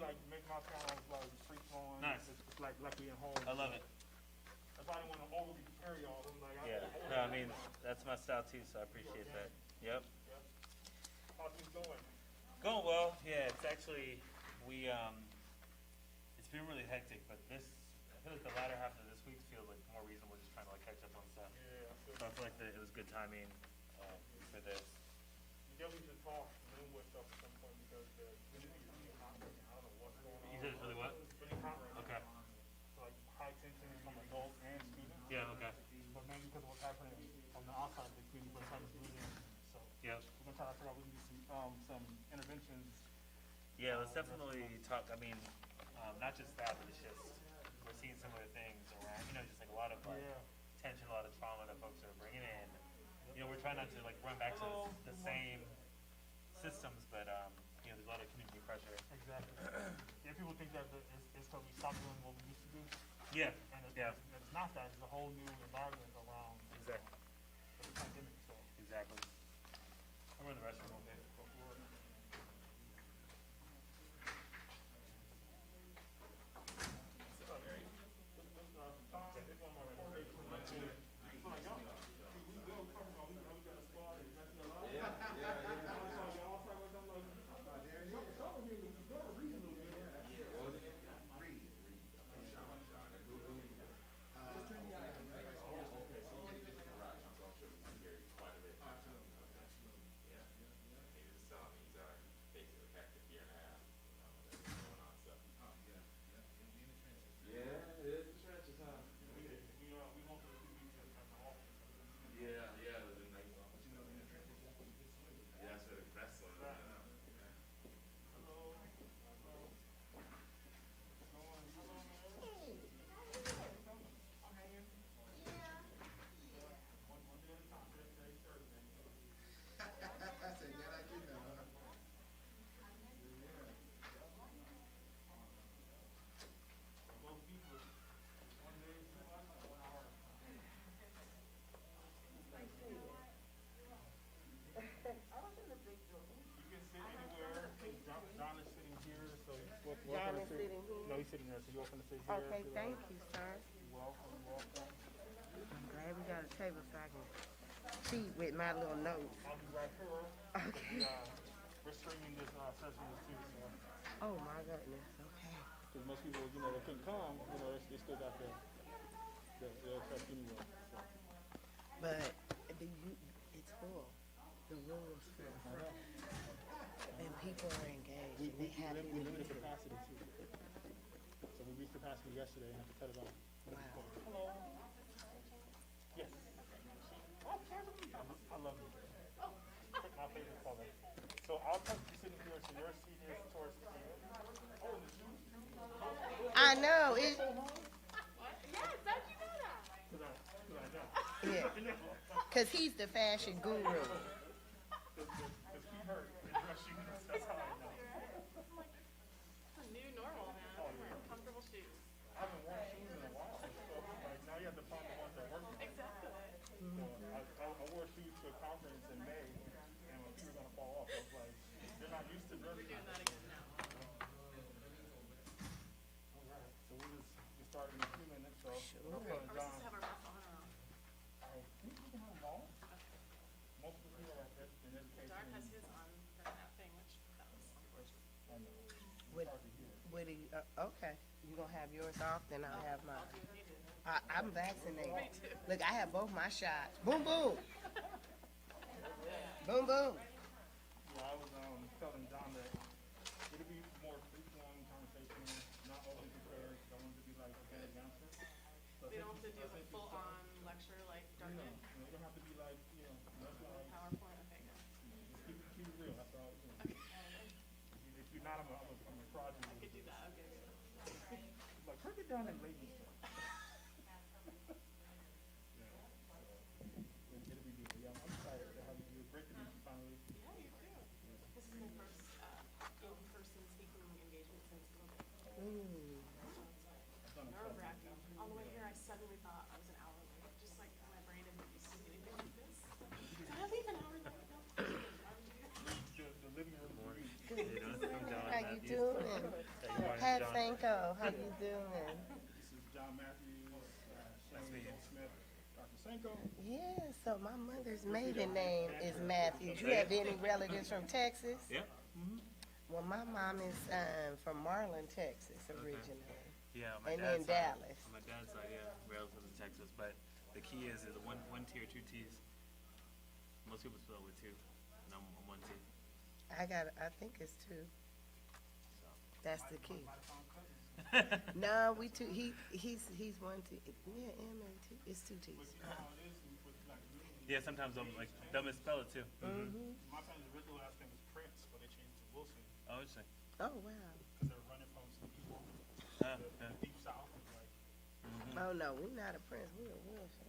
like make my sounds like free flowing. Nice. It's like we in home. I love it. That's why I didn't want to overly prepare y'all. I'm like, Yeah. No, I mean that's my style too, so I appreciate that. Yep. Yep. How's things going? Going well. Yeah, it's actually it's been really hectic, but I feel like the latter half of this week feels like more reasonable, just trying to like catch up on stuff. Yeah, So I feel like it was good timing for this. you definitely should talk Lynwood stuff at some point because it's really hot right now. I don't know what's going on. You said it's really what? It's really hot right Okay. now. So like high tension from adults and students. Yeah. Okay. But maybe because of what's happening on the outside of the community, but some is losing. So Yep. we're gonna try to figure out we can do some interventions. Yeah, let's definitely talk. I mean, not just that, but it's just we're seeing some of the things around. You know, just like a lot of like tension, a lot of trauma that folks are bringing in. You know, we're trying not to like run back to the same systems, but you know, there's a lot of community pressure. Exactly. Yeah, people think that it's because we stopped doing what we used to do. Yeah. And Yeah. it's not that. It's a whole new environment around Exactly. the pandemic. So Exactly. I'm in the restroom. Okay. John is sitting here. No, he's sitting there, so you're welcome to sit here. Okay, thank you, sir. Welcome, welcome. I'm glad we got a table so I can cheat with my little notes. I'll be right here. Okay. We're streaming this session too, so. Oh my goodness, okay. Because most people, you know, they couldn't come, you know, they still got the test anyway. So. But it's full. The room is full. And people are engaged. We They have limited capacity too. So we reached capacity yesterday and had to cut it off. Wow. Hello. Yes. I love you. My favorite color. So I'll put you sitting here, so your seat is towards the end. Oh, the shoes too? I know. It, Yes, how'd you know that? Because I know. yeah. Because he's the fashion guru. Because he hurt in dress shoes. That's how I know. It's a new normal, man. Wearing comfortable shoes. I haven't worn shoes in a while. So like now you have to find the ones that work. Exactly. So I wore shoes to a conference in May, and my feet were gonna fall off. I was like, they're not used to dress We're shoes. doing that again now. All right. So we start in a few minutes. So Sure. we'll put Are we John. supposed to have our masks on or off? Can you have them all? Most of the people are in education. Dark has his on for that thing, which that was unfortunate. I know. Would, would he, okay. You gonna have yours off, then I'll have I'll mine. do what you do. I'm vaccinated. Me too. Look, I have both my shots. Boom, boom. Boom, boom. Yeah, I was telling John that it'll be more free-flowing conversation, not overly prepared. I want it to be like an answer. So We don't have to do a full-on lecture like Dark you know, did. it don't have to be like, that's like, PowerPoint, okay, yeah. just keep it real. That's all. If you're not, I'm a project. I could do that, okay. Like, break it down in layman's terms. It'll be good. Yeah, I'm excited to have you break it finally. Yeah, you too. This is my first in-person speaking engagement since COVID. Ooh. Nerve-wracking. On the way here, I suddenly thought I was an hour late. Just like my brain didn't used to anything like this. Did I leave an hour late? No. The living room. Hey, don't come down How on you that. doing? Sanco. How you doing? This is John Matthews, Shane Goldsmith, Dr. Sanco. Yeah, so my mother's maiden name is Matthews. You have any relatives from Texas? Yeah. Well, my mom is from Marlin, Texas, originally. Yeah, And then Dallas. On my dad's side, yeah, relatives in Texas. But the key is one T or two T's. Most people spell it with two, and I'm one T. I think it's two. So. That's the key. No, we two. He's one T. Yeah, M-A-T. It's two T's. Yeah, sometimes they'll misspell it too. My family's original last name was Prince, but they changed it to Wilson Oh, interesting. Oh wow. because they're running from some people Yeah. deep south. Like, Oh no, we're not a Prince. We're a Wilson.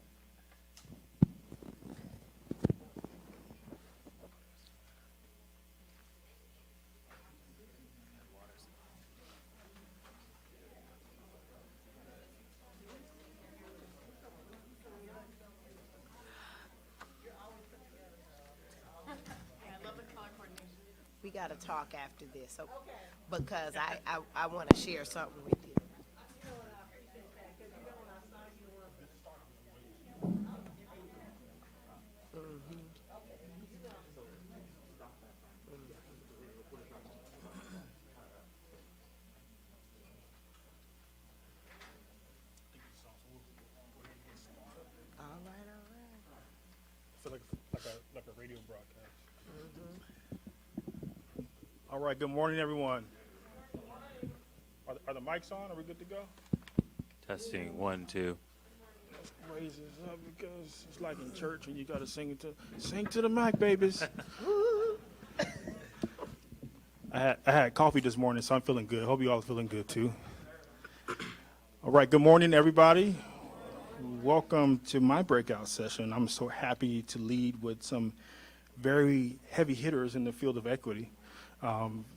Yeah, I love the color coordination. We got to talk after this, so, because I want to share something with you. All right. I feel like a radio broadcast. All right. Good morning, everyone. Are the mics on? Are we good to go? Testing 1, 2. Raise this up because it's like in church and you got to sing to the mic, babies. I had coffee this morning, so I'm feeling good. Hope you all are feeling good too. All right. Good morning, everybody. Welcome to my breakout session. I'm so happy to lead with some very heavy hitters in the field of equity.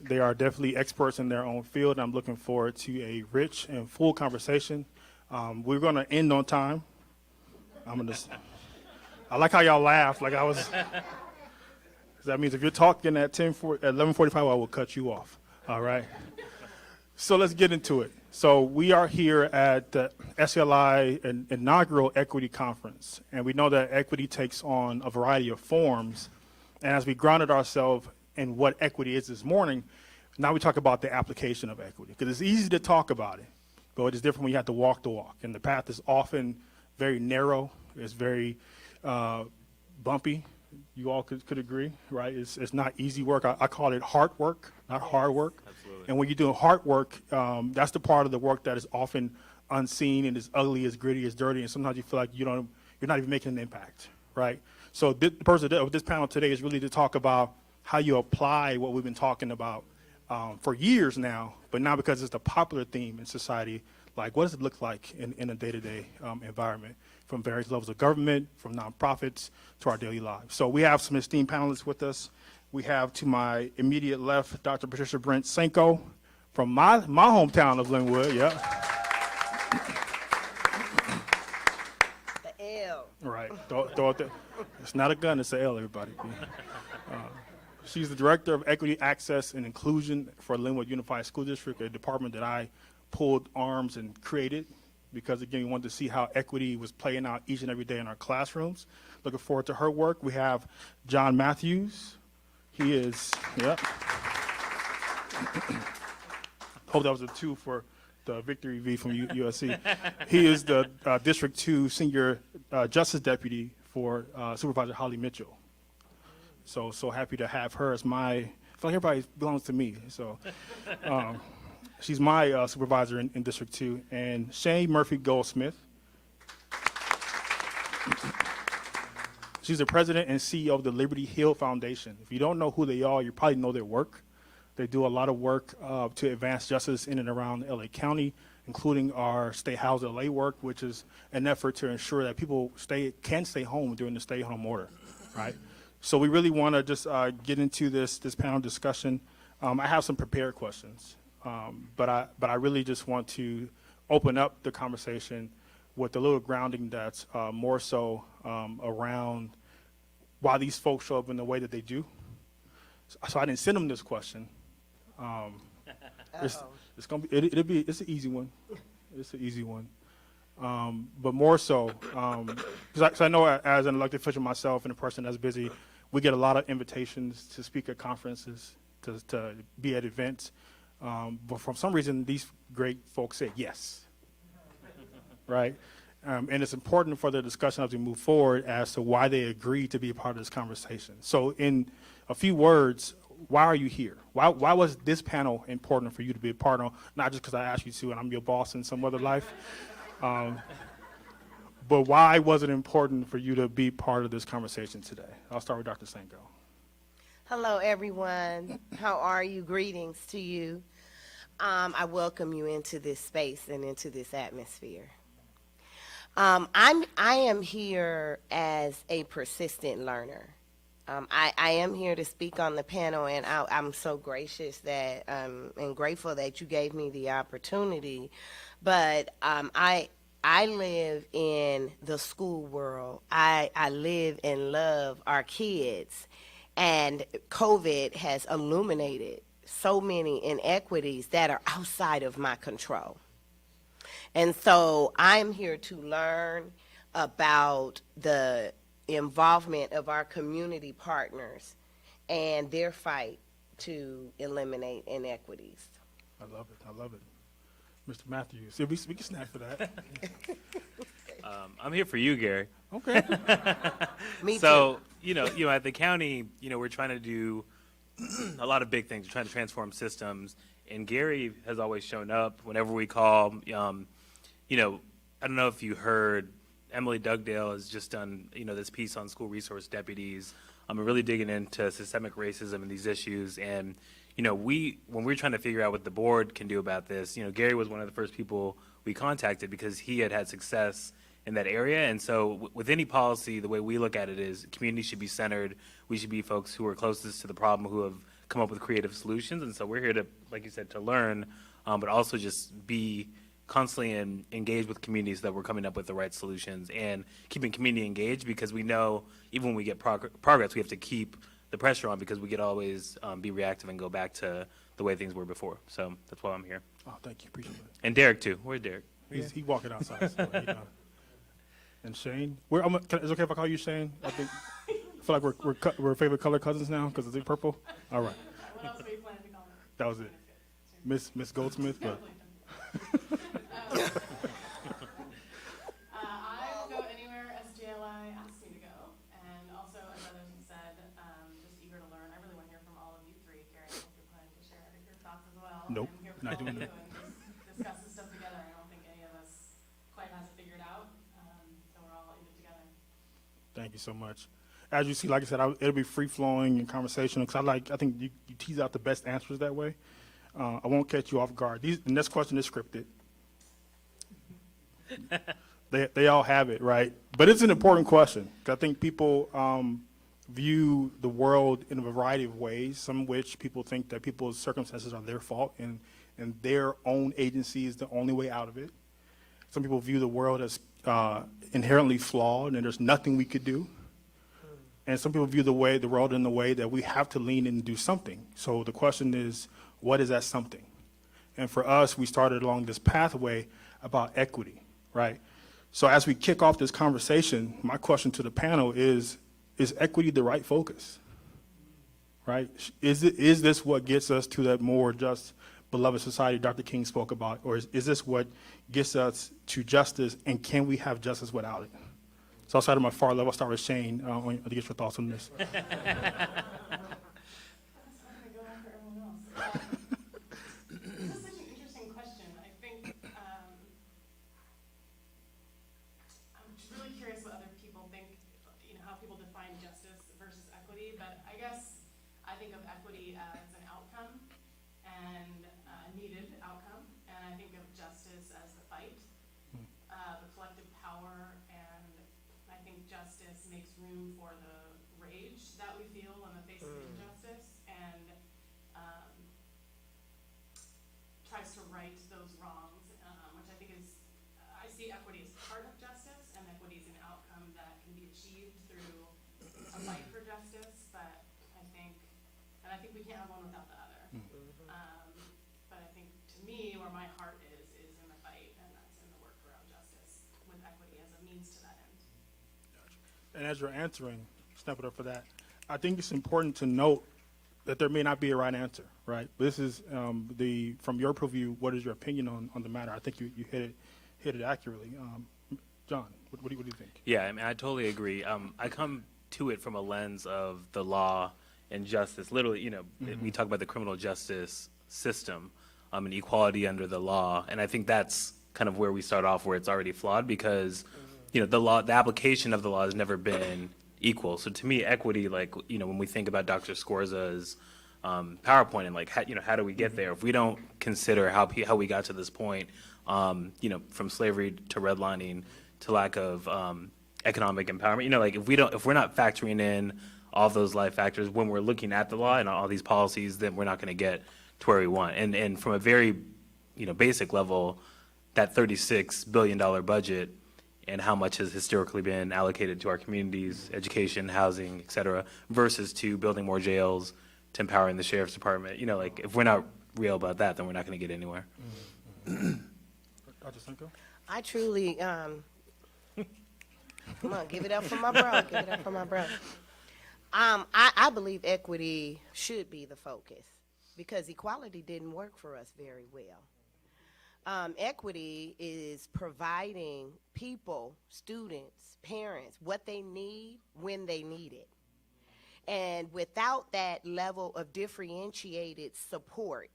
They are definitely experts in their own field. I'm looking forward to a rich and full conversation. We're going to end on time. I like how y'all laugh. Like I was. That means if you're talking at 11:45, I will cut you off. All right. So let's get into it. So we are here at the SJLI inaugural equity conference, and we know that equity takes on a variety of forms. And as we grounded ourselves in what equity is this morning, now we talk about the application of equity, because it's easy to talk about it, but it is different when you have to walk the walk. And the path is often very narrow. It's very bumpy. You all could agree, right? It's not easy work. I call it hard work, not hard work. Absolutely. And when you're doing hard work, that's the part of the work that is often unseen and is ugly, as gritty, as dirty, and sometimes you feel like you're not even making an impact, right? So the purpose of this panel today is really to talk about how you apply what we've been talking about for years now, but now because it's a popular theme in society, like what does it look like in a day-to-day environment, from various levels of government, from nonprofits to our daily lives. So we have some esteemed panelists with us. We have to my immediate left, Dr. Patricia Brent Sanco from my hometown of Lynwood, yeah. The L. Right, it's not a gun, it's an L, everybody. She's the Director of Equity, Access, and Inclusion for Lynwood Unified School District, a department that I pulled arms and created because, again, we wanted to see how equity was playing out each and every day in our classrooms. Looking forward to her work. We have John Matthews. He is, hope that was a 2 for the Victory V from USC. He is the District 2 Senior Justice Deputy for Supervisor Holly Mitchell. So happy to have her as I feel like everybody belongs to me. So she's my supervisor in District 2. And Shane Murphy Goldsmith. She's the president and CEO of the Liberty Hill Foundation. If you don't know who they are, you probably know their work. They do a lot of work to advance justice in and around LA County, including our Stay Housed LA work, which is an effort to ensure that people can stay home during the stay-home order, right? So we really want to just get into this panel discussion. I have some prepared questions, but I really just want to open up the conversation with a little grounding that's more so around why these folks show up in the way that they do. So I didn't send them this question. It's It's an easy one. It's an easy one. But more so, because I know as an elected official myself and a person that's busy, we get a lot of invitations to speak at conferences, to be at events. But for some reason, these great folks say yes, right? And it's important for the discussion as we move forward as to why they agreed to be a part of this conversation. So in a few words, why are you here? Why was this panel important for you to be a part of? Not just because I asked you to and I'm your boss in some other life, but why was it important for you to be part of this conversation today? I'll start with Dr. Sanco. Hello, everyone. How are you? Greetings to you. I welcome you into this space and into this atmosphere. I am here as a persistent learner. I am here to speak on the panel, and I'm so gracious that and grateful that you gave me the opportunity. But I live in the school world. I live and love our kids, and COVID has illuminated so many inequities that are outside of my control. And so I'm here to learn about the involvement of our community partners and their fight to eliminate inequities. I love it. I love it. Mr. Matthews, see, we can snack for that. I'm here for you, Gary. Okay. Me So, too. at the county, we're trying to do a lot of big things. We're trying to transform systems. And Gary has always shown up whenever we call. I don't know if you heard, Emily Dugdale has just done, this piece on school resource deputies. I'm really digging into systemic racism and these issues. And, when we're trying to figure out what the board can do about this, Gary was one of the first people we contacted because he had success in that area. And so with any policy, the way we look at it is community should be centered. We should be folks who are closest to the problem, who have come up with creative solutions. And so we're here to, like you said, to learn, but also just be constantly engaged with communities so that we're coming up with the right solutions and keeping community engaged, because we know even when we get progress, we have to keep the pressure on because we could always be reactive and go back to the way things were before. So that's why I'm here. Oh, thank you. Appreciate it. And Derek, too. Where's Derek? He's walking outside. So, and Shane, is it okay if I call you Shane? I feel like we're favorite color cousins now because it's purple. All right. What else were you planning to call me? That was it. Miss Goldsmith, but I will go anywhere SJLI asks me to go, and also, as others have said, just eager to learn. I really want to hear from all of you three. Gary, I hope you're planning to share your thoughts as well. Nope, I'm here for not all doing of you that. and just discuss this stuff together. I don't think any of us quite has it figured out, so we're all in it together. thank you so much. As you see, like I said, it'll be free-flowing and conversational because I think you tease out the best answers that way. I won't catch you off guard. The next question is scripted. They all have it, right? But it's an important question. 'Cause I think people view the world in a variety of ways, some of which people think that people's circumstances are their fault and their own agency is the only way out of it. Some people view the world as inherently flawed and there's nothing we could do. And some people view the world in the way that we have to lean in and do something. So the question is, what is that something? And for us, we started along this pathway about equity, right? So as we kick off this conversation, my question to the panel is equity the right focus, right? Is this what gets us to that more just, beloved society Dr. King spoke about, or is this what gets us to justice, and can we have justice without it? So outside of my far left, I'll start with Shane to get your thoughts on this. I'm gonna go after everyone else. This is such an interesting question. I think I'm really curious what other people think, how people define justice versus equity. But I guess I think of equity as an outcome and a needed outcome, and I think of justice as the fight, the collective power, and I think justice makes room for the rage that we feel in the face of injustice, and tries to right those wrongs, which I think is, I see equity as part of justice, and equity is an outcome that can be achieved through a fight for justice, but I think we can't have one without the other. But I think to to me, where my heart is in the fight, and that's in the work around justice with equity as a means to that end. And as you're answering, snap it up for that, I think it's important to note that there may not be a right answer, right? This is from your purview, what is your opinion on the matter? I think you hit it accurately. John, what do you think? Yeah, I mean, I totally agree. I come to it from a lens of the law and justice. Literally, we talk about the criminal justice system and equality under the law, and I think that's kind of where we start off, where it's already flawed because, the application of the law has never been equal. So to me, equity, when we think about Dr. Scorza's PowerPoint and how do we get there? If we don't consider how we got to this point, from slavery to redlining to lack of economic empowerment, if we're not factoring in all those life factors when we're looking at the law and all these policies, then we're not going to get to where we want. And from a very, basic level, that $36 billion budget and how much has historically been allocated to our communities, education, housing, et cetera, versus to building more jails, to empowering the sheriff's department. If we're not real about that, then we're not going to get anywhere. Dr. Sanco? I truly, come on, give it up for my bro. Give it up for my bro. I believe equity should be the focus because equality didn't work for us very well. Equity is providing people, students, parents, what they need when they need it. And without that level of differentiated support,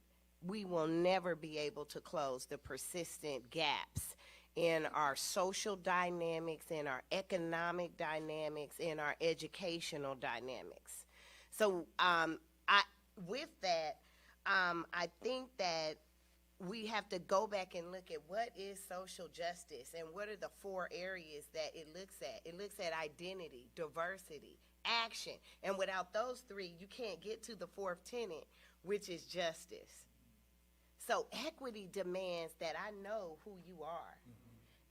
we will never be able to close the persistent gaps in our social dynamics, in our economic dynamics, in our educational dynamics. So with that, I think that we have to go back and look at what is social justice and what are the 4 areas that it looks at. It looks at identity, diversity, action. And without those 3, you can't get to the 4th tenet, which is justice. So equity demands that I know who you are,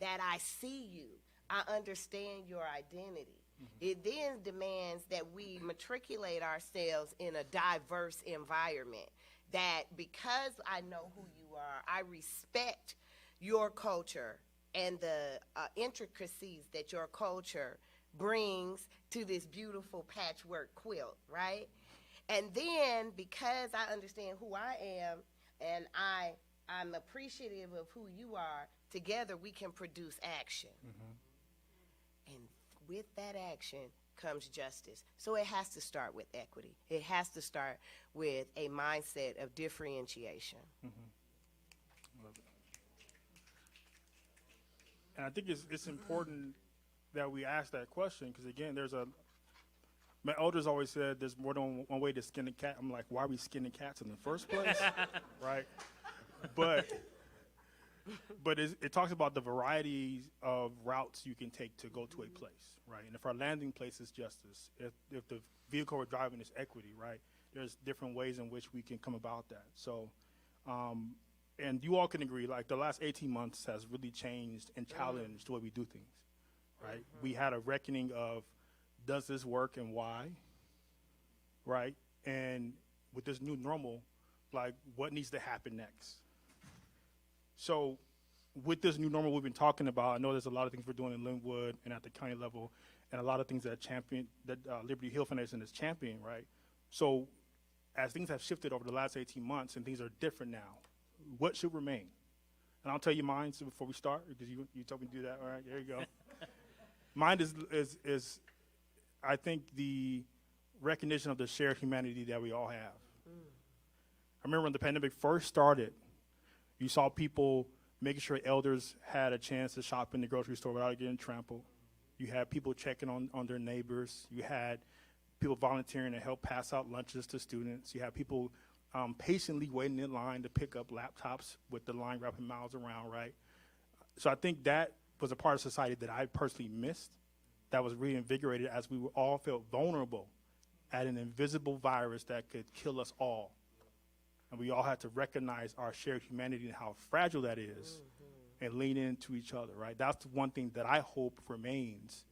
that I see you, I understand your identity. It then demands that we matriculate ourselves in a diverse environment, that because I know who you are, I respect your culture and the intricacies that your culture brings to this beautiful patchwork quilt, right? And then because I understand who I am and I'm appreciative of who you are, together we can produce action. And with that action comes justice. So it has to start with equity. It has to start with a mindset of differentiation. Love it. And I think it's important that we ask that question because, again, my elders always said there's more than one way to skin a cat. I'm like, why are we skinning cats in the first place? Right? But it talks about the varieties of routes you can take to go to a place, right? And if our landing place is justice, if the vehicle we're driving is equity, right? There's different ways in which we can come about that. So, and you all can agree, the last 18 months has really changed and challenged the way we do things, right? We had a reckoning of, does this work and why, right? And with this new normal, what needs to happen next? So with this new normal we've been talking about, I know there's a lot of things we're doing in Lynwood and at the county level, and a lot of things that Liberty Hill Foundation is championing, right? So as things have shifted over the last 18 months and things are different now, what should remain? And I'll tell you mine before we start, because you told me to do that. All right, there you go. Mine is I think the recognition of the shared humanity that we all have. I remember when the pandemic first started, you saw people making sure elders had a chance to shop in the grocery store without getting trampled. You had people checking on their neighbors. You had people volunteering to help pass out lunches to students. You had people patiently waiting in line to pick up laptops with the line wrapping miles around, right? So I think that was a part of society that I personally missed, that was reinvigorated as we all felt vulnerable at an invisible virus that could kill us all. And we all had to recognize our shared humanity and how fragile that is and lean into each other, right? That's the one thing that I hope remains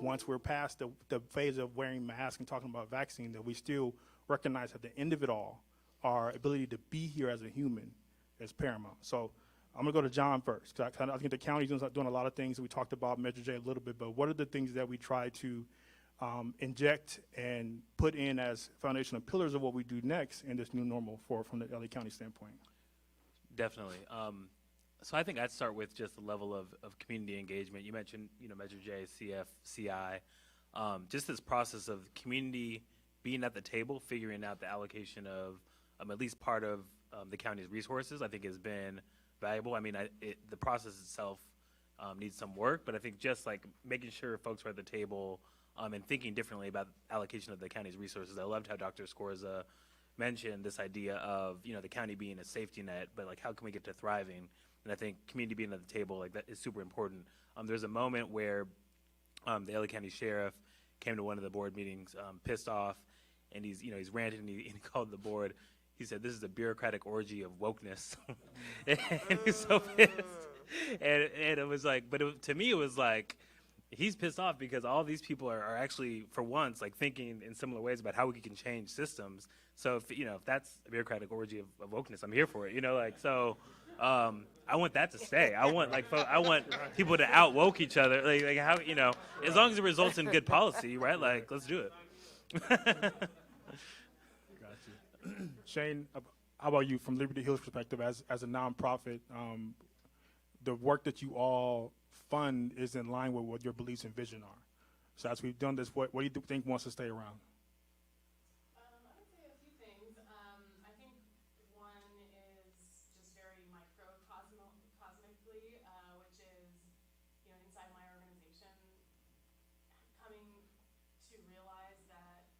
once we're past the phase of wearing masks and talking about vaccine, that we still recognize at the end of it all, our ability to be here as a human is paramount. So I'm going to go to John first, 'cause I think the county's doing a lot of things. We talked about Measure J a little bit, but what are the things that we try to inject and put in as foundational pillars of what we do next in this new normal from the LA County standpoint? Definitely. So I think I'd start with just the level of community engagement. You mentioned, Measure J, CF, CI. Just this process of community being at the table, figuring out the allocation of at least part of the county's resources, I think has been valuable. I mean, the process itself needs some work, but I think just like making sure folks are at the table and thinking differently about allocation of the county's resources. I loved how Dr. Scorza mentioned this idea of, the county being a safety net, but like how can we get to thriving? And I think community being at the table, like that is super important. There's a moment where the LA County Sheriff came to one of the board meetings pissed off, and he's ranting and he called the board. He said, "This is a bureaucratic orgy of wokeness." And he's so pissed. And it was like, but to me, it was like, he's pissed off because all these people are actually, for once, like thinking in similar ways about how we can change systems. So if that's a bureaucratic orgy of wokeness, I'm here for it. So I want that to stay. I want I want people to out woke each other. Like how as long as it results in good policy, right? Like let's do it. Shane, how about you from Liberty Hill's perspective as a nonprofit? The work that you all fund is in line with what your beliefs and vision are. So as we've done this, what do you think wants to stay around? I would say a few things. I think one is just very microcosmically, which is, inside my organization, coming to realize that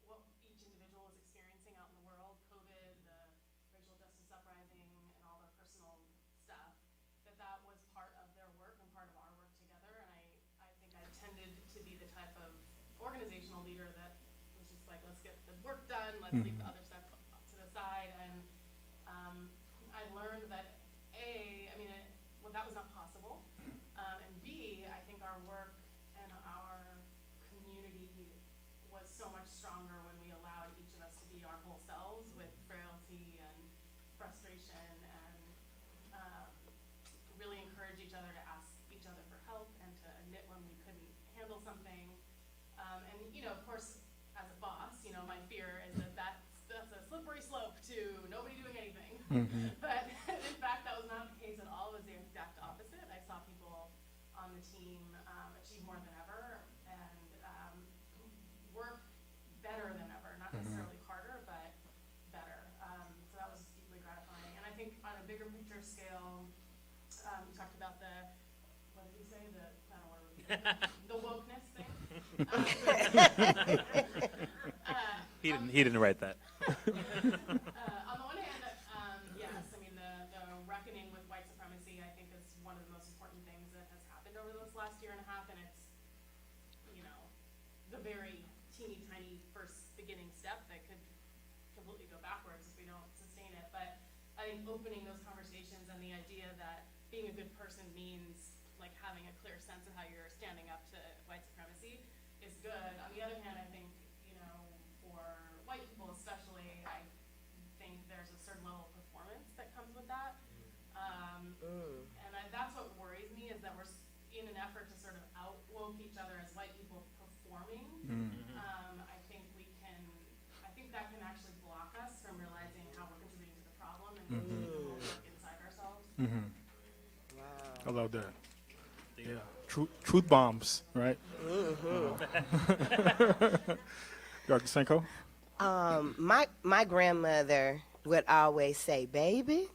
what each individual is experiencing out in the world, COVID, the racial justice uprising, and all the personal stuff, that was part of their work and part of our work together. And I think I tended to be the type of organizational leader that was just like, let's get the work done, let's leave the other stuff to the side. And I learned that that was not possible. And B, I think our work and our community was so much stronger when we allowed each of us to be our whole selves with frailty and frustration and really encourage each other to ask each other for help and to admit when we couldn't handle something. Of course, as a boss, my fear is that's a slippery slope to nobody doing anything. But in fact, that was not the case at all. It was the exact opposite. I saw people on the team achieve more than ever and work better than ever, not necessarily harder, but better. So that was deeply gratifying. And I think on a bigger picture scale, you talked about what did you say? The wokeness thing. He didn't write that. On the one hand, yes, the reckoning with white supremacy, I think, is one of the most important things that has happened over this last year and a half, and it's, the very teeny tiny first beginning step that could completely go backwards if we don't sustain it. But I think opening those conversations and the idea that being a good person means like having a clear sense of how you're standing up to white supremacy is good. On the other hand, I think, for white people especially, I think there's a certain level of performance that comes with that. That's what worries me, is that we're in an effort to sort of out-woke each other as white people performing. I think that can actually block us from realizing how we're contributing to the problem and doing the work inside ourselves. I love that. Yeah, truth bombs, right? Dr. Sanco? My grandmother would always say, "Baby,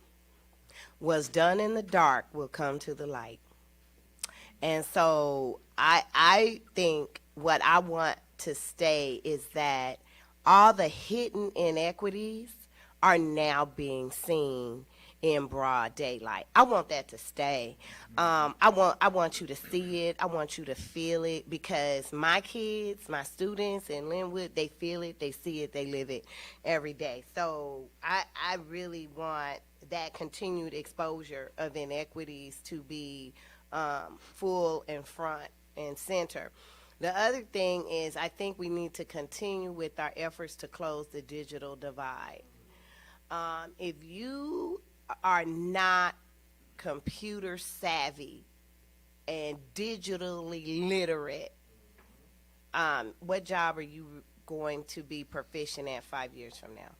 what's done in the dark will come to the light." And so I think what I want to stay is that all the hidden inequities are now being seen in broad daylight. I want that to stay. I want you to see it. I want you to feel it, because my kids, my students in Lynwood, they feel it, they see it, they live it every day. So I really want that continued exposure of inequities to be full and front and center. The other thing is, I think we need to continue with our efforts to close the digital divide. If you are not computer savvy and digitally literate, what job are you going to be proficient at 5 years from now?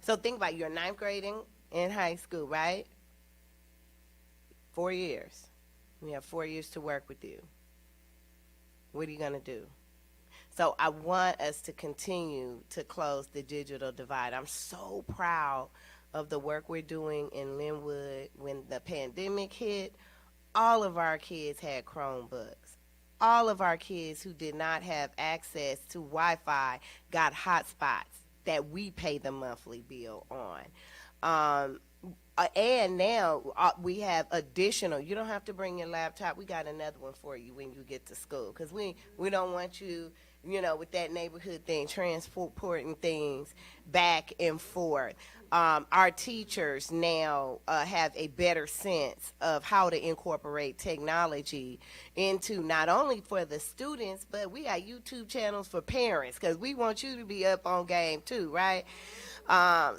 So think about it. You're ninth grading in high school, right? 4 years. We have 4 years to work with you. What are you going to do? So I want us to continue to close the digital divide. I'm so proud of the work we're doing in Lynwood. When the pandemic hit, all of our kids had Chromebooks. All of our kids who did not have access to Wi-Fi got hotspots that we pay the monthly bill on. And now we have additional. You don't have to bring your laptop. We got another one for you when you get to school, because we don't want you, with that neighborhood thing, transporting things back and forth. Our teachers now have a better sense of how to incorporate technology into not only for the students, but we got YouTube channels for parents, because we want you to be up on game too, right?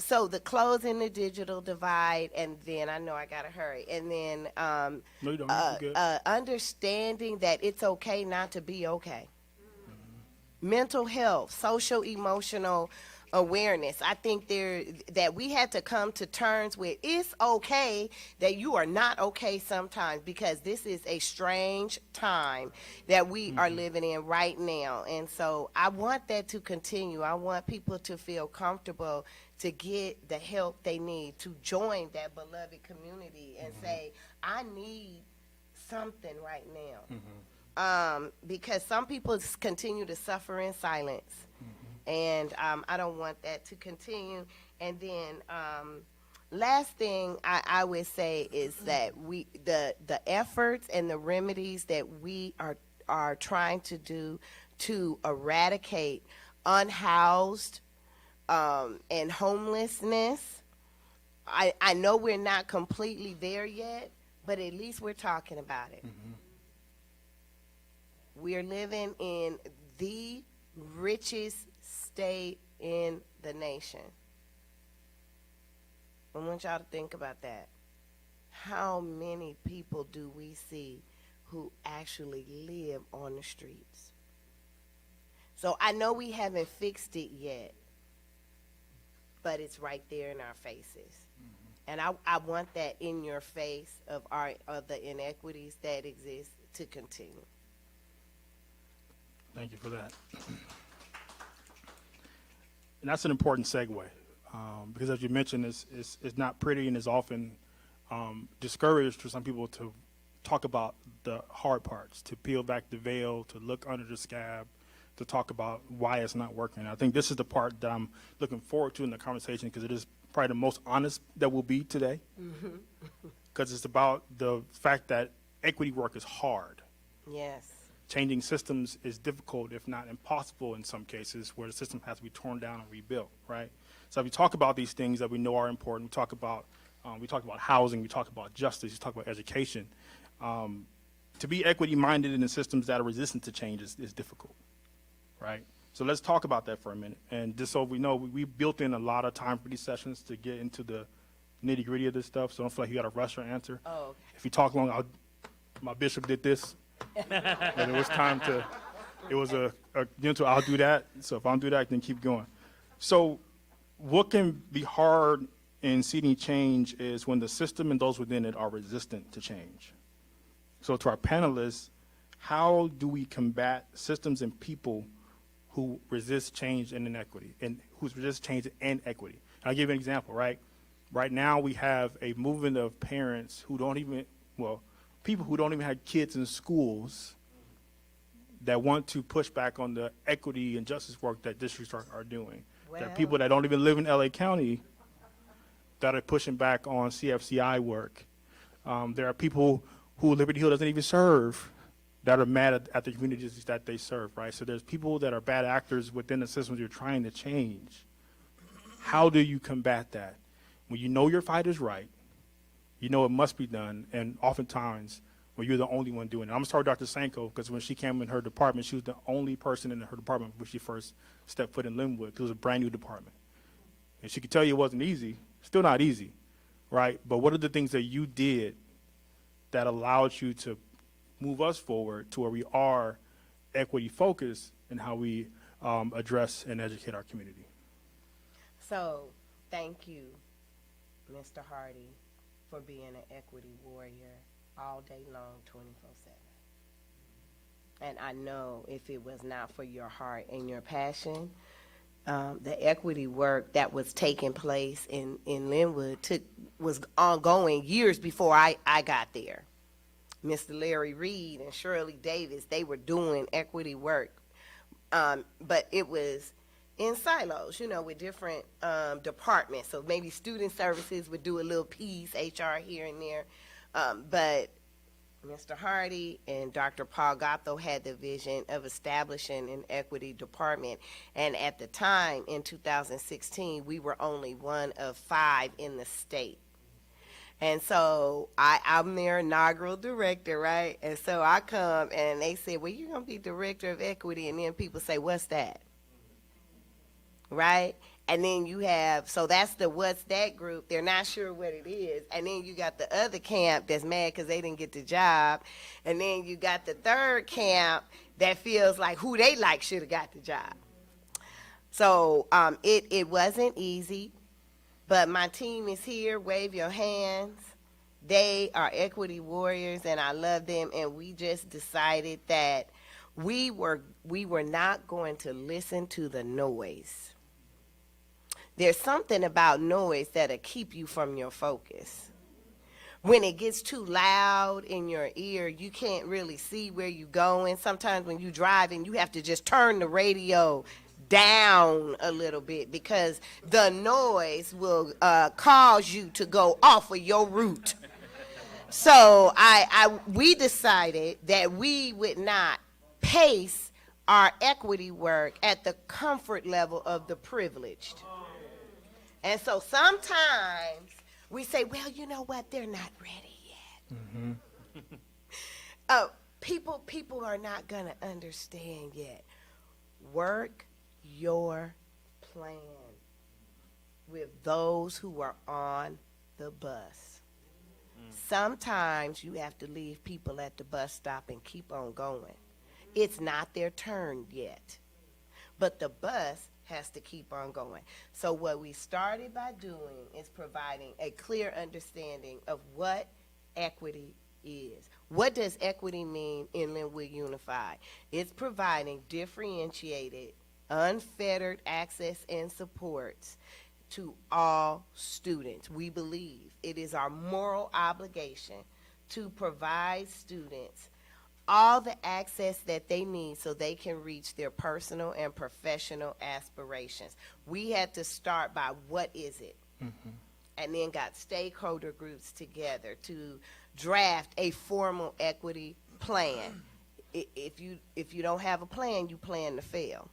So the closing the digital divide, and then I know I gotta hurry, and then No, you don't. You're good. understanding that it's okay not to be okay. Mental health, social emotional awareness. I think that we had to come to terms with it's okay that you are not okay sometimes, because this is a strange time that we are living in right now. And so I want that to continue. I want people to feel comfortable to get the help they need, to join that beloved community and say, I need something right now. Because some people continue to suffer in silence. And I don't want that to continue. And then last thing I would say is that the efforts and the remedies that we are trying to do to eradicate unhoused and homelessness, I know we're not completely there yet, but at least we're talking about it. We're living in the richest state in the nation. I want y'all to think about that. How many people do we see who actually live on the streets? So I know we haven't fixed it yet, but it's right there in our faces. And I want that in your face of the inequities that exist to continue. Thank you for that. And that's an important segue, because as you mentioned, it's not pretty, and is often discouraged for some people to talk about the hard parts, to peel back the veil, to look under the scab, to talk about why it's not working. I think this is the part that I'm looking forward to in the conversation, because it is probably the most honest that we'll be today, because it's about the fact that equity work is hard. Yes. Changing systems is difficult, if not impossible in some cases, where the system has to be torn down and rebuilt, right? So if we talk about these things that we know are important, we talk about housing, we talk about justice, we talk about education. To be equity-minded in the systems that are resistant to change is difficult, right? So let's talk about that for a minute. And just so we know, we built in a lot of time for these sessions to get into the nitty-gritty of this stuff, so don't feel like you got to rush your answer. Oh, okay. If you talk long, my bishop did this. And it was time to, it was a gentle, I'll do that. So if I don't do that, then keep going. So what can be hard in seeing change is when the system and those within it are resistant to change. So to our panelists, how do we combat systems and people who resist change and inequity, and who resist change and equity? I'll give you an example, right? Right now we have a movement of parents who don't even, people who don't even have kids in schools that want to push back on the equity and justice work that districts are doing. There are people that don't even live in LA County that are pushing back on CFCI work. There are people who Liberty Hill doesn't even serve that are mad at the communities that they serve, right? So there's people that are bad actors within the systems you're trying to change. How do you combat that? When you know your fight is right, you know it must be done, and oftentimes when you're the only one doing it. I'm going to start with Dr. Sanco, because when she came in her department, she was the only person in her department when she first stepped foot in Lynwood, because it was a brand new department. And she could tell you it wasn't easy, Still not easy, right? But what are the things that you did that allowed you to move us forward to where we are equity focused in how we address and educate our community? So, thank you, Mr. Hardy, for being an equity warrior all day long, 24/7. And I know if it was not for your heart and your passion, the equity work that was taking place in Lynwood was ongoing years before I got there. Mr. Larry Reed and Shirley Davis, they were doing equity work, but it was in silos, with different departments. So maybe student services would do a little piece, HR here and there, but Mr. Hardy and Dr. Paul Gatto had the vision of establishing an equity department. And at the time, in 2016, we were only one of 5 in the state. And so I'm their inaugural director, right? And so I come and they say, well, you're going to be director of equity. And then people say, what's that? Right? And then you have, so that's the what's that group. They're not sure what it is. And then you got the other camp that's mad because they didn't get the job. And then you got the third camp that feels like who they like should have got the job. So it wasn't easy, but my team is here. Wave your hands. They are equity warriors, and I love them. And we just decided that we were not going to listen to the noise. There's something about noise that'll keep you from your focus. When it gets too loud in your ear, you can't really see where you're going. Sometimes when you're driving, you have to just turn the radio down a little bit because the noise will cause you to go off of your route. So we decided that we would not pace our equity work at the comfort level of the privileged. And so sometimes we say, well, you know what? They're not ready yet. Mm-hmm. People are not going to understand yet. Work your plan with those who are on the bus. Sometimes you have to leave people at the bus stop and keep on going. It's not their turn yet. But the bus has to keep on going. So what we started by doing is providing a clear understanding of what equity is. What does equity mean in Lynwood Unified? It's providing differentiated, unfettered access and supports to all students. We believe it is our moral obligation to provide students all the access that they need so they can reach their personal and professional aspirations. We had to start by what is it? Mm-hmm. And then got stakeholder groups together to draft a formal equity plan. If you don't have a plan, you plan to fail.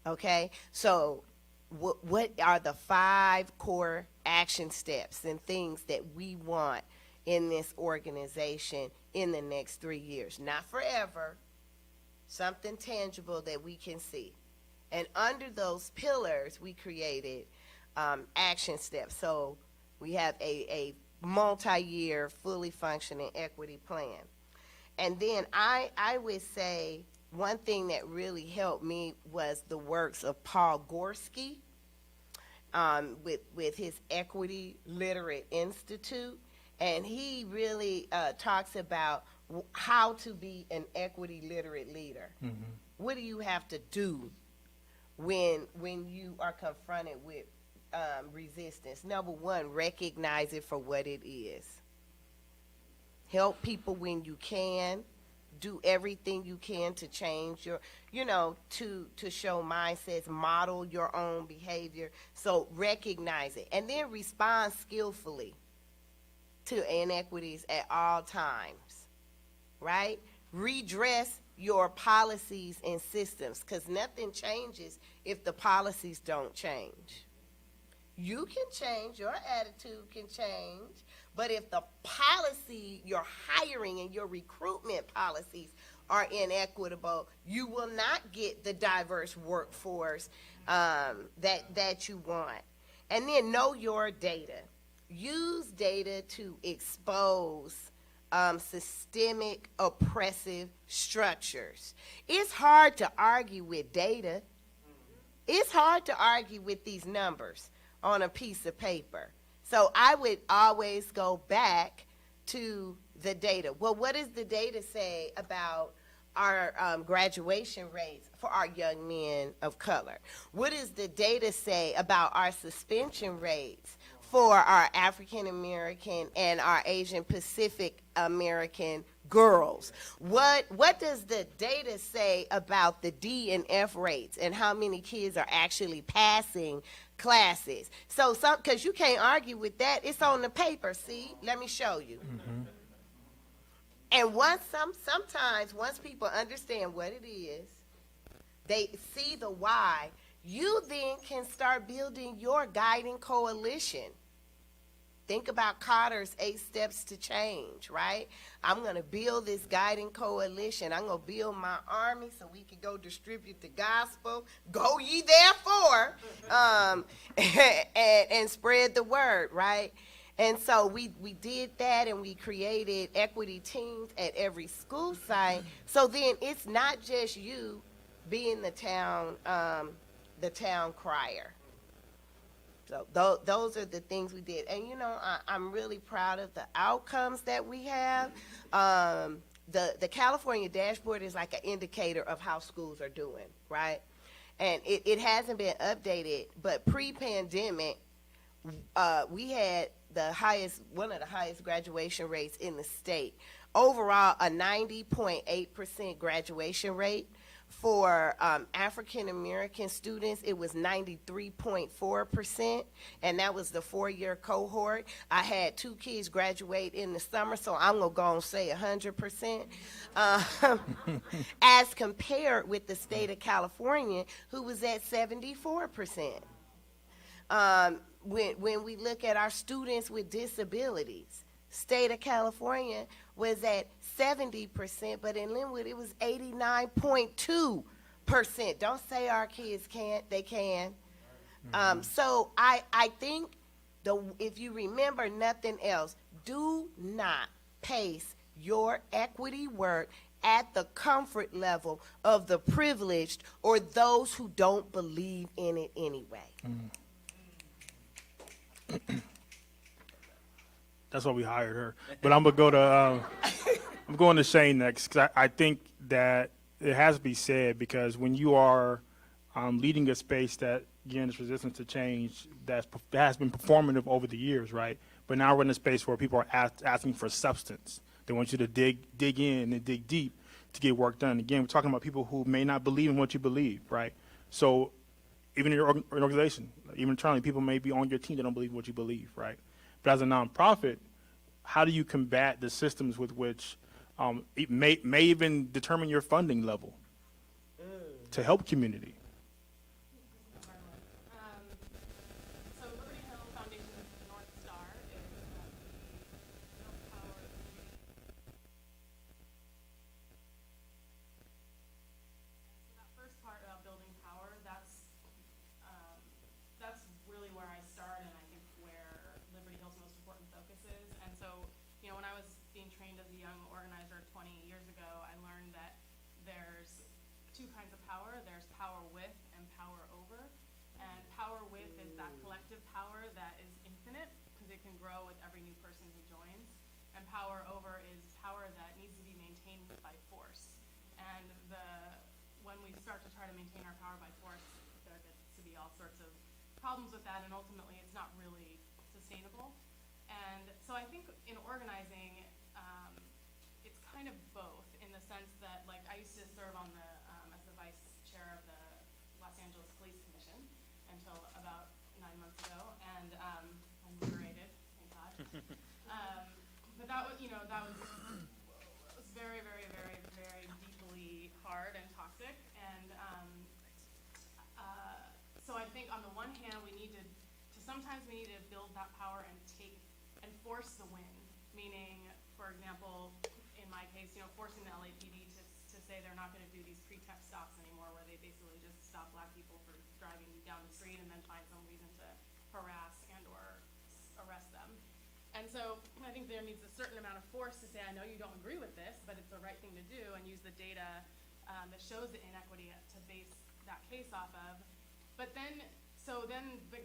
Okay? So what are the 5 core action steps and things that we want in this organization in the next 3 years? Not forever, something tangible that we can see. And under those pillars, we created action steps. So we have a multi-year, fully functioning equity plan. And then I would say one thing that really helped me was the works of Paul Gorski with his Equity Literate Institute. And he really talks about how to be an equity literate leader. Mm-hmm. What do you have to do when you are confronted with resistance? Number 1, recognize it for what it is. Help people when you can. Do everything you can to change your, to show mindsets, model your own behavior. So recognize it. And then respond skillfully to inequities at all times, right? Redress your policies and systems, because nothing changes if the policies don't change. You can change, your attitude can change, but if the policy, your hiring and your recruitment policies are inequitable, you will not get the diverse workforce that you want. And then know your data. Use data to expose systemic oppressive structures. It's hard to argue with data. It's hard to argue with these numbers on a piece of paper. So I would always go back to the data. Well, what does the data say about our graduation rates for our young men of color? What does the data say about our suspension rates for our African American and our Asian Pacific American girls? What does the data say about the D and F rates and how many kids are actually passing classes? So because you can't argue with that, it's on the paper. See, let me show you. And sometimes once people understand what it is, they see the why, you then can start building your guiding coalition. Think about Carter's 8 steps to change, right? I'm going to build this guiding coalition. I'm going to build my army so we can go distribute the gospel. Go ye therefore, and spread the word, right? And so we did that, and we created equity teams at every school site. So then it's not just you being the town crier. So those are the things we did. And, you know, I'm really proud of the outcomes that we have. The California dashboard is like an indicator of how schools are doing, right? And it hasn't been updated, but pre-pandemic, we had one of the highest graduation rates in the state. Overall, a 90.8% graduation rate. For African American students, it was 93.4%, and that was the 4-year cohort. I had 2 kids graduate in the summer, so I'm going to go and say 100%. As compared with the state of California, who was at 74%. When we look at our students with disabilities, state of California was at 70%, but in Lynwood it was 89.2%. Don't say our kids can't, they can. So I think if you remember nothing else, do not pace your equity work at the comfort level of the privileged or those who don't believe in it anyway. That's why we hired her. But I'm gonna go to I'm going to Shane next, because I think that it has to be said, because when you are leading a space that, again, is resistant to change, that has been performative over the years, right? But now we're in a space where people are asking for substance. They want you to dig in and dig deep to get work done. Again, we're talking about people who may not believe in what you believe, right? So even in your organization, even internally, people may be on your team that don't believe what you believe, right? But as a nonprofit, how do you combat the systems with which it may even determine your funding level to help community? So Liberty Hill Foundation's North Star is build power. So that first part about building power, that's really where I start, and I think where Liberty Hill's most important focus is. And so, you know, when I was being trained as a young organizer 20 years ago, I learned that there's 2 kinds of power. There's power with and power over. And power with is that collective power that is infinite, because it can grow with every new person who joins. And power over is power that needs to be maintained by force. And when we start to try to maintain our power by force, there gets to be all sorts of problems with that, and ultimately it's not really sustainable. And so I think in organizing, it's kind of both, in the sense that, like, I used to serve on as the vice chair of the Los Angeles Police Commission until about 9 months ago, and I'm liberated, thank God. But that was, very, very, very, very deeply hard and toxic. And so I think on the one hand, sometimes we need to build that power and force the win. Meaning, for example, in my case, forcing the LAPD to say they're not going to do these pretext stops anymore, where they basically just stop black people for driving down the street and then find some reason to harass and or arrest them. And so I think there needs a certain amount of force to say, I know you don't agree with this, but it's the right thing to do, and use the data that shows the inequity to base that case off of. But then,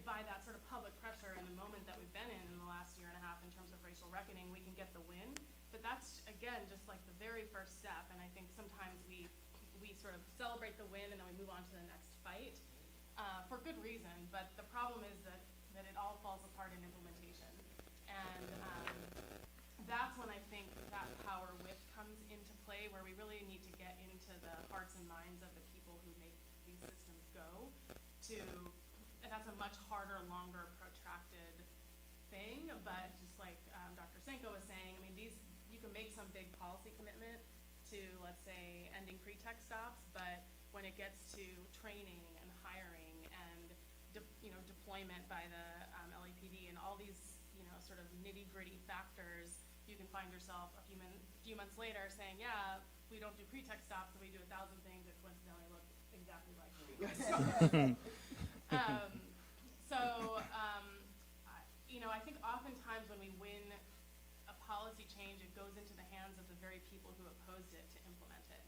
by that sort of public pressure and the moment that we've been in the last year and a half in terms of racial reckoning, we can get the win. But that's, again, just like the very first step, and I think sometimes we sort of celebrate the win and then we move on to the next fight, for good reason, but the problem is that it all falls apart in implementation. And that's when I think that power whip comes into play, where we really need to get into the hearts and minds of the people who make these systems go and that's a much harder, longer, protracted thing, but just like Dr. Sanco was saying, I mean, you can make some big policy commitment to, let's say, ending pretext stops, but when it gets to training and hiring and deployment by the LAPD and all these sort of nitty-gritty factors, you can find yourself a few months later saying, yeah, we don't do pretext stops, so we do 1,000 things that coincidentally look exactly like pretext stops. I think oftentimes when we win a policy change, it goes into the hands of the very people who opposed it to implement it.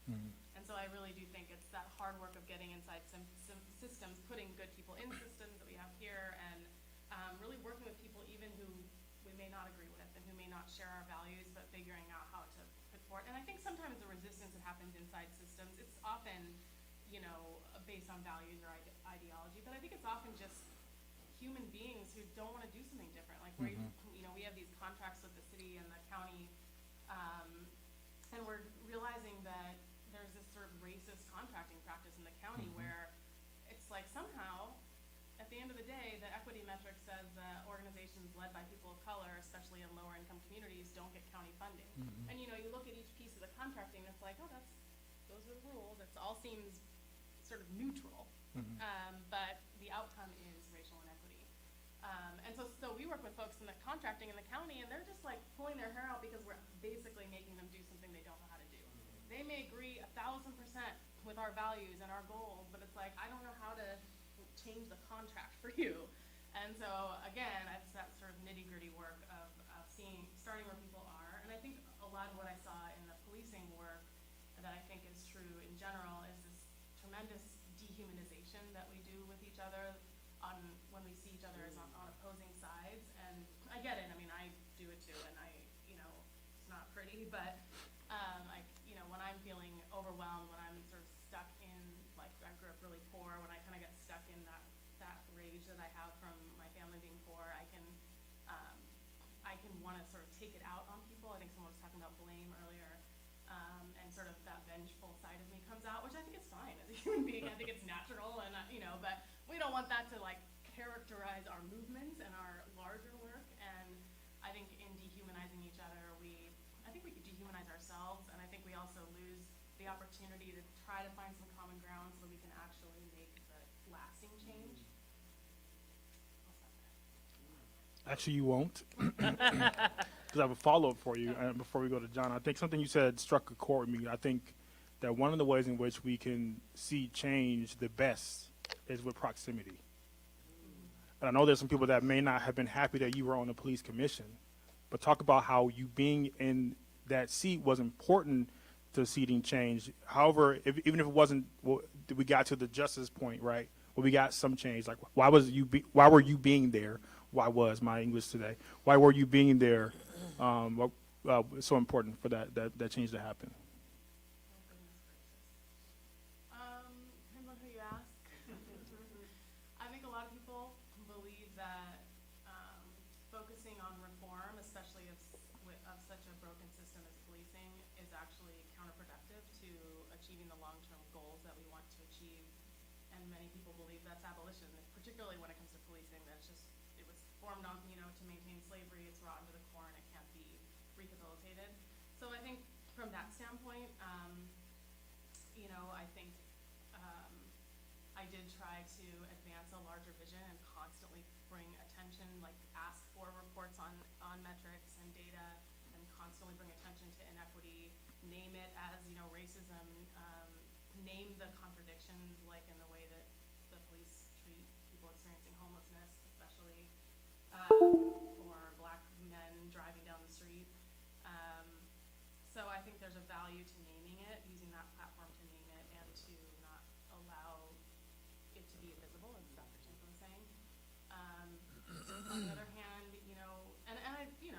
And so I really do think it's that hard work of getting inside some systems, putting good people in systems that we have here, and really working with people even who we may not agree with and who may not share our values, but figuring out how to put forward. And I think sometimes the resistance that happens inside systems, it's often, based on values or ideology, but I think it's often just human beings who don't want to do something different. Like where, we have these contracts with the city and the county, and we're realizing that there's this sort of racist contracting practice in the county where it's like somehow, at the end of the day, the equity metric says that organizations led by people of color, especially in lower income communities, don't get county funding. And you look at each piece of the contracting, it's like, oh, those are the rules. It all seems sort of neutral, but the outcome is racial inequity. And so we work with folks in the contracting in the county, and they're just like pulling their hair out because we're basically making them do something they don't know how to do. They may agree 1,000% with our values and our goals, but it's like, I don't know how to change the contract for you. And so again, it's that sort of nitty-gritty work of starting where people are. And I think a lot of what I saw in the policing work that I think is true in general is this tremendous dehumanization that we do with each other when we see each other as on opposing sides. And I get it. I mean, I do it too, and it's not pretty, but when I'm feeling overwhelmed, when I'm sort of stuck in, like, I grew up really poor, when I kind of get stuck in that rage that I have from my family being poor, I can want to sort of take it out on people. I think someone was talking about blame earlier, and sort of that vengeful side of me comes out, which I think is fine as a human being. I think it's natural, and but we don't want that to like characterize our movements and our larger work. And I think in dehumanizing each other, I think we could dehumanize ourselves, and I think we also lose the opportunity to try to find some common ground so we can actually make the lasting change. Actually, you won't. Because I have a follow-up for you before we go to John. I think something you said struck a chord with me. I think that one of the ways in which we can see change the best is with proximity. And I know there's some people that may not have been happy that you were on the police commission, but talk about how you being in that seat was important to seating change. However, even if it wasn't, we got to the justice point, right? Well, we got some change. Like, why were you being there? Why was my English today? Why were you being there? It's so important for that change to happen. Depends on who you ask. I think a lot of people believe that focusing on reform, especially of such a broken system as policing, is actually counterproductive to achieving the long-term goals that we want to achieve. And many people believe that's abolition, particularly when it comes to policing. That's just, it was formed on, to maintain slavery. It's rotten to the core, and it can't be rehabilitated. So I think from that standpoint, I think I did try to advance a larger vision and constantly bring attention, like ask for reports on metrics and data, and constantly bring attention to inequity, name it as, racism, name the contradictions, like in the way that the police treat people experiencing homelessness, especially. especially, or black men driving down the street. So I think there's a value to naming it, using that platform to name it, and to not allow it to be invisible, as Dr. Sanco was saying. On the other hand,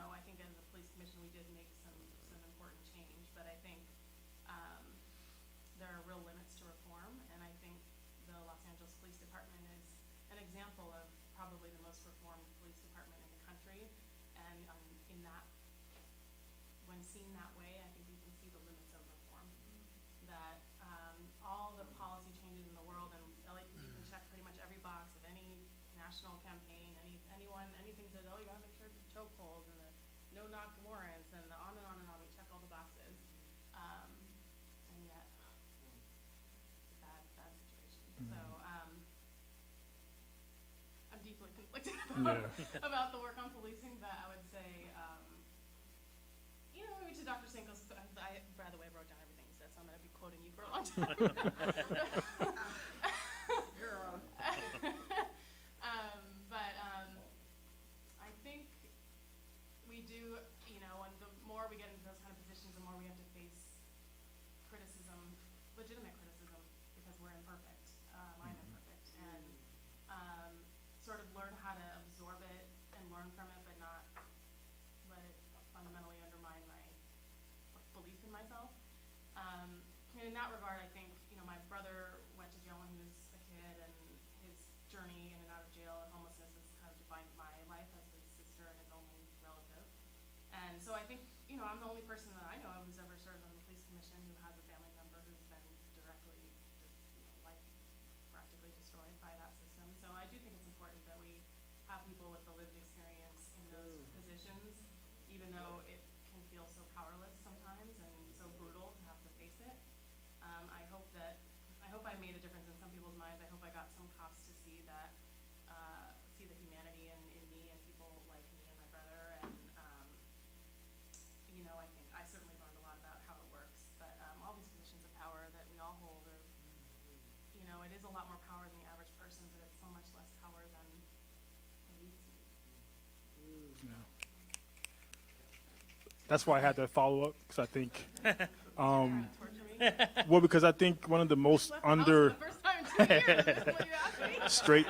I think as a police commission, we did make some important change, but I think there are real limits to reform, and I think the Los Angeles Police Department is an example of probably the most reformed police department in the country, and in that, when seen that way, I think you can see the limits of reform. That all the policy changes in the world, and you can check pretty much every box of any national campaign, anything says, oh, you gotta make sure the chokeholds and the no-knock warrants and the on and on and on. We check all the boxes, and yet it's a bad situation. So I'm deeply conflicted about the work on policing, but I would say, maybe to Dr. Sanko's, by the way, I wrote down everything he said, so I'm gonna be quoting you for a long time. Girl. I think we do, and the more we get into those kind of positions, the more we have to face criticism, legitimate criticism, because we're imperfect. I'm imperfect, and sort of learn how to absorb it and learn from it, but not let it fundamentally undermine my belief in myself. In that regard, I think, my brother went to jail when he was a kid, and his journey in and out of jail and homelessness has kind of defined my life as his sister and his only relative. And so I think, I'm the only person that I know of who's ever served on the police commission who has a family member who's been directly, life practically destroyed by that system. So I do think it's important that we have people with the lived experience in those positions, even though it can feel so powerless sometimes and so brutal to have to face it. I hope I made a difference in some people's minds. I hope I got some cops to see that, see the humanity in me and people like me and my brother. And, I think I certainly learned a lot about how it works. But all these positions of power that we all hold are, it is a lot more power than the average person, but it's so much less power than elites need. That's why I had that follow-up, because I think, Torture me. well, because I think one of the most under, The first time in 2 years, this is what you asked me. straight,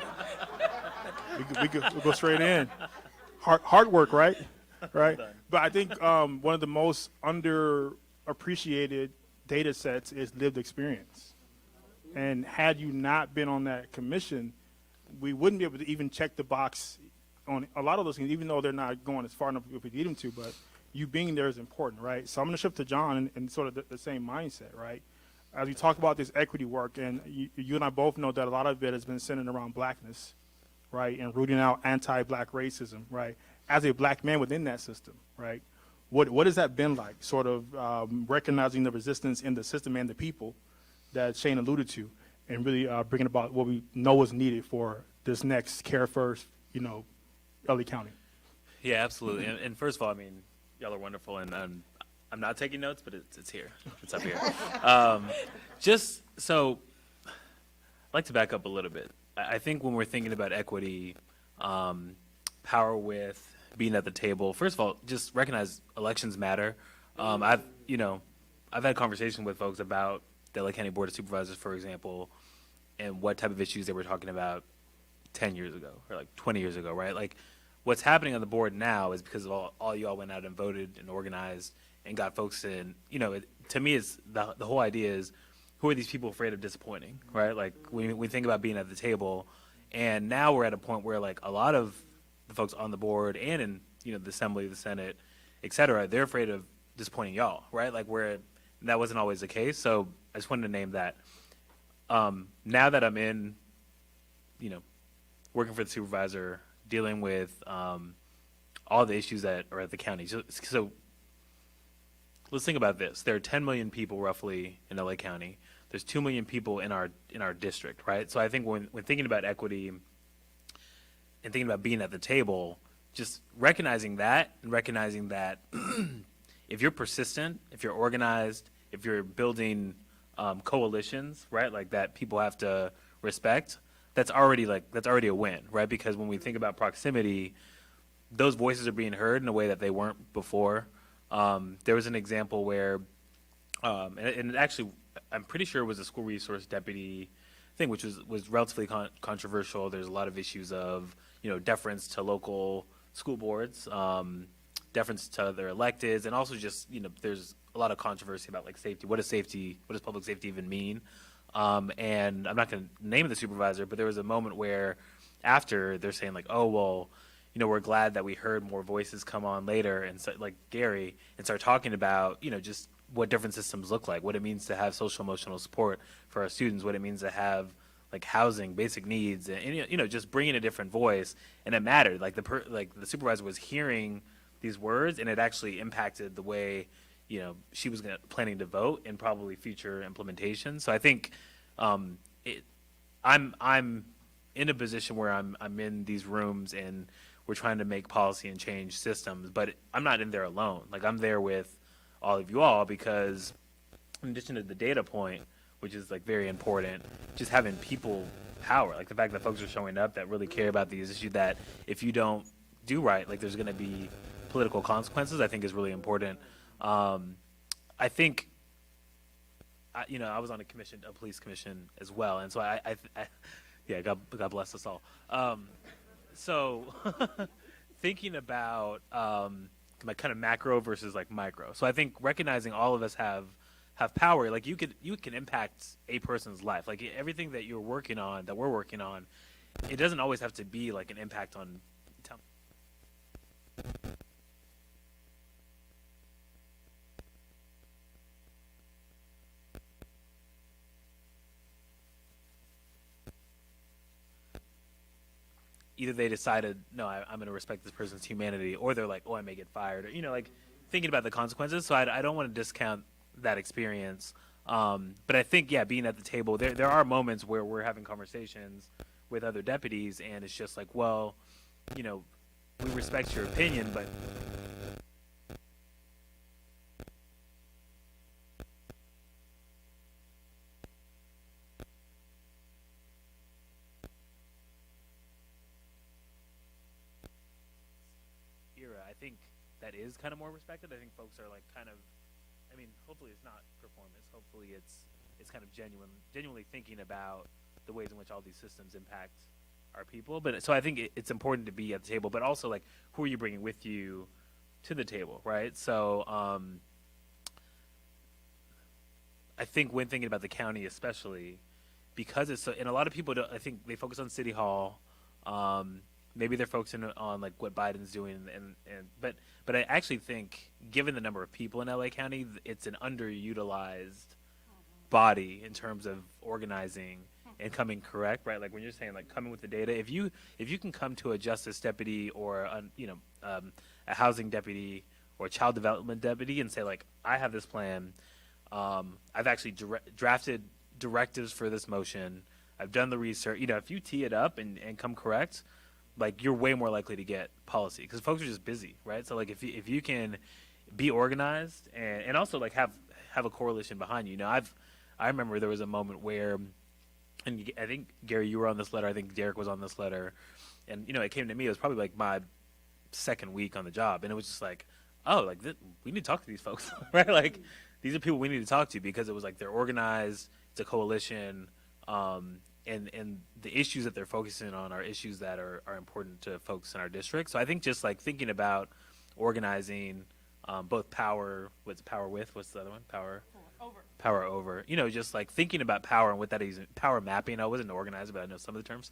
we'll go straight in. Hard work, right? Right? But I think one of the most underappreciated data sets is lived experience. And had you not been on that commission, we wouldn't be able to even check the box on a lot of those things, even though they're not going as far enough if we need them to, but you being there is important, right? So I'm going to shift to John and sort of the same mindset, right? As we talk about this equity work, and you and I both know that a lot of it has been centered around blackness, right, and rooting out anti-black racism, right, as a black man within that system, right? What has that been like, sort of recognizing the resistance in the system and the people that Shane alluded to, and really bringing about what we know is needed for this next Care First, LA County? Yeah, absolutely. And first of all, I mean, y'all are wonderful, and I'm not taking notes, but it's here. It's up here. Just so, I'd like to back up a little bit. I think when we're thinking about equity, power with, being at the table, first of all, just recognize elections matter. I've had conversations with folks about the LA County Board of Supervisors, for example, and what type of issues they were talking about 10 years ago or like 20 years ago, right? Like, what's happening on the board now is because of all y'all went out and voted and organized and got folks in. To me, it's the whole idea is, who are these people afraid of disappointing, right? Like, we think about being at the table, and now we're at a point where, like, a lot of the folks on the board and in the Assembly, the Senate, et cetera, they're afraid of disappointing y'all, right? Like, where that wasn't always the case. So I just wanted to name that. Now that I'm in, working for the supervisor, dealing with all the issues that are at the county. So let's think about this. There are 10 million people roughly in LA County. There's 2 million people in our district, right? So I think when thinking about equity and thinking about being at the table, just recognizing that and recognizing that if you're persistent, if you're organized, if you're building coalitions, right, like that people have to respect, that's already a win, right? Because when we think about proximity, those voices are being heard in a way that they weren't before. There was an example where, and it actually, I'm pretty sure it was a school resource deputy thing, which was relatively controversial. There's a lot of issues of, deference to local school boards, deference to their electeds, and also just, there's a lot of controversy about like safety. What does public safety even mean? And I'm not going to name the supervisor, but there was a moment where after they're saying like, oh, well, we're glad that we heard more voices come on later, and so, like Gary, and start talking about, just what different systems look like, what it means to have social emotional support for our students, what it means to have like housing, basic needs, and just bringing a different voice, and it mattered. Like the supervisor was hearing these words, and it actually impacted the way she was planning to vote and probably future implementation. So I think I'm in a position where I'm in these rooms and we're trying to make policy and change systems, but I'm not in there alone. Like I'm there with all of you all, because in addition to the data point, which is like very important, just having people power, like the fact that folks are showing up that really care about these issues, that if you don't do right, like there's going to be political consequences, I think is really important. I think, I was on a police commission as well, and so yeah, God bless us all. So thinking about like kind of macro versus like micro. So I think recognizing all of us have power. Like you can impact a person's life. Like everything that we're working on, it doesn't always have to be like an impact on. Either they decided, no, I'm going to respect this person's humanity, or they're like, oh, I may get fired, or, like thinking about the consequences. So I don't want to discount that experience. But I think, yeah, being at the table, there are moments where we're having conversations with other deputies, and it's just like, well, we respect your opinion, but I think that is kind of more respected. I think folks are like kind of, hopefully it's not performance. Hopefully it's kind of genuinely thinking about the ways in which all these systems impact our people. But so I think it's important to be at the table, but also like who are you bringing with you to the table, right? So I think when thinking about the county, especially because it's so, and a lot of people I think they focus on City Hall. Maybe they're focusing on like what Biden's doing, but I actually think, given the number of people in LA County, it's an underutilized body in terms of organizing and coming correct, right? Like when you're saying like coming with the data, if you can come to a justice deputy or a housing deputy or a child development deputy and say like, I have this plan, I've actually drafted directives for this motion, I've done the research. If you tee it up and come correct, like you're way more likely to get policy, because folks are just busy, right? So like if you can be organized and also like have a coalition behind you. I remember there was a moment where, and I think Gary, you were on this letter. I think Derek was on this letter, and it came to me. It was probably like my second week on the job, and it was just like, oh, like we need to talk to these folks, right? Like these are people we need to talk to, because it was like they're organized. It's a coalition. And the issues that they're focusing on are issues that are important to folks in our district. So I think just like thinking about organizing both power, what's the other one? Power over. Just like thinking about power and what that is, power mapping. I wasn't an organizer, but I know some of the terms.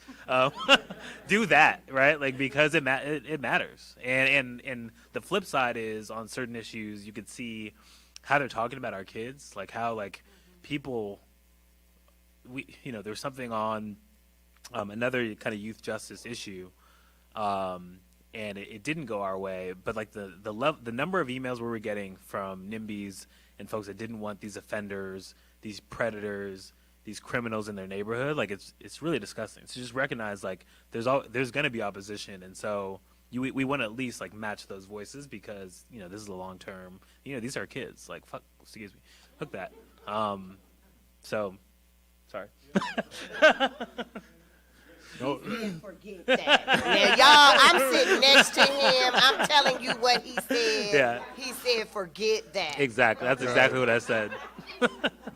Do that, right? Like, because it matters. And the flip side is, on certain issues, you could see how they're talking about our kids, like how like people. There's something on another kind of youth justice issue, and it didn't go our way. But like the number of emails we were getting from NIMBYs and folks that didn't want these offenders, these predators, these criminals in their neighborhood, like it's really disgusting. So just recognize like there's going to be opposition, and so we want to at least like match those voices, because this is the long term. These are kids. Like hook that. So. Sorry. next to him, I'm telling you what he said. Yeah. He said, forget that. Exactly. That's exactly what I said.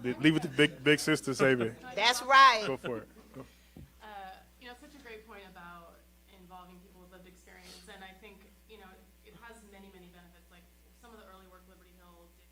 Leave it to big sister, Sabi. That's right. Go for it. You know, such a great point about involving people with lived experience, and I think, you know, it has many, many benefits. Like some of the early work Liberty Hill did.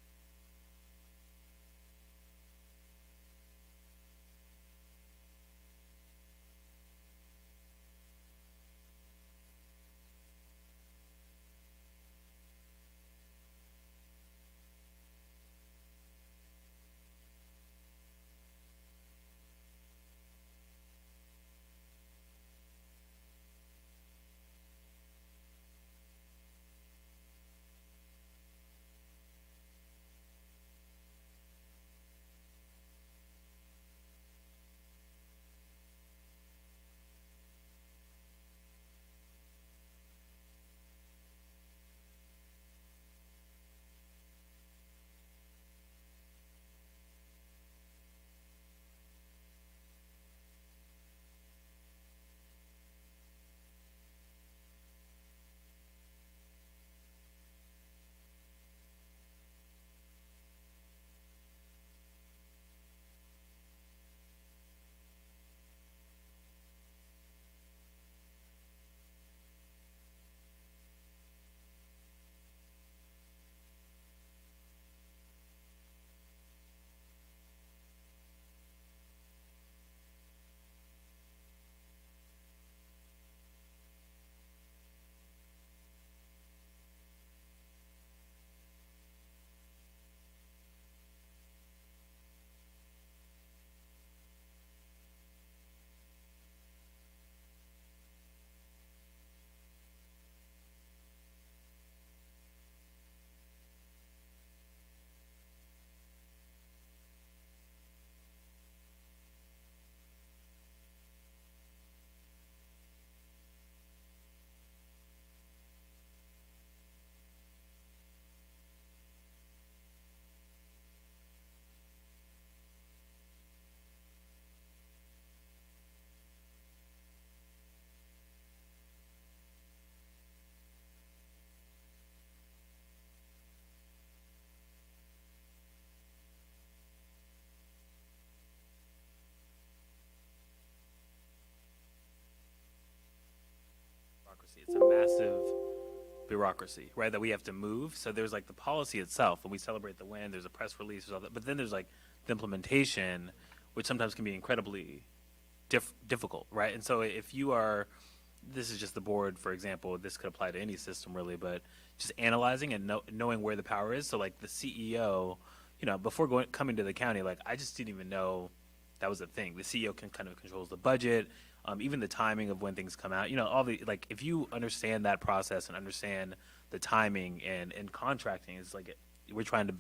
It's a massive bureaucracy, right? That we have to move. So there's like the policy itself, and we celebrate the win. There's a press release, there's all that. But then there's like the implementation, which sometimes can be incredibly difficult, right? And so if you are, this is just the board, for example. This could apply to any system really, but just analyzing and knowing where the power is. So like the CEO, you know, before coming to the county, like I just didn't even know that was a thing. The CEO can kind of controls the budget. Even the timing of when things come out, you know, all the, like, if you understand that process and understand the timing and contracting, it's like we're trying to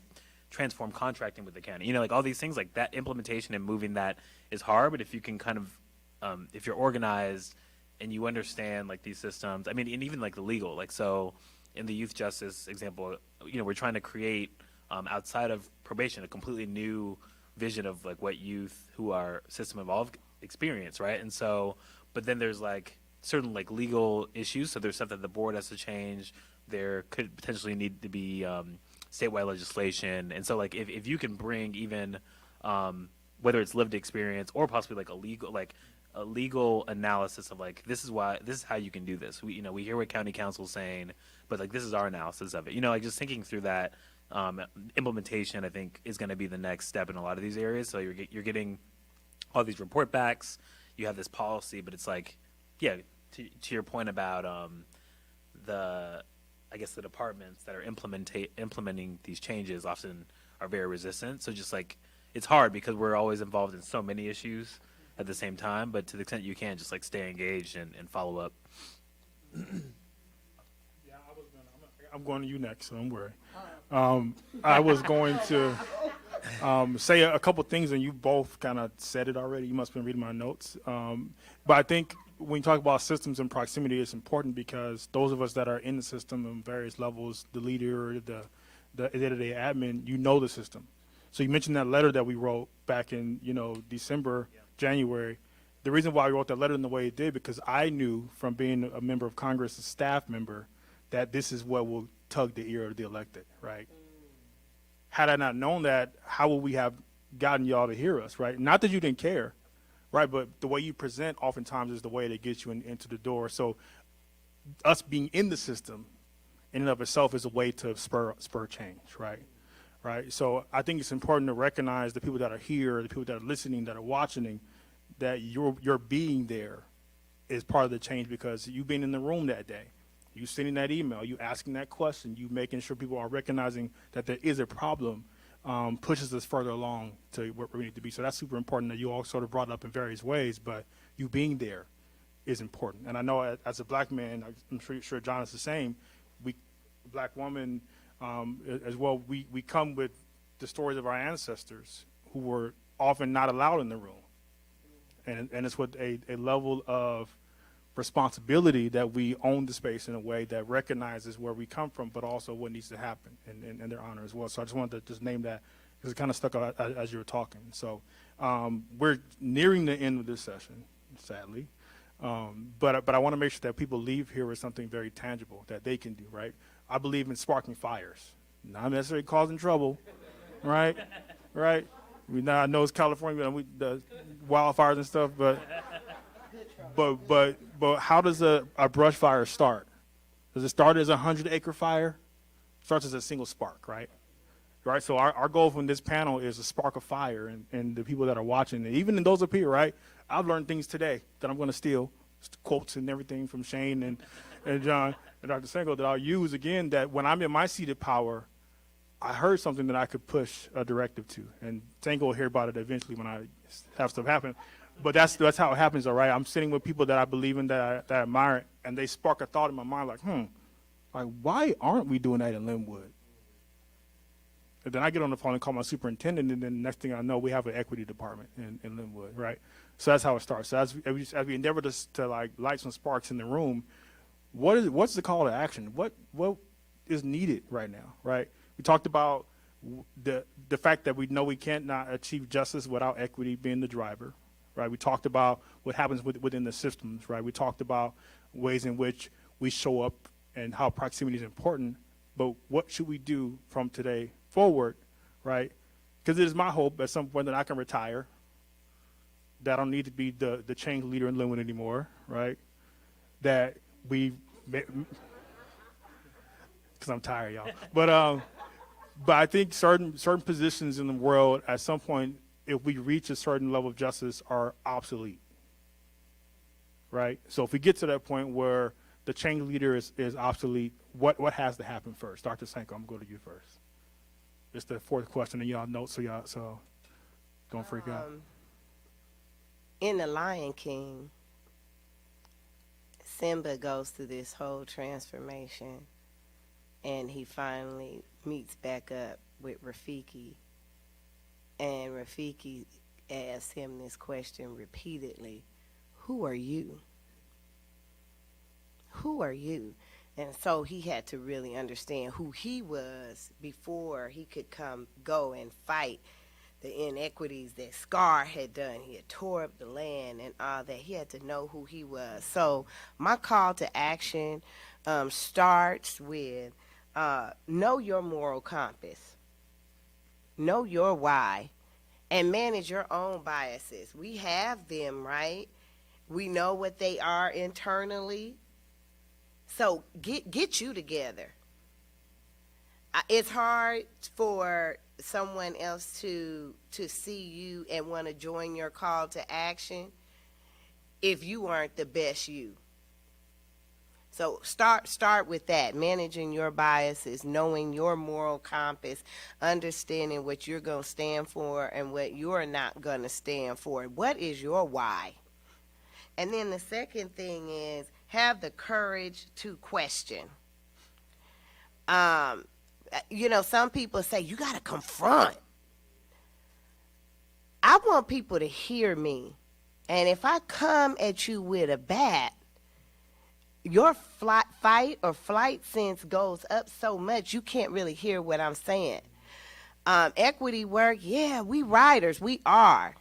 transform contracting with the county, you know, like all these things, like that implementation and moving that is hard. But if you can kind of, if you're organized and you understand like these systems, I mean, and even like the legal, like, so in the youth justice example, you know, we're trying to create outside of probation, a completely new vision of like what youth who are system involved experience, right? And so, but then there's like certain like legal issues. So there's stuff that the board has to change. There could potentially need to be statewide legislation. And so like if you can bring even whether it's lived experience or possibly like a legal analysis of like this is how you can do this. We, you know, we hear what county council's saying, but like this is our analysis of it. You know, like just thinking through that implementation, I think is going to be the next step in a lot of these areas. So you're getting all these report backs, you have this policy, but it's like, yeah, to your point about I guess the departments that are implementing these changes often are very resistant. So just like, it's hard because we're always involved in so many issues at the same time, but to the extent you can, just like stay engaged and follow up. Yeah, I'm going to you next, so don't worry. I was going to say a couple things, and you both kind of said it already. You must have been reading my notes. But I think when you talk about systems and proximity, it's important because those of us that are in the system on various levels, the leader, the day-to-day admin, you know the system. So you mentioned that letter that we wrote back in, you know, December, January. The reason why I wrote that letter in the way it did, because I knew from being a member of Congress, a staff member, that this is what will tug the ear of the elected, right? Had I not known that, how would we have gotten y'all to hear us, right? Not that you didn't care, right? But the way you present oftentimes is the way that gets you into the door. So us being in the system in and of itself is a way to spur change, right? Right. So I think it's important to recognize the people that are here, the people that are listening, that are watching, that your being there is part of the change, because you being in the room that day, you sending that email, you asking that question, you making sure people are recognizing that there is a problem, pushes us further along to where we need to be. So that's super important that you all sort of brought it up in various ways, but you being there is important. And I know as a black man, I'm sure John is the same, black woman as well, we come with the stories of our ancestors who were often not allowed in the room. And it's with a level of responsibility that we own the space in a way that recognizes where we come from, but also what needs to happen in their honor as well. So I just wanted to just name that, because it kind of stuck out as you were talking. So we're nearing the end of this session, sadly. But I want to make sure that people leave here with something very tangible that they can do, right? I believe in sparking fires, not necessarily causing trouble, right? Right? I know it's California, the wildfires and stuff, but how does a brush fire start? Does it start as a 100-acre fire? It starts as a single spark, right? Right. So our goal from this panel is to spark a fire, and the people that are watching, and even in those up here, right? I've learned things today that I'm going to steal, quotes and everything from Shane and John and Dr. Sanco, that I'll use again, that when I'm in my seat of power, I heard something that I could push a directive to. And Sanco will hear about it eventually when I have stuff happen. But that's how it happens, all right? I'm sitting with people that I believe in, that I admire, and they spark a thought in my mind like, like, why aren't we doing that in Lynwood? And then I get on the phone and call my superintendent, and then next thing I know, we have an equity department in Lynwood, right? So that's how it starts. So as we endeavor to like light some sparks in the room, what's the call to action? What is needed right now, right? We talked about the fact that we know we can't not achieve justice without equity being the driver, right? We talked about what happens within the systems, right? We talked about ways in which we show up and how proximity is important, but what should we do from today forward, right? Because it is my hope at some point that I can retire, that I don't need to be the change leader in Lynwood anymore, right? That because I'm tired, y'all. But I think certain positions in the world at some point, if we reach a certain level of justice, are obsolete, right? So if we get to that point where the change leader is obsolete, what has to happen first? Dr. Sanko, I'm going to go to you first. It's the fourth question, and y'all know, so don't freak out. In The Lion King, Simba goes through this whole transformation, and he finally meets back up with Rafiki, and Rafiki asks him this question repeatedly: who are you? Who are you? And so he had to really understand who he was before he could go and fight the inequities that Scar had done. He had tore up the land and all that. He had to know who he was. So my call to action starts with know your moral compass, know your why, and manage your own biases. We have them, right? We know what they are internally. So get you together. It's hard for someone else to see you and want to join your call to action if you aren't the best you. So start with that, managing your biases, knowing your moral compass, understanding what you're going to stand for and what you're not going to stand for. What is your why? And then the second thing is have the courage to question. Some people say you got to confront. I want people to hear me. And if I come at you with a bat, your fight or flight sense goes up so much you can't really hear what I'm saying. Equity work, yeah, we writers, we are.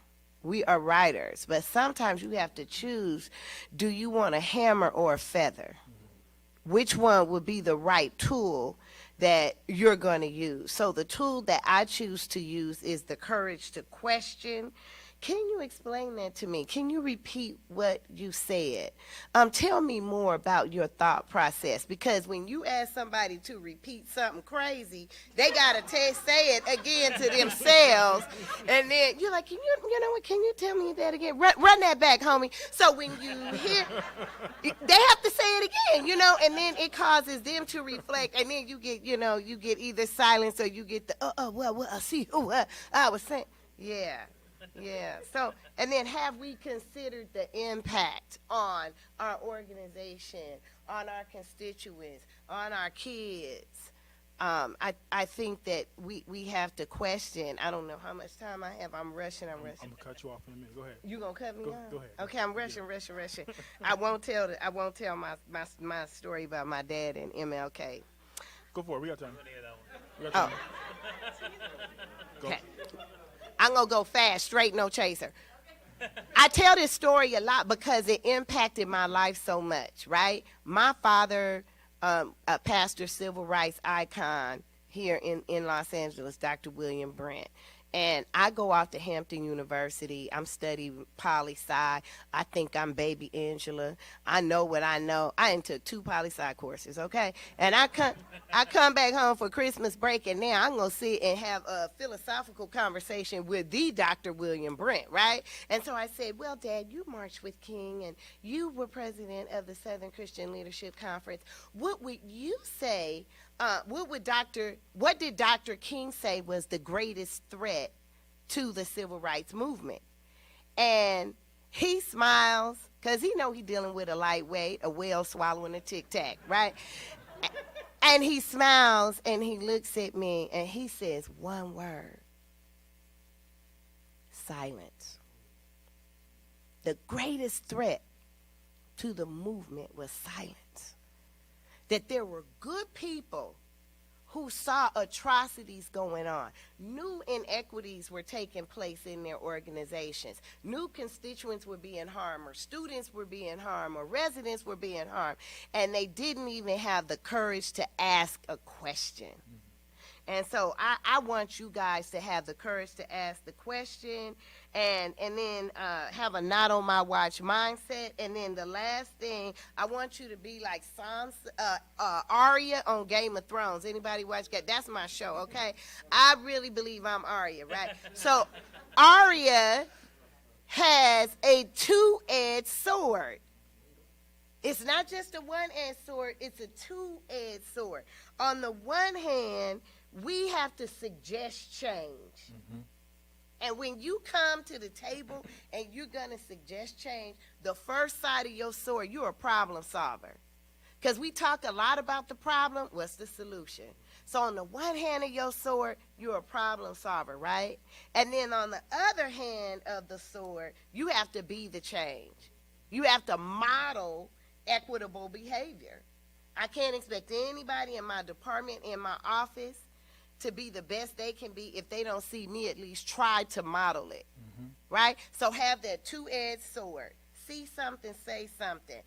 We are writers, but sometimes you have to choose, do you want a hammer or a feather? Which one would be the right tool that you're going to use? So the tool that I choose to use is the courage to question. Can you explain that to me? Can you repeat what you said? Tell me more about your thought process, because when you ask somebody to repeat something crazy, they got to say it again to themselves, and then you're like, you know what, can you tell me that again? Run that back, homie. So when you hear, they have to say it again, you know, and then it causes them to reflect, and then you get, you know, you get either silence or you get the, well, I see what I was saying. Yeah. Yeah. So, and then have we considered the impact on our organization, on our constituents, on our kids? I think that we have to question. I don't know how much time I have. I'm rushing. I'm gonna cut you off in a minute. Go ahead. You gonna cut me off? Go ahead. Okay, I'm rushing. I won't tell my story about my dad and MLK. Go for it. We got time. We got Oh. time. Go. Okay. I'm going to go fast, straight, no chaser. I tell this story a lot because it impacted my life so much, right? My father, a pastor, civil rights icon here in Los Angeles, Dr. William Brent. And I go off to Hampton University. I'm studying poli-sci. I think I'm baby Angela. I know what I know. I took 2 poli-sci courses, okay? And I come back home for Christmas break, and now I'm going to sit and have a philosophical conversation with the Dr. William Brent, right? And so I said, well, Dad, you marched with King, and you were president of the Southern Christian Leadership Conference. What would you say, what did Dr. King say was the greatest threat to the civil rights movement? And he smiles, because he know he's dealing with a lightweight, a whale swallowing a Tic Tac, right? And he smiles, and he looks at me, and he says one word: silence. The greatest threat to the movement was silence. That there were good people who saw atrocities going on. New inequities were taking place in their organizations. New constituents were being harmed, or students were being harmed, or residents were being harmed, and they didn't even have the courage to ask a question. And so I want you guys to have the courage to ask the question, and then have a not on my watch mindset. And then the last thing, I want you to be like Arya on Game of Thrones. Anybody watch that? That's my show, okay? I really believe I'm Arya, right? So Arya has a 2-edged sword. It's not just a one-edged sword, it's a 2-edged sword. On the one hand, we have to suggest change. Mm-hmm. And when you come to the table and you're going to suggest change, the first side of your sword, you're a problem solver. Because we talk a lot about the problem, what's the solution? So on the one hand of your sword, you're a problem solver, right? And then on the other hand of the sword, you have to be the change. You have to model equitable behavior. I can't expect anybody in my department, in my office, to be the best they can be if they don't see me at least try to model it, right? So have that 2-edged sword. See something, say something.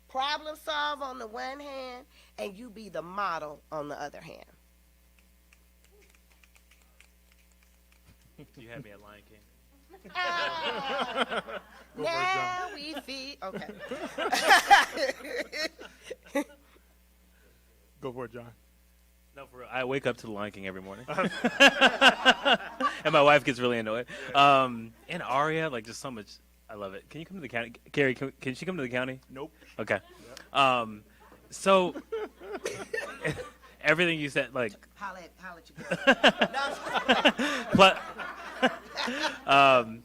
Problem solve on the one hand, and you be the model on the other hand. You had me at Lion King. Now we feed. Okay. Go for it, John. No, for real. I wake up to the Lion King every morning. And my wife gets really annoyed. And Aria, like, just so much. I love it. Can you come to the county? Carrie, can she come to the county? Nope. Okay. So, everything you said, like, Holla at you.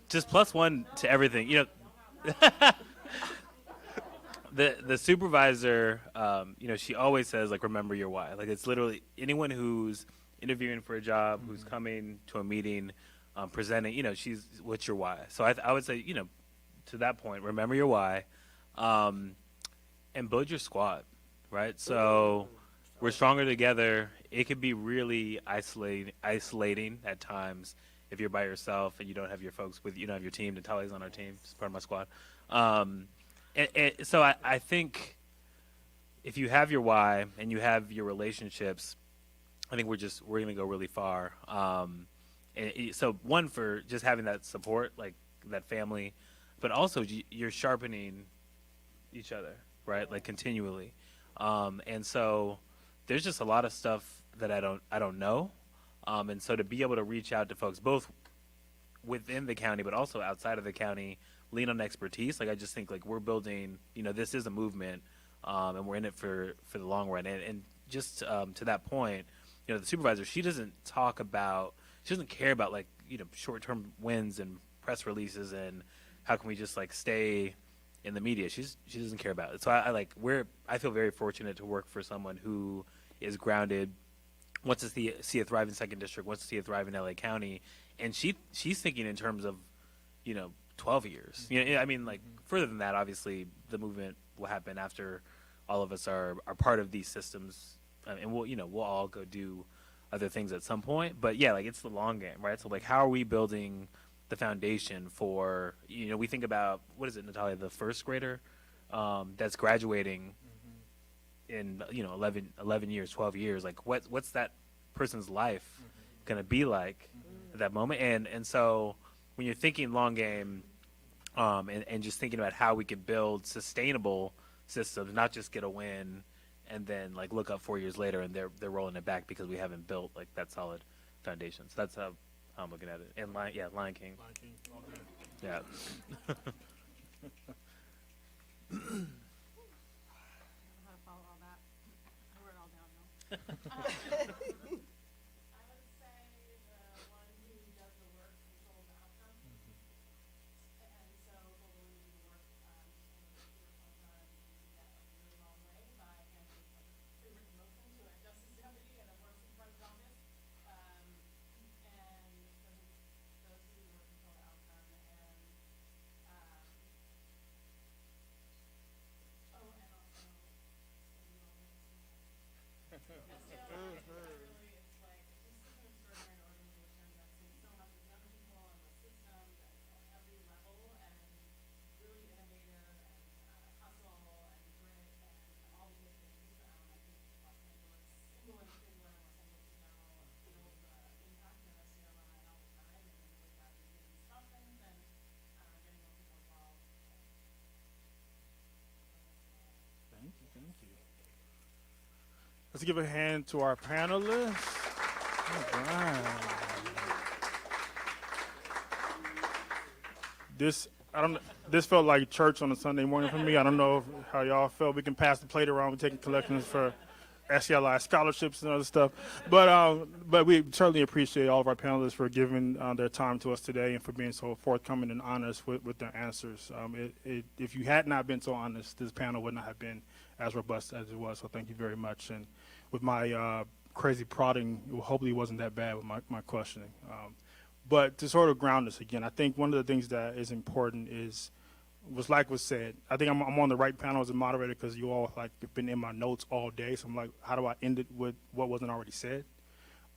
just +1 to everything. You know, the supervisor, you know, she always says, like, remember your why. Like, it's literally anyone who's interviewing for a job, who's coming to a meeting, presenting, you know, what's your why? So I would say, you know, to that point, remember your why, and build your squad, right? So we're stronger together. It could be really isolating at times if you're by yourself and you don't have your folks with, you don't have your team. Natalia's on our team, she's part of my squad. So I think if you have your why and you have your relationships, I think we're going to go really far. So one, for just having that support, like that family, but also you're sharpening each other, right? Like continually. And so there's just a lot of stuff that I don't know. And so to be able to reach out to folks both within the county, but also outside of the county, lean on expertise. Like I just think like we're building, this is a movement, and we're in it for the long run. And just to that point, the supervisor, she doesn't care about like, short-term wins and press releases and how can we just like stay in the media. She doesn't care about it. So I feel very fortunate to work for someone who is grounded, wants to see a thriving second district, wants to see a thriving LA County, and she's thinking in terms of, 12 years. I mean, like further than that, obviously the movement will happen after all of us are part of these systems, and we'll all go do other things at some point. But yeah, like it's the long game, right? So like, how are we building the foundation for, we think about, what is it, Natalia, the first grader that's graduating in 11 years, 12 years, like what's that person's life gonna be like at that moment? And so when you're thinking long game, and just thinking about how we could build sustainable systems, not just get a win and then like look up 4 years later and they're rolling it back because we haven't built like that solid foundation. So that's how I'm looking at it. And Lion King. Lion King, all day. Yeah. How to follow all that. I wrote it all down though. I would say the one who does the work controls the outcome. And so we're willing to do the work, and your fun you can get a really long way by handing like a pre-written motion to a justice deputy and a works in front of his office. And those who do the work control the outcome. And and also SJLI. Really, it's like, this is an extraordinary organization that's seen so much with young people and with systems at every level, and really innovative, and hustle, and grit, and all the good things. I think Los Angeles, single in particular, Los Angeles in general, feels the impact of SJLI all the time, and really glad to see these conference and getting more people involved. Thank you. Let's give a hand to our panelists. All right. This felt like church on a Sunday morning for me. I don't know how y'all felt. We can pass the plate around. We're taking collections for SJLI scholarships and other stuff. But we certainly appreciate all of our panelists for giving their time to us today and for being so forthcoming and honest with their answers. If you had not been so honest, this panel would not have been as robust as it was. So thank you very much. And with my crazy prodding, hopefully it wasn't that bad with my questioning. But to sort of ground us again, I think one of the things that is important was said. I think I'm on the right panel as a moderator because you all like been in my notes all day. So I'm like, how do I end it with what wasn't already said?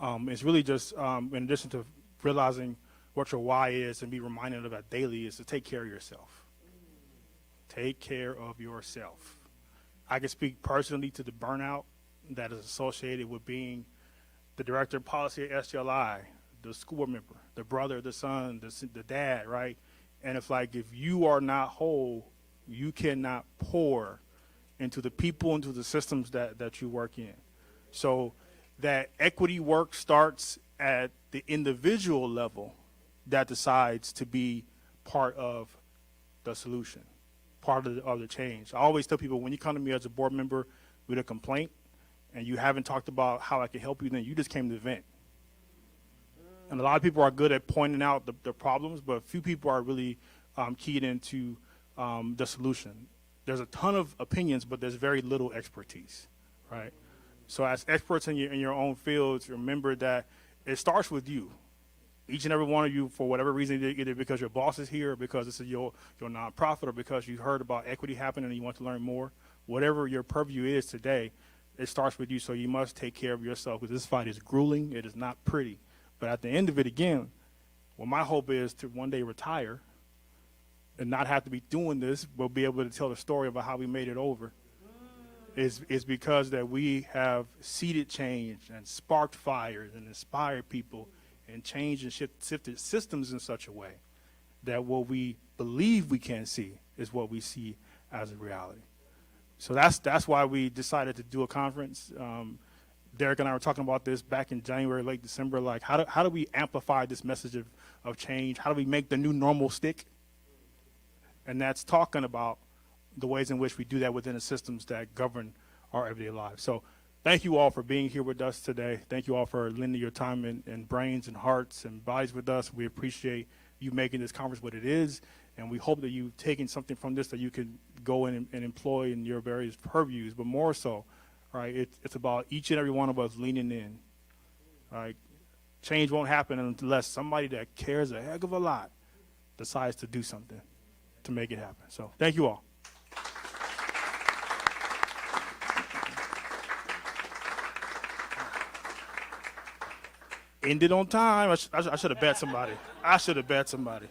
It's really just in addition to realizing what your why is and be reminded of that daily, is to take care of yourself. Take care of yourself. I can speak personally to the burnout that is associated with being the director of policy at SJLI, the school board member, the brother, the son, the dad, right? And if you are not whole, you cannot pour into the people, into the systems that you work in. So that equity work starts at the individual level that decides to be part of the solution, part of the change. I always tell people, when you come to me as a board member with a complaint and you haven't talked about how I can help you, then you just came to vent. And a lot of people are good at pointing out the problems, but few people are really keyed into the solution. There's a ton of opinions, but there's very little expertise, right? So as experts in your own fields, remember that it starts with you. Each and every one of you, for whatever reason, either because your boss is here, or because this is your nonprofit, or because you heard about equity happening and you want to learn more, whatever your purview is today, it starts with you. So you must take care of yourself, because this fight is grueling. It is not pretty. But at the end of it, again, Well, my hope is to one day retire and not have to be doing this, but be able to tell the story about how we made it over. Is because that we have seeded change and sparked fires and inspired people and changed and shifted systems in such a way that what we believe we can see is what we see as a reality. So that's why we decided to do a conference. Derek and I were talking about this back in January, late December. Like, how do we amplify this message of change? How do we make the new normal stick? And that's talking about the ways in which we do that within the systems that govern our everyday lives. So thank you all for being here with us today. Thank you all for lending your time and brains and hearts and bodies with us. We appreciate you making this conference what it is, and we hope that you've taken something from this that you can go in and employ in your various purviews. But more so, right, it's about each and every one of us leaning in. Right? Change won't happen unless somebody that cares a heck of a lot decides to do something to make it happen. So thank you all. Ended on time. I should have bet somebody. I should have bet somebody.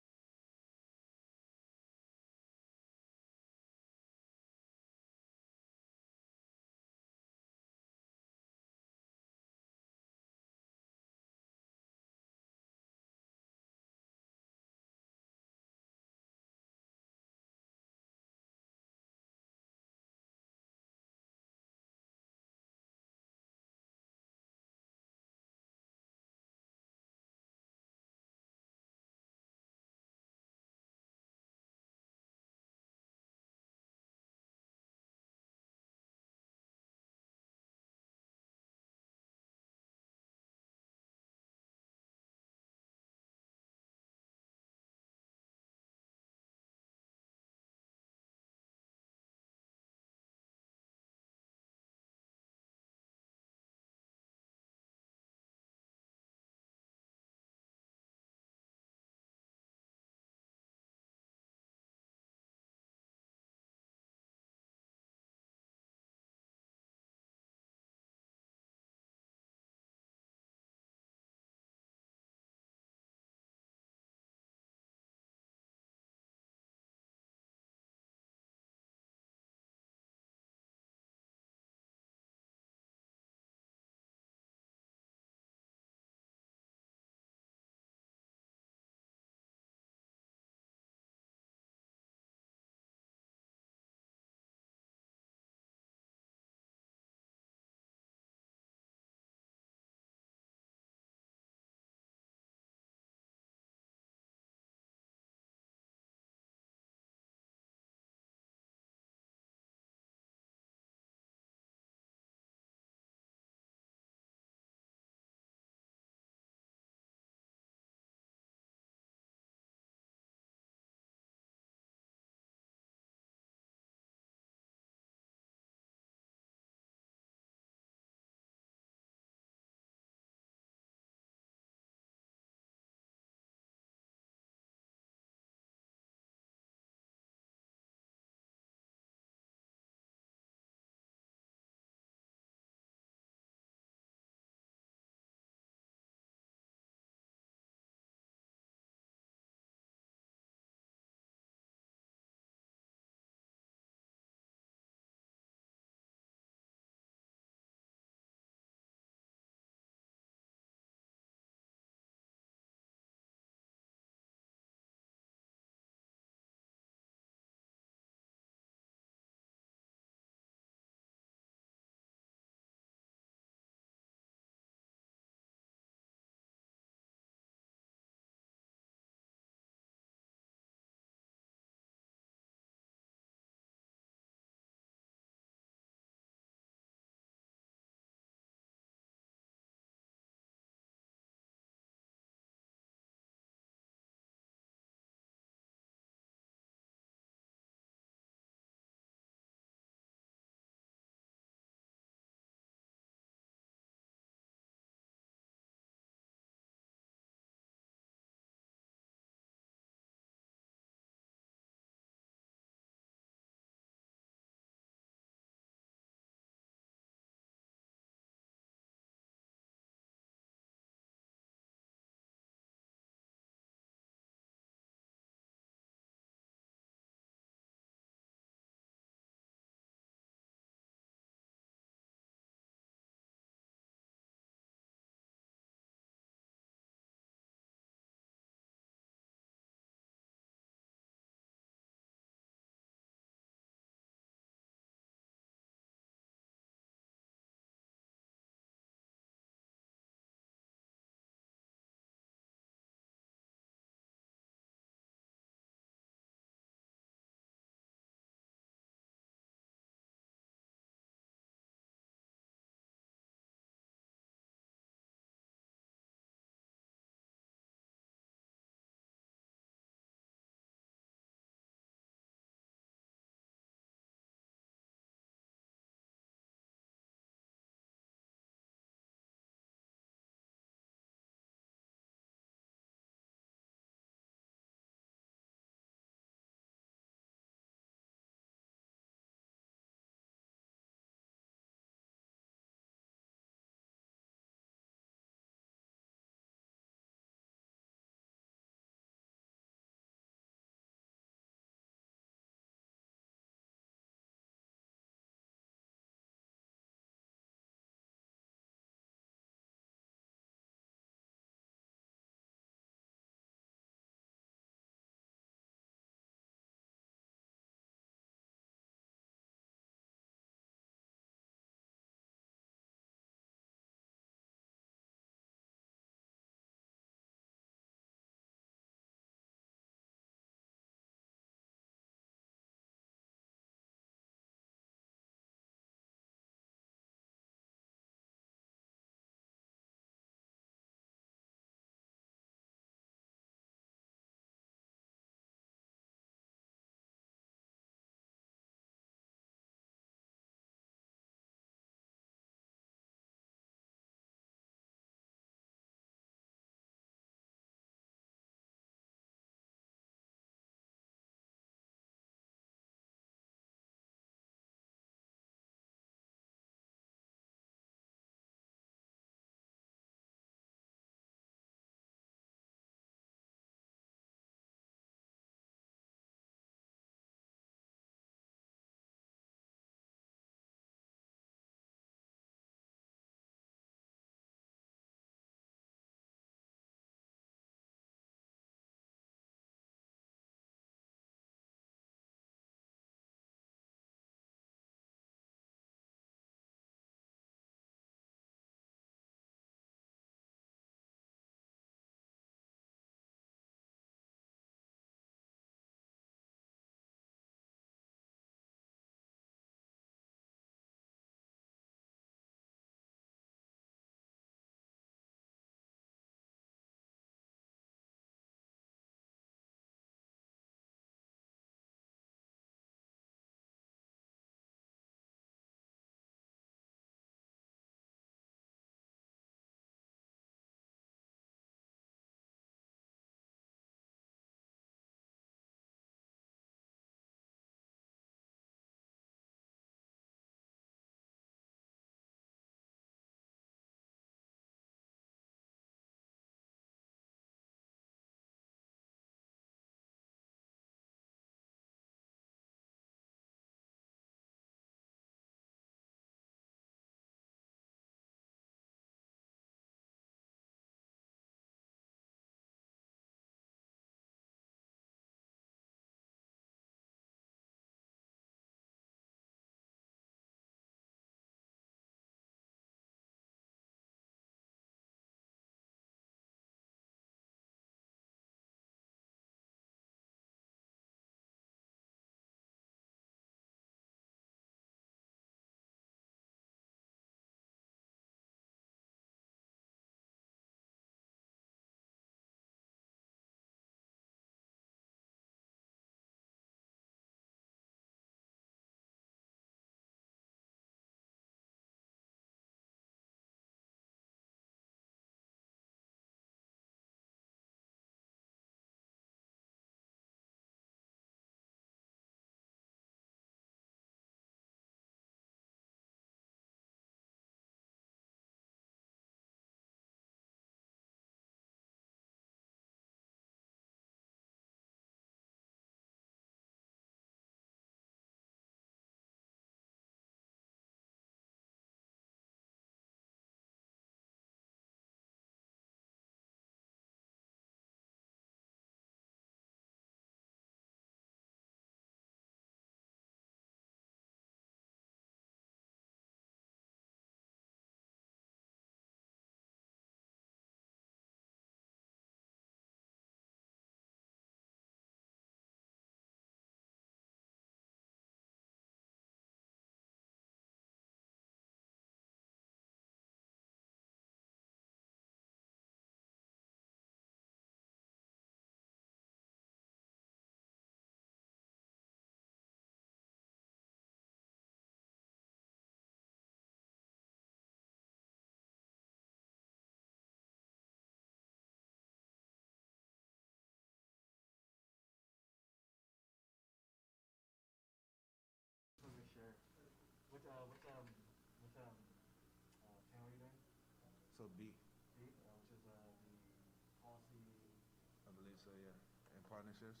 so yeah, and partnerships.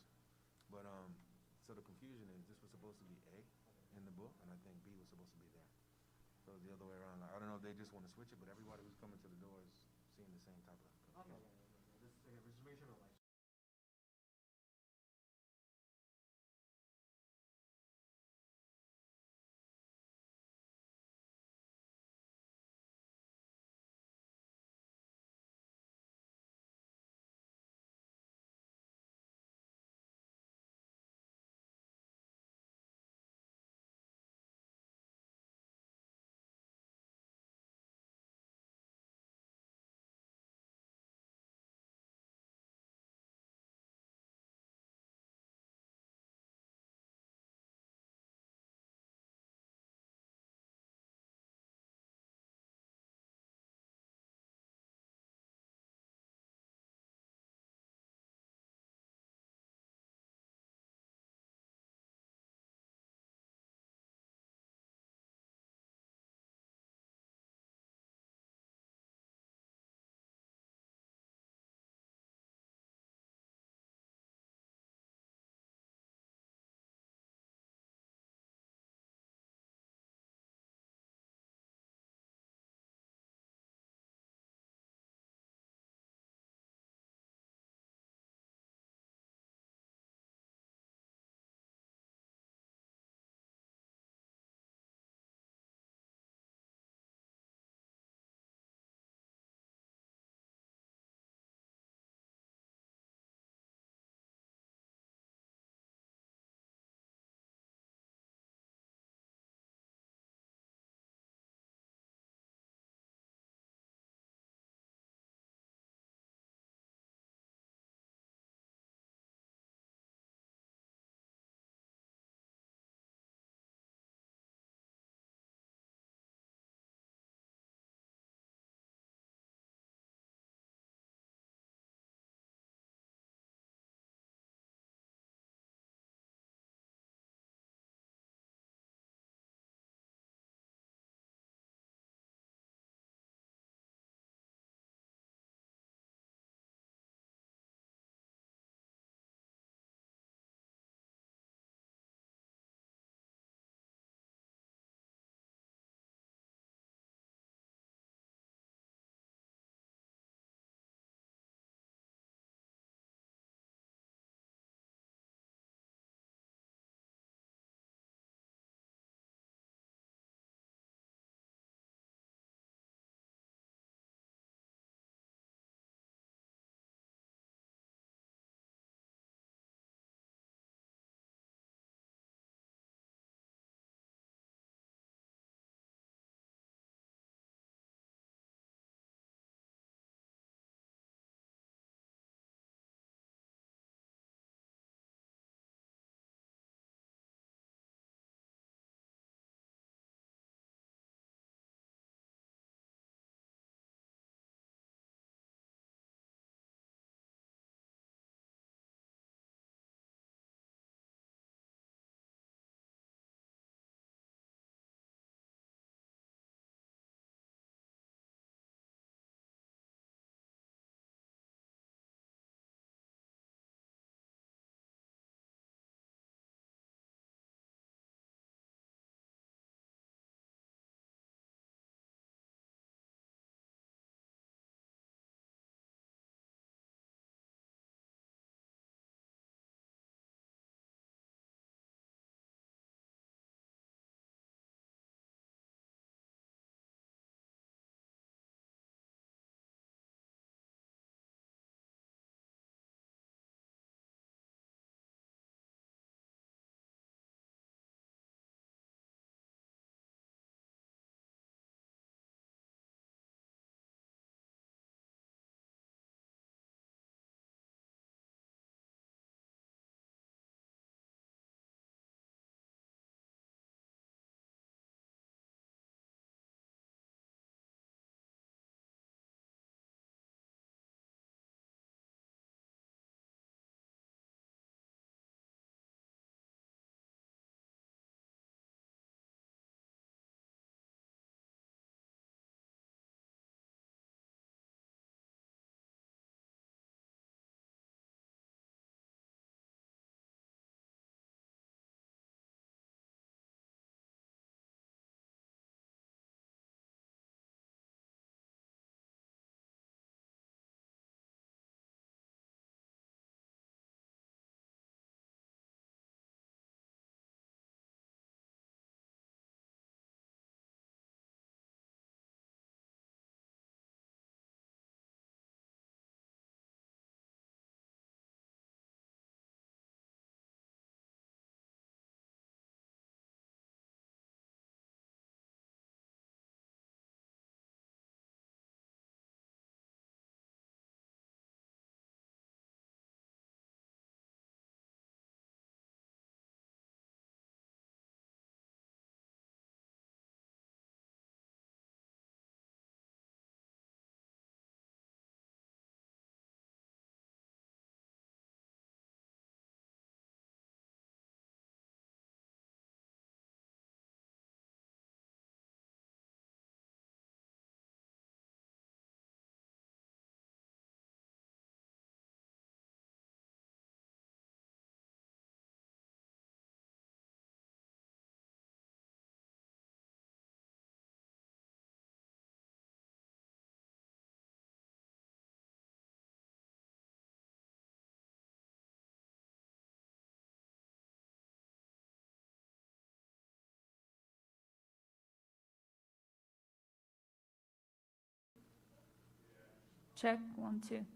But so the confusion is this was supposed to be A in the book, and I think B was supposed to be there. So it's the other way around. Like, I don't know if they just want to switch it, but everybody who's coming to the door is seeing the same type of confusion. Just make sure the lights Check, 1, 2.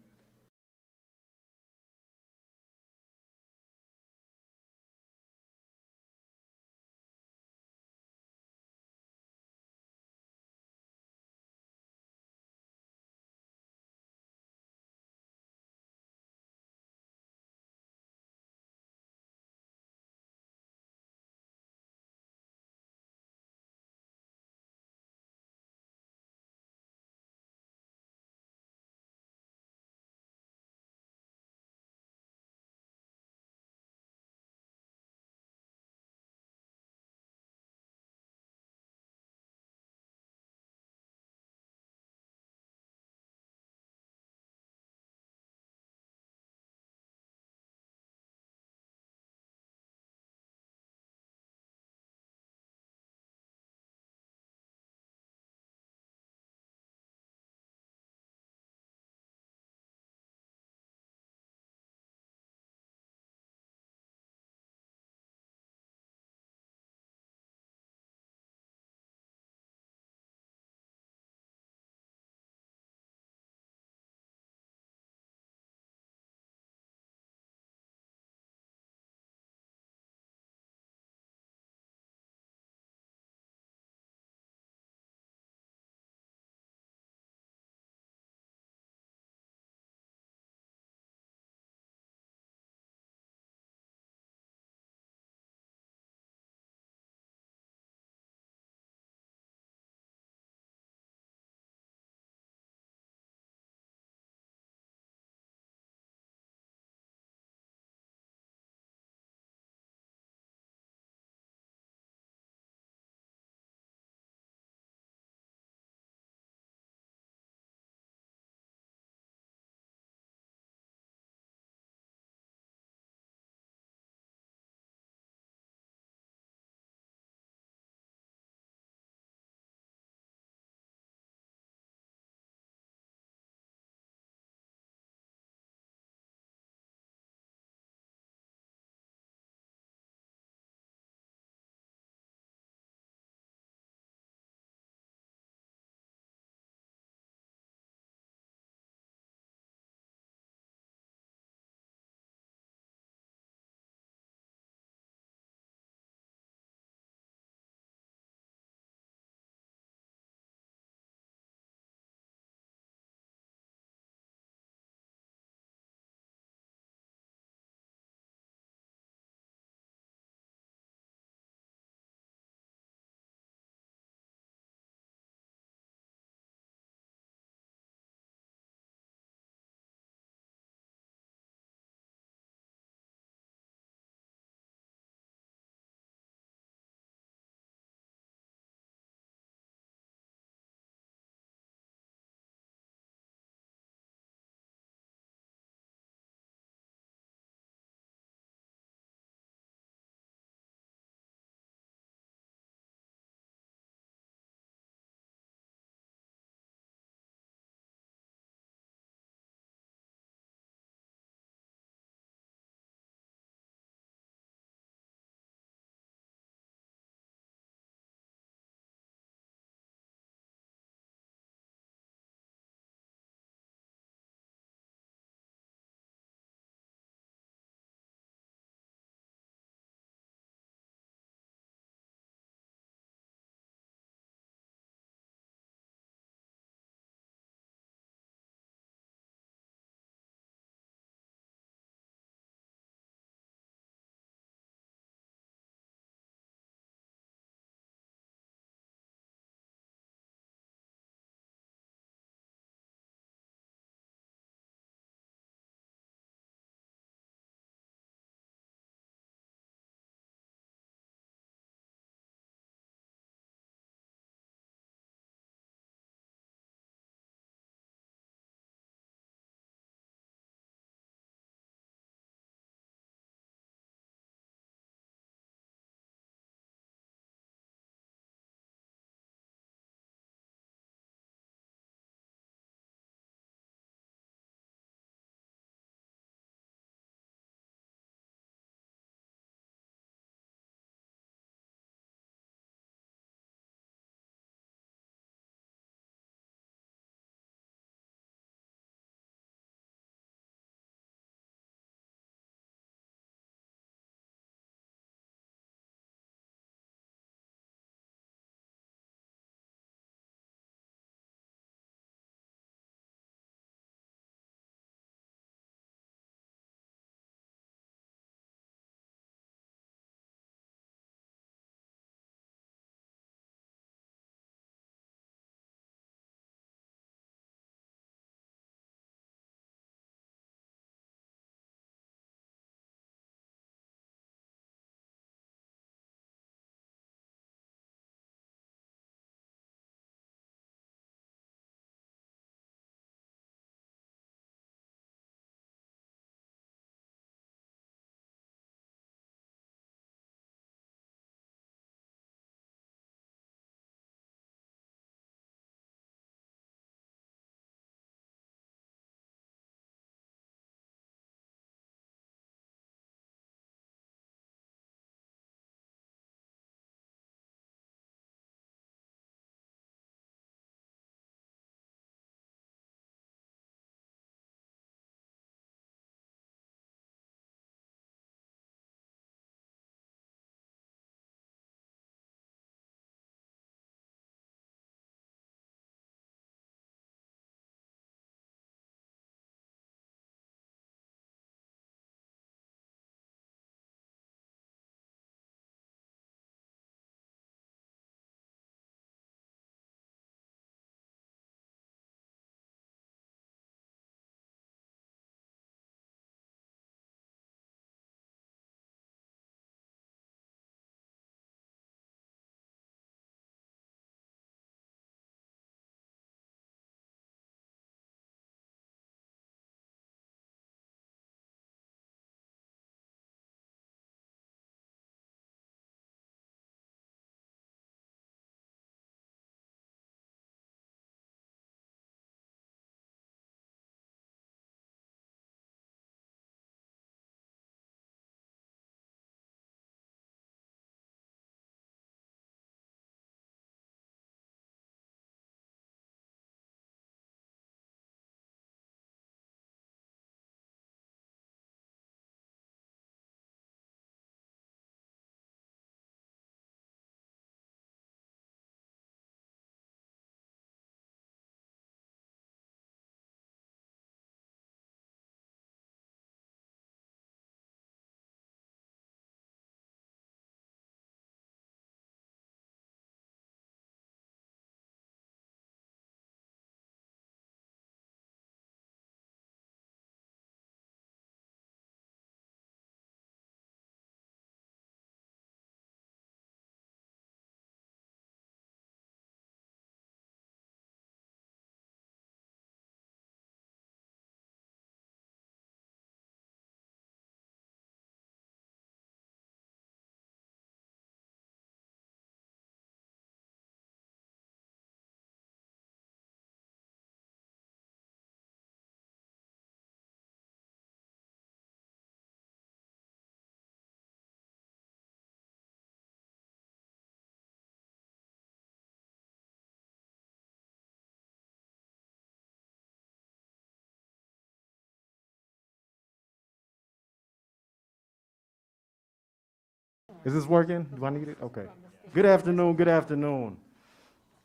Is this working? Do I need it? Okay. Good afternoon, good afternoon.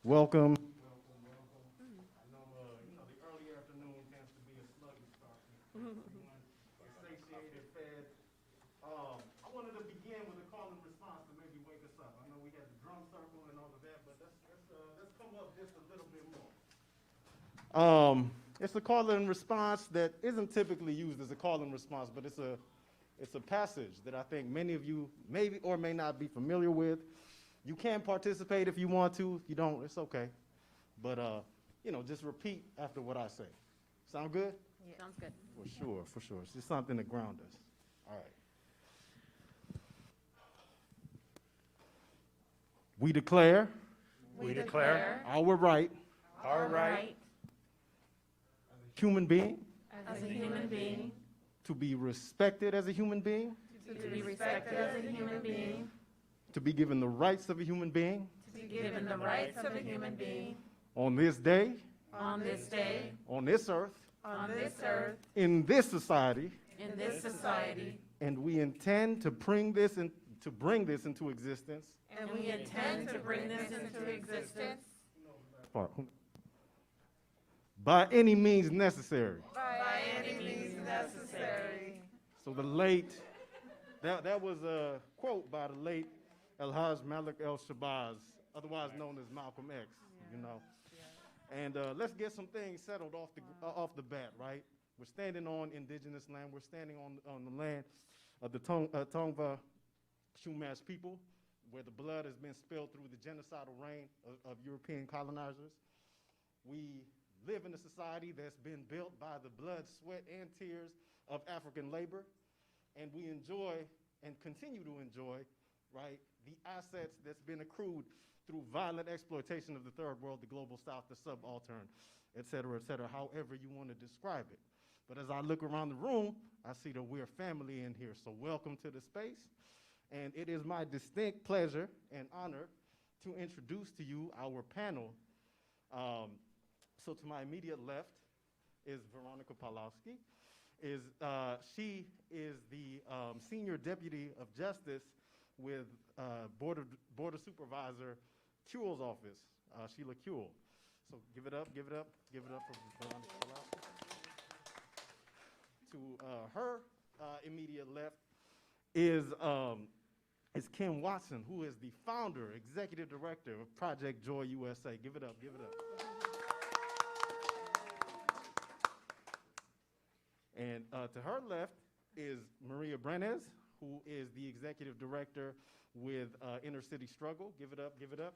Welcome. I know, the early afternoon tends to be a sluggish start. Everyone satiated, fed. I wanted to begin with a call and response to maybe wake us up. I know we had the drum circle and all of that, but let's come up just a little bit more. It's a call and response that isn't typically used as a call and response, but it's a passage that I think many of you may or may not be familiar with. You can participate if you want to. If you don't, it's okay. But, just repeat after what I say. Sound good? Yeah. Sounds good. For sure, for sure. It's just something to ground us. All right. We declare our right, human being, as a human being, to be respected as a human being, to be respected as a human being, to be given the rights of a human being to be given the rights of a human being on this day, on this day, on this earth, in this society, and we intend to bring this into existence. And we intend to bring this into existence by any means necessary. by any means necessary. So that was a quote by the late El-Hajj Malik El-Shabazz, otherwise known as Malcolm X, And let's get some things settled off the bat, right? We're standing on indigenous land. We're standing on the land of the Tongva Chumash people, where the blood has been spilled through the genocidal reign of European colonizers. We live in a society that's been built by the blood, sweat, and tears of African labor, and we enjoy and continue to enjoy, right, the assets that's been accrued through violent exploitation of the third world, the global south, the subaltern, et cetera, however you want to describe it. But as I look around the room, I see that we're family in here, so welcome to the space. And it is my distinct pleasure and honor to introduce to you our panel. So to my immediate left is Veronica Pawlowski. She is the Senior Deputy of Justice with Border Supervisor Kuehl's office, Sheila Kuehl. So give it up for Veronica Pawlowski. To her immediate left is Kim Watson, who is the founder, executive director of Project Joy USA. Give it up. And to her left is Maria Brenes, who is the executive director with Inner City Struggle. Give it up.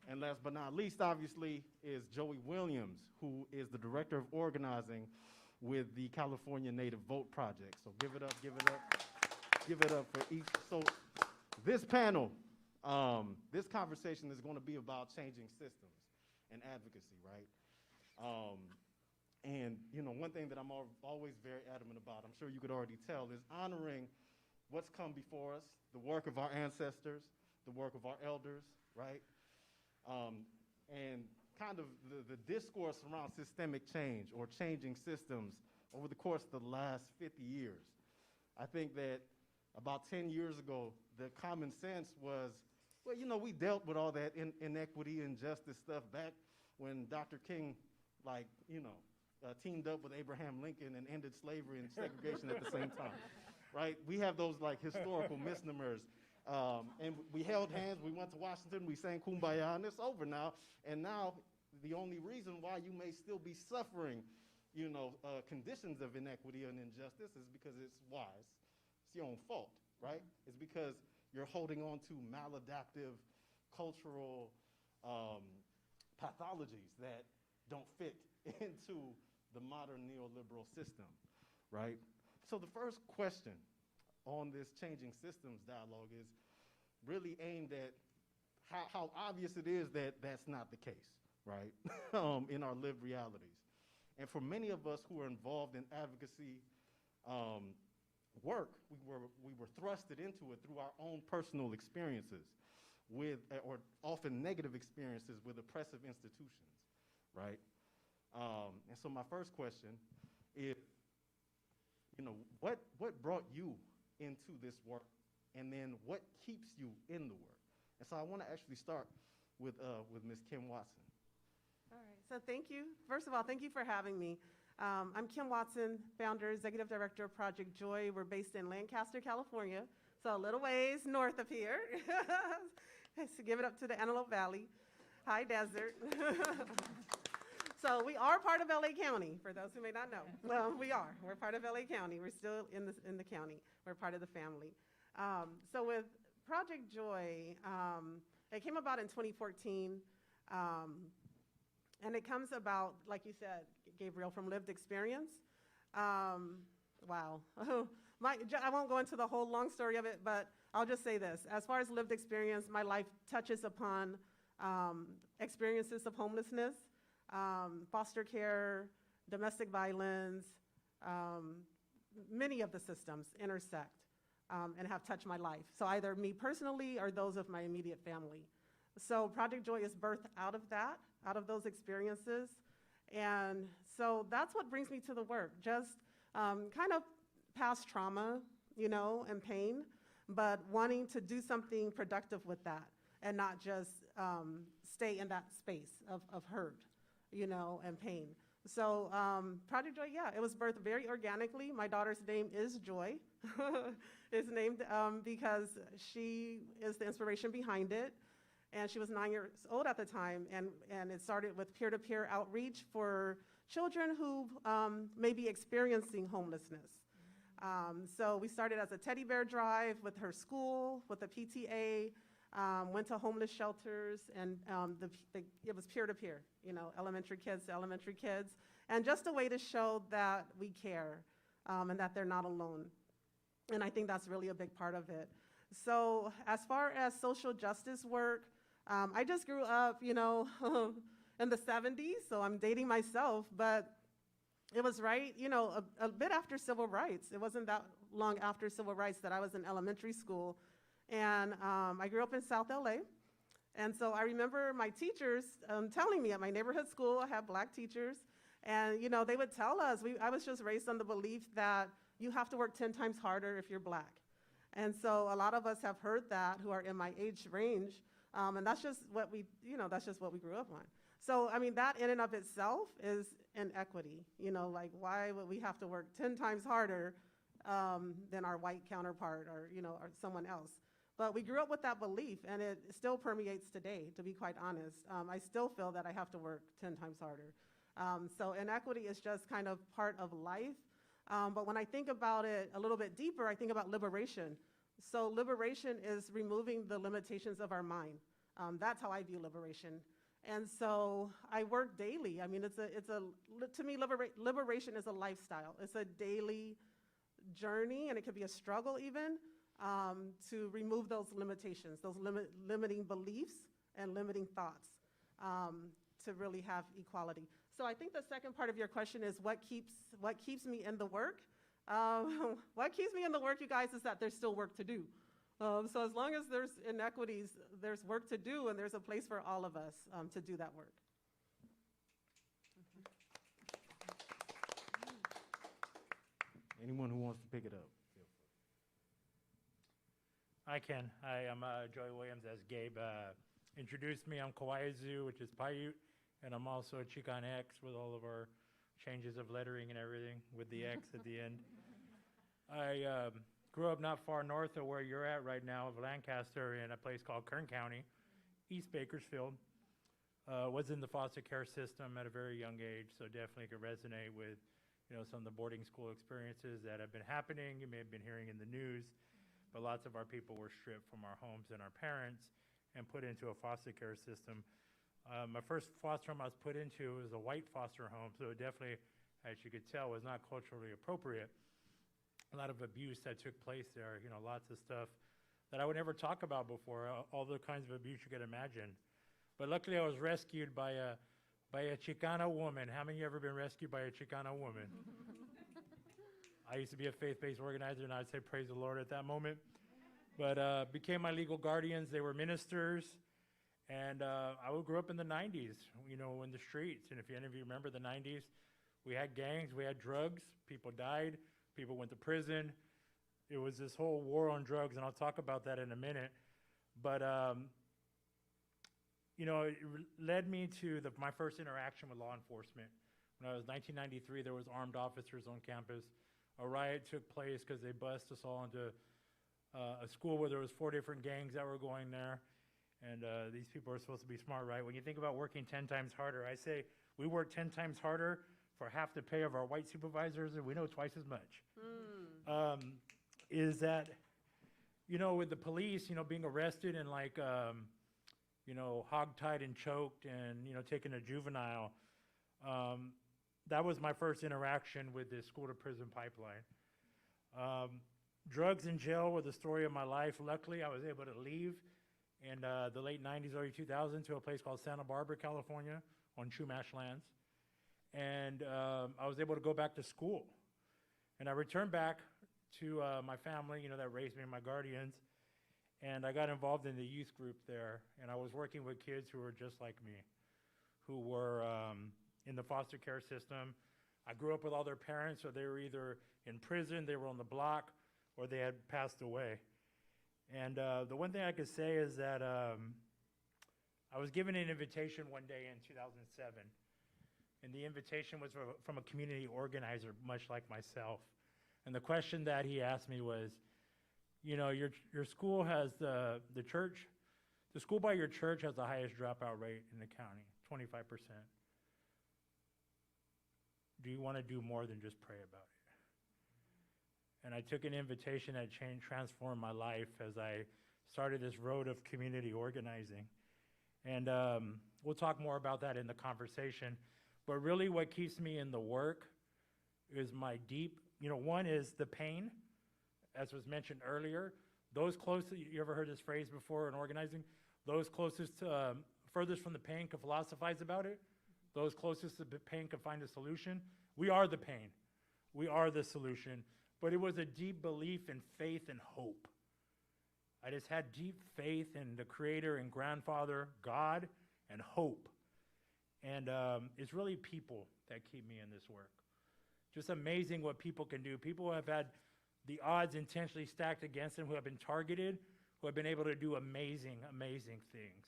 And last but not least, obviously, is Joey Williams, who is the director of organizing with the California Native Vote Project. So give it up. Give it up for each. So this panel, this conversation is going to be about changing systems and advocacy, right? And one thing that I'm always very adamant about, I'm sure you could already tell, is honoring what's come before us, the work of our ancestors, the work of our elders, right? And kind of the discourse around systemic change or changing systems over the course of the last 50 years. I think that about 10 years ago, the common sense was, well, we dealt with all that inequity and justice stuff back when Dr. King, teamed up with Abraham Lincoln and ended slavery and segregation at the same time, right? We have those historical misnomers. And we held hands, we went to Washington, we sang Kumbaya, and it's over now. And now the only reason why you may still be suffering, conditions of inequity and injustice is because it's wise. It's your own fault, right? It's because you're holding on to maladaptive cultural pathologies that don't fit into the modern neoliberal system, right? So the first question on this changing systems dialogue is really aimed at how obvious it is that that's not the case, right? In our lived realities. And for many of us who are involved in advocacy work, we were thrusted into it through our own personal experiences with, or often negative experiences with oppressive institutions, right? And so my first question is, what brought you into this work, and then what keeps you in the work. And so I want to actually start with Ms. Kim Watson. All right, so thank you. First of all, thank you for having me. I'm Kim Watson, founder, executive director of Project Joy. We're based in Lancaster, California, so a little ways north of here. So give it up to the Antelope Valley, high desert. So we are part of LA County, for those who may not know. Well, we are. We're part of LA County. We're still in the county. We're part of the family. So with Project Joy, it came about in 2014. And it comes about, like you said, Gabriel, from lived experience. Wow. I won't go into the whole long story of it, but I'll just say this. As far as lived experience, my life touches upon experiences of homelessness, foster care, domestic violence. Many of the systems intersect and have touched my life. So either me personally or those of my immediate family. So Project Joy is birthed out of that, out of those experiences. And so that's what brings me to the work, just kind of past trauma, and pain, but wanting to do something productive with that and not just stay in that space of hurt, and pain. So Project Joy, yeah, it was birthed very organically. My daughter's name is Joy. It's named because she is the inspiration behind it. And she was 9 years old at the time, and it started with peer-to-peer outreach for children who may be experiencing homelessness. So we started as a teddy bear drive with her school, with the PTA, went to homeless shelters, and it was peer-to-peer, elementary kids to elementary kids, and just a way to show that we care and that they're not alone. And I think that's really a big part of it. So as far as social justice work, I just grew up, in the 70s, so I'm dating myself, but it was right, a bit after civil rights. It wasn't that long after civil rights that I was in elementary school. And I grew up in South LA. And so I remember my teachers telling me at my neighborhood school, I have black teachers, and they would tell us, I was just raised on the belief that you have to work 10 times harder if you're black. And so a lot of us have heard that who are in my age range. And that's just what we grew up on. So, that in and of itself is inequity. Like, why would we have to work 10 times harder than our white counterpart or someone else? But we grew up with that belief, and it still permeates today, to be quite honest. I still feel that I have to work 10 times harder. So inequity is just kind of part of life. But when I think about it a little bit deeper, I think about liberation. So liberation is removing the limitations of our mind. That's how I view liberation. And so I work daily. To me, liberation is a lifestyle. It's a daily journey, and it could be a struggle even, to remove those limitations, those limiting beliefs and limiting thoughts, to really have equality. So I think the second part of your question is what keeps me in the work? What keeps me in the work, you guys, is that there's still work to do. So as long as there's inequities, there's work to do, and there's a place for all of us to do that work. Anyone who wants to pick it up? I can. Hi, I'm Joy Williams, as Gabe introduced me. I'm Kauai'azu, which is Paiute, and I'm also a Chican X with all of our changes of lettering and everything with the X at the end. I grew up not far north of where you're at right now, of Lancaster, in a place called Kern County, East Bakersfield. Was in the foster care system at a very young age, so definitely could resonate with some of the boarding school experiences that have been happening. You may have been hearing in the news, but lots of our people were stripped from our homes and our parents and put into a foster care system. My first foster home I was put into was a white foster home, so it definitely, as you could tell, was not culturally appropriate. A lot of abuse that took place there, lots of stuff that I would never talk about before, all the kinds of abuse you could imagine. But luckily I was rescued by a Chicana woman. How many of you ever been rescued by a Chicana woman? I used to be a faith-based organizer, and I'd say praise the Lord at that moment. But became my legal guardians. They were ministers. And I grew up in the 90s, in the streets. And if any of you remember the 90s, we had gangs, we had drugs, people died, people went to prison. it was this whole war on drugs, and I'll talk about that in a minute. But, you know, it led me to my first interaction with law enforcement. When I was 1993, there was armed officers on campus. A riot took place because they bussed us all into a school where there was 4 different gangs that were going there. And these people are supposed to be smart, right? When you think about working 10 times harder, I say we work 10 times harder for half the pay of our white supervisors, and we know twice as much. Is that, you know, with the police, you know, being arrested and like, you know, hogtied and choked and, you know, taken to juvenile, that was my first interaction with this school to prison pipeline. Drugs in jail were the story of my life. Luckily, I was able to leave in the late 90s, early 2000s to a place called Santa Barbara, California on Chumash lands. And I was able to go back to school. And I returned back to my family, you know, that raised me and my guardians. And I got involved in the youth group there. And I was working with kids who were just like me, who were in the foster care system. I grew up with all their parents, so they were either in prison, they were on the block, or they had passed away. And the one thing I could say is that I was given an invitation one day in 2007. And the invitation was from a community organizer, much like myself. And the question that he asked me was, you know, your school has the school by your church has the highest dropout rate in the county, 25%. Do you want to do more than just pray about it? And I took an invitation that transformed my life as I started this road of community organizing. And we'll talk more about that in the conversation. But really what keeps me in the work is my deep, you know, one is the pain, as was mentioned earlier. Those closest, you ever heard this phrase before in organizing? Those closest to, furthest from the pain can philosophize about it. Those closest to the pain can find a solution. We are the pain. We are the solution. But it was a deep belief and faith and hope. I just had deep faith in the Creator and Grandfather, God, and hope. And it's really people that keep me in this work. Just amazing what people can do. People who have had the odds intentionally stacked against them, who have been targeted, who have been able to do amazing, amazing things.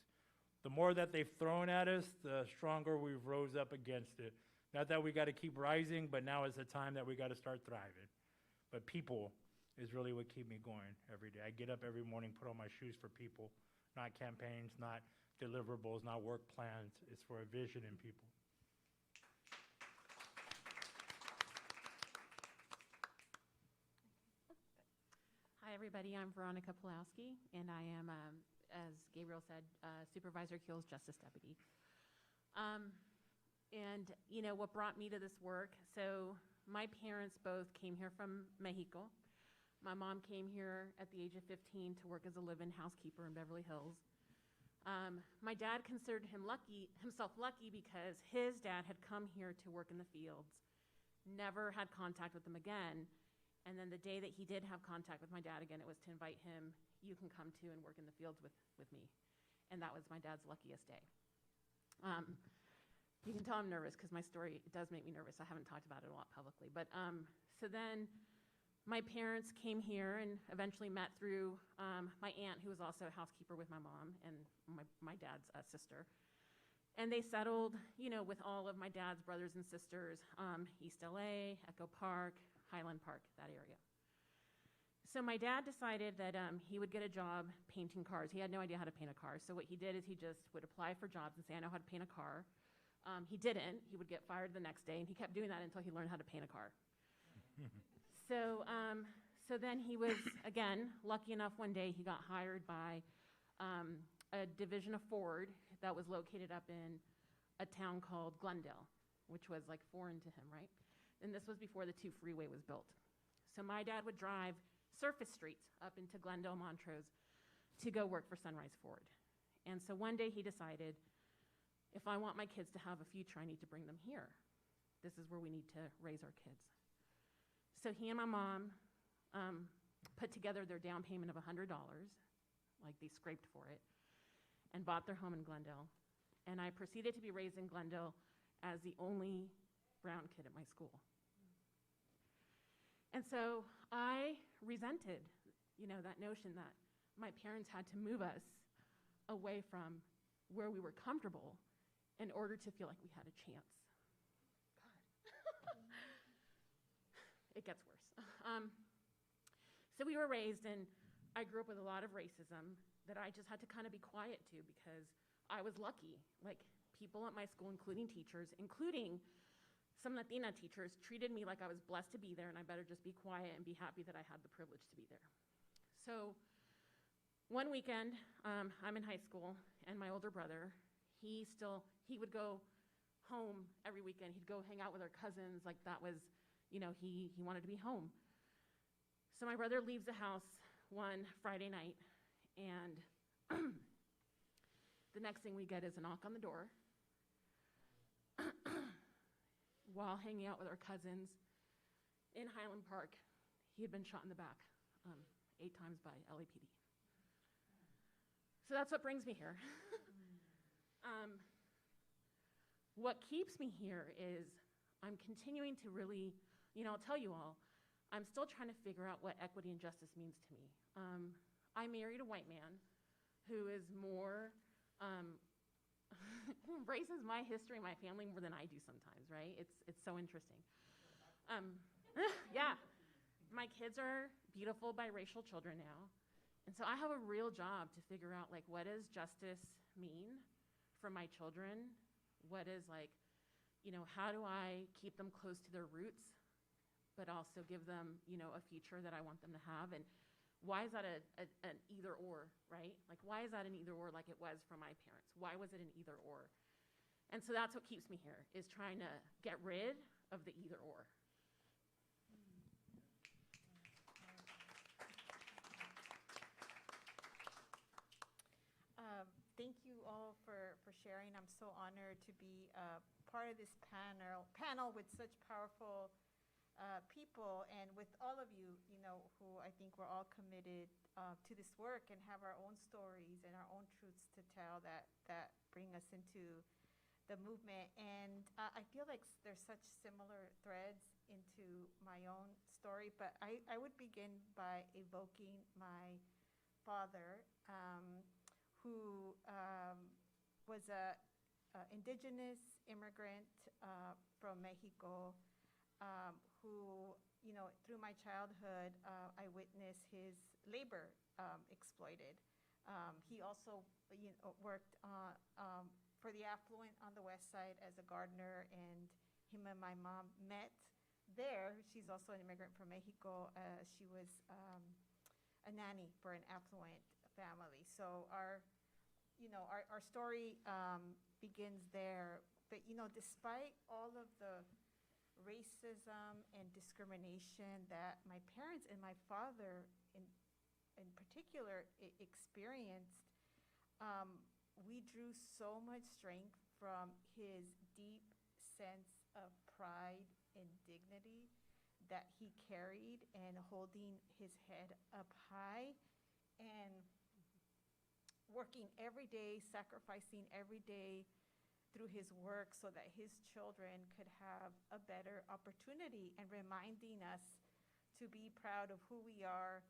The more that they've thrown at us, the stronger we've rose up against it. Not that we got to keep rising, but now is the time that we got to start thriving. But people is really what keep me going every day. I get up every morning, put on my shoes for people, not campaigns, not deliverables, not work plans. It's for a vision in people. Hi, everybody. I'm Veronica Pulowski, and I am, as Gabriel said, Supervisor Keel's Justice Deputy. And, you know, what brought me to this work, so my parents both came here from Mexico. My mom came here at the age of 15 to work as a live-in housekeeper in Beverly Hills. My dad considered himself lucky because his dad had come here to work in the fields, never had contact with them again. And then the day that he did have contact with my dad again, it was to invite him, you can come too and work in the fields with me. And that was my dad's luckiest day. You can tell I'm nervous because my story does make me nervous. I haven't talked about it a lot publicly. But so then my parents came here and eventually met through my aunt, who was also a housekeeper with my mom and my dad's sister. And they settled, you know, with all of my dad's brothers and sisters, East LA, Echo Park, Highland Park, that area. So my dad decided that he would get a job painting cars. He had no idea how to paint a car. So what he did is he just would apply for jobs and say, I know how to paint a car. He didn't. He would get fired the next day, and he kept doing that until he learned how to paint a car. So then he was, again, lucky enough one day he got hired by a division of Ford that was located up in a town called Glendale, which was like foreign to him, right? And this was before the 2 freeway was built. So my dad would drive surface streets up into Glendale, Montrose to go work for Sunrise Ford. And so one day he decided, if I want my kids to have a future, I need to bring them here. This is where we need to raise our kids. So he and my mom put together their down payment of $100, like they scraped for it, and bought their home in Glendale. And I proceeded to be raised in Glendale as the only brown kid at my school. And so I resented, that notion that my parents had to move us away from where we were comfortable in order to feel like we had a chance. God. It gets worse. So we were raised, and I grew up with a lot of racism that I just had to kind of be quiet to because I was lucky. Like, people at my school, including teachers, including some Latina teachers, treated me like I was blessed to be there, and I better just be quiet and be happy that I had the privilege to be there. So one weekend, I'm in high school, and my older brother, he would go home every weekend. He'd go hang out with our cousins. Like, that was, he wanted to be home. So my brother leaves the house one Friday night, and the next thing we get is a knock on the door while hanging out with our cousins in Highland Park. He had been shot in the back 8 times by LAPD. So that's what brings me here. What keeps me here is I'm continuing to really, I'll tell you all, I'm still trying to figure out what equity and justice means to me. I married a white man who is more, who embraces my history and my family more than I do sometimes, right? It's so interesting. Yeah, my kids are beautiful biracial children now. And so I have a real job to figure out, like, what does justice mean for my children? What is, like, how do I keep them close to their roots, but also give them, a future that I want them to have? And why is that an either or, right? Like, why is that an either or like it was for my parents? Why was it an either or? And so that's what keeps me here, is trying to get rid of the either or. Thank you all for sharing. I'm so honored to be part of this panel with such powerful people, and with all of you, who I think we're all committed to this work and have our own stories and our own truths to tell that bring us into the movement. And I feel like there's such similar threads into my own story, but I would begin by evoking my father, who was a indigenous immigrant from Mexico, who, through my childhood, I witnessed his labor exploited. He also, worked for the affluent on the west side as a gardener, and him and my mom met there. She's also an immigrant from Mexico. She was a nanny for an affluent family. So our story begins there. But, despite all of the racism and discrimination that my parents and my father in particular experienced, we drew so much strength from his deep sense of pride and dignity that he carried, and holding his head up high and working every day, sacrificing every day through his work so that his children could have a better opportunity, and reminding us to be proud of who we are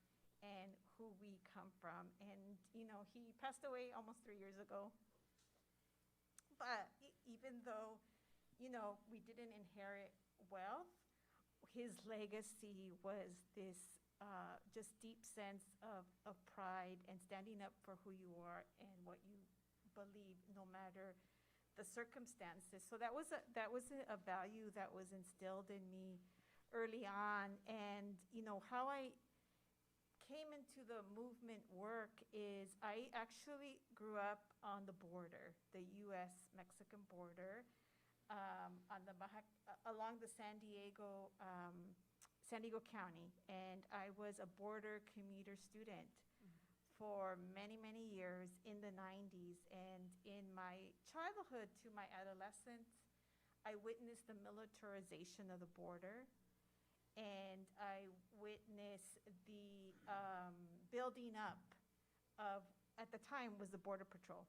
and who we come from. And, he passed away almost 3 years ago. But even though, we didn't inherit wealth, his legacy was this just deep sense of pride and standing up for who you are and what you believe, no matter the circumstances. So that was a value that was instilled in me early on. And how I came into the movement work is I actually grew up on the border, the U.S.-Mexican border, along the San Diego County, and I was a border commuter student for many, many years in the 90s. And in my childhood to my adolescence, I witnessed the militarization of the border, and I witnessed the building up of, at the time, was the Border Patrol,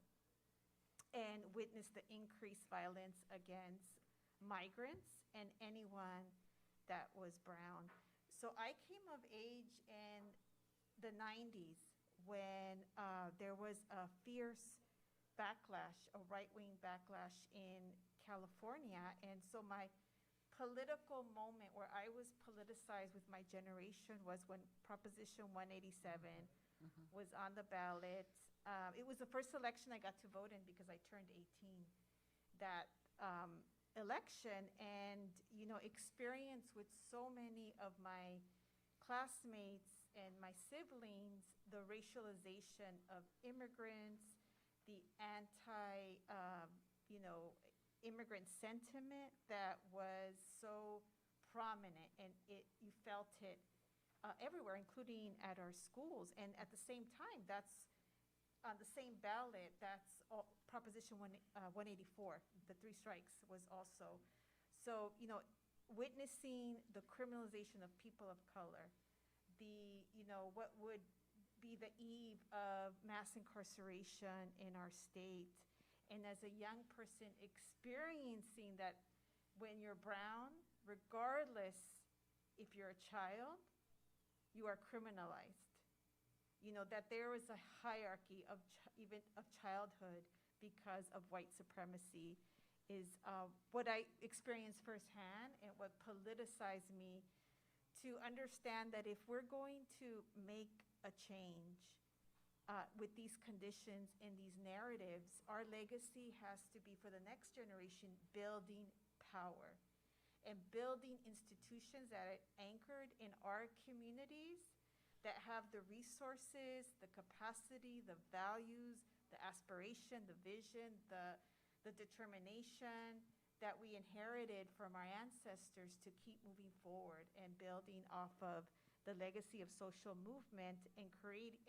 and witnessed the increased violence against migrants and anyone that was brown. So I came of age in the 90s when there was a fierce backlash, a right-wing backlash in California. And so my political moment where I was politicized with my generation was when Proposition 187 was on the ballot. It was the first election I got to vote in because I turned 18 that election, and experience with so many of my classmates and my siblings the racialization of immigrants, the immigrant sentiment that was so prominent, and you felt it everywhere, including at our schools. And at the same time, that's on the same ballot, that's Proposition 184, the three strikes was also. So, witnessing the criminalization of people of color, what would be the eve of mass incarceration in our state, and as a young person experiencing that when you're brown, regardless if you're a child, you are criminalized. That there is a hierarchy of even of childhood because of white supremacy is what I experienced firsthand, and what politicized me to understand that if we're going to make a change with these conditions and these narratives, our legacy has to be for the next generation building power and building institutions that are anchored in our communities, that have the resources, the capacity, the values, the aspiration, the vision, the determination that we inherited from our ancestors to keep moving forward and building off of the legacy of social movement and creating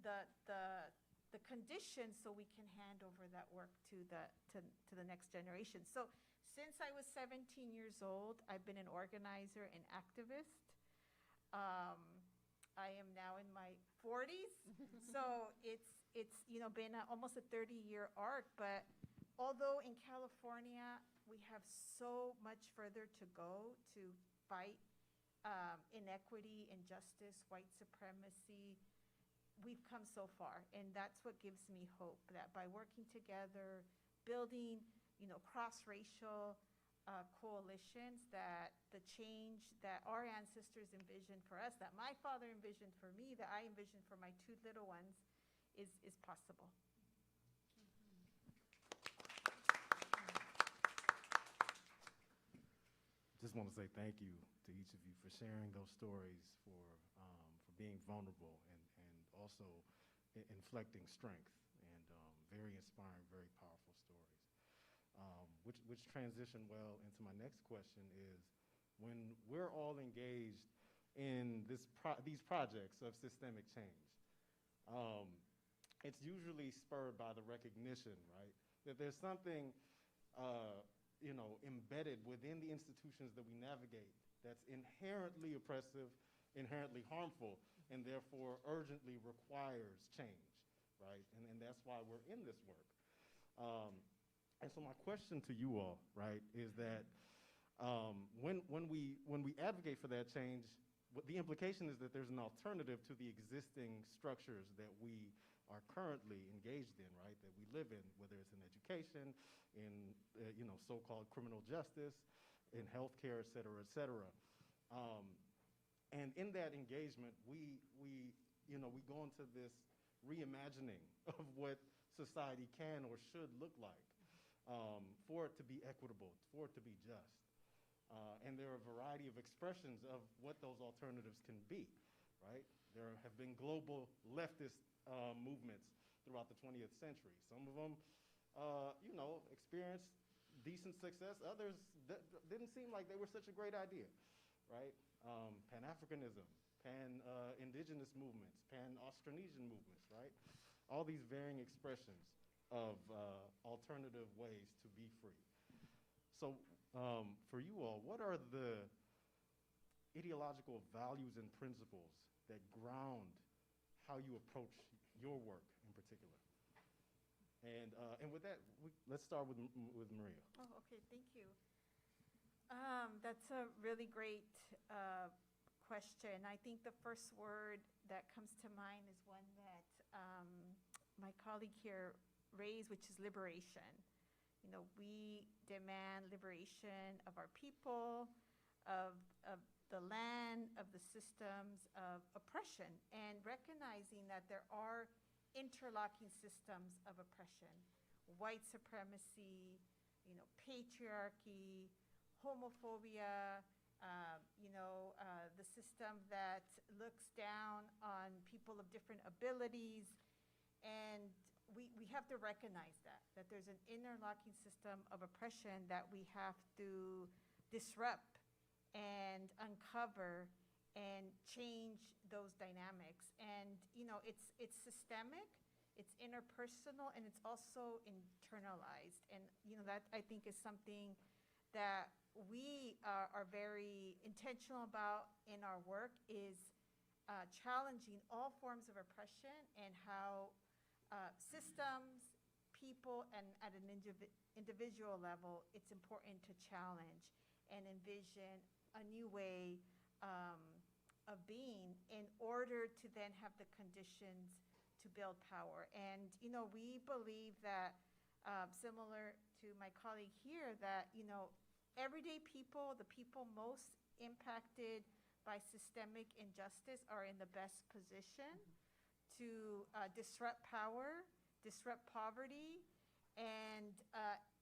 the conditions so we can hand over that work to the next generation. So since I was 17 years old, I've been an organizer and activist. I am now in my 40s, so it's been almost a 30-year arc. But although in California we have so much further to go to fight inequity, injustice, white supremacy, we've come so far, and that's what gives me hope, that by working together, building cross-racial coalitions, that the change that our ancestors envisioned for us, that my father envisioned for me, that I envisioned for my two little ones, is possible. Just want to say thank you to each of you for sharing those stories, for being vulnerable, and also inflecting strength, and very inspiring, very powerful stories. Which transition well into my next question is, when we're all engaged in these projects of systemic change, it's usually spurred by the recognition, right, that there's something embedded within the institutions that we navigate that's inherently oppressive, inherently harmful, and therefore urgently requires change, right? And that's why we're in this work. And so my question to you all, right, is that when we advocate for that change, the implication is that there's an alternative to the existing structures that we are currently engaged in, right, that we live in, whether it's in education, in so-called criminal justice, in healthcare, et cetera, et cetera. And in that engagement, we go into this reimagining of what society can or should look like, for it to be equitable, for it to be just. And there are a variety of expressions of what those alternatives can be, right? There have been global leftist movements throughout the 20th century. Some of them, experienced decent success. Others didn't seem like they were such a great idea, right? Pan-Africanism, pan-indigenous movements, pan-Austronesian movements, right? All these varying expressions of alternative ways to be free. So for you all, what are the ideological values and principles that ground how you approach your work in particular? And with that, let's start with Maria. Oh, okay, thank you. That's a really great question. I think the first word that comes to mind is one that my colleague here raised, which is liberation. You know, we demand liberation of our people, of the land, of the systems of oppression, and recognizing that there are interlocking systems of oppression: white supremacy, you know, patriarchy, homophobia, the system that looks down on people of different abilities. And we have to recognize that there's an interlocking system of oppression that we have to disrupt and uncover and change those dynamics. And, you know, it's systemic, it's interpersonal, and it's also internalized. And, you know, that I think is something that we are very intentional about in our work, is challenging all forms of oppression and how systems, people, and at an individual level, it's important to challenge and envision a new way of being in order to then have the conditions to build power. And, you know, we believe that, similar to my colleague here, that, you know, everyday people, the people most impacted by systemic injustice, are in the best position to disrupt power, disrupt poverty, and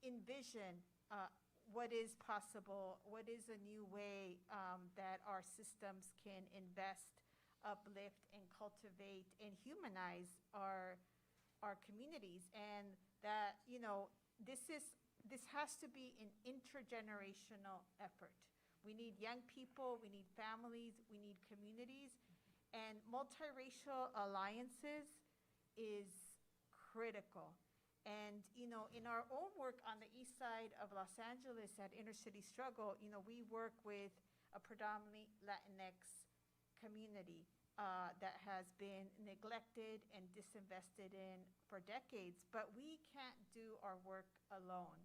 envision what is possible, what is a new way that our systems can invest, uplift, and cultivate and humanize our communities. And that, you know, this has to be an intergenerational effort. We need young people, we need families, we need communities, and multiracial alliances is critical. And, you know, in our own work on the east side of Los Angeles at Inner City Struggle, you know, we work with a predominantly Latinx community that has been neglected and disinvested in for decades, but we can't do our work alone.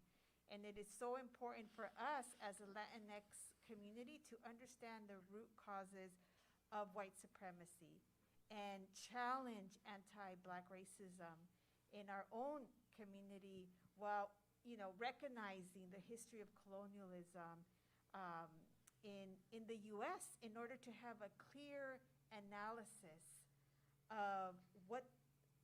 And it is so important for us as a Latinx community to understand the root causes of white supremacy and challenge anti-Black racism in our own community, while, you know, recognizing the history of colonialism in the U.S. in order to have a clear analysis of what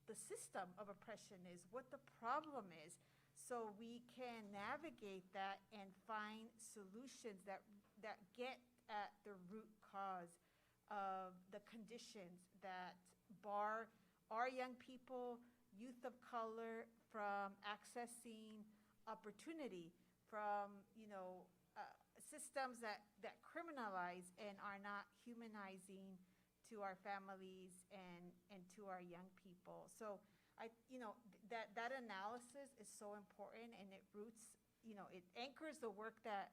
the system of oppression is, what the problem is, so we can navigate that and find solutions that get at the root cause of the conditions that bar our young people, youth of color, from accessing opportunity, from, you know, systems that criminalize and are not humanizing to our families and to our young people. So that analysis is so important, and it roots, you know, it anchors the work that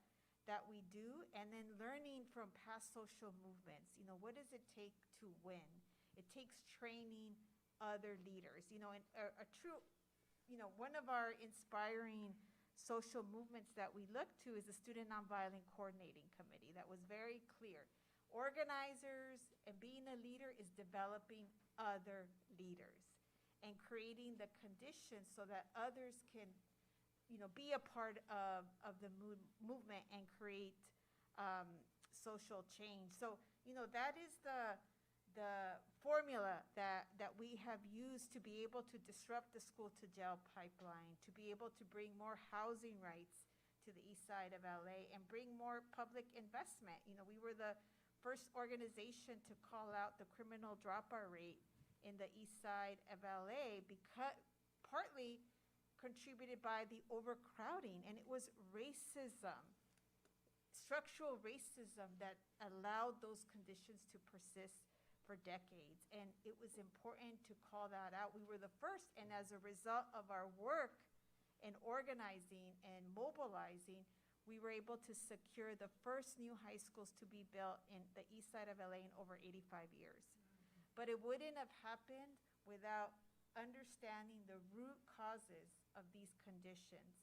we do, and then learning from past social movements. You know, what does it take to win? It takes training other leaders. You know, and a true, you know, one of our inspiring social movements that we look to is the Student Nonviolent Coordinating Committee that was very clear. Organizers and being a leader is developing other leaders and creating the conditions so that others can, you know, be a part of the movement and create social change. So, you know, that is the formula that we have used to be able to disrupt the school to jail pipeline, to be able to bring more housing rights to the east side of LA and bring more public investment. You know, we were the first organization to call out the criminal dropout rate in the east side of LA, because partly contributed by the overcrowding, and it was racism, structural racism, that allowed those conditions to persist for decades. And it was important to call that out. We were the first, and as a result of our work in organizing and mobilizing, we were able to secure the first new high schools to be built in the east side of LA in over 85 years. But it wouldn't have happened without understanding the root causes of these conditions,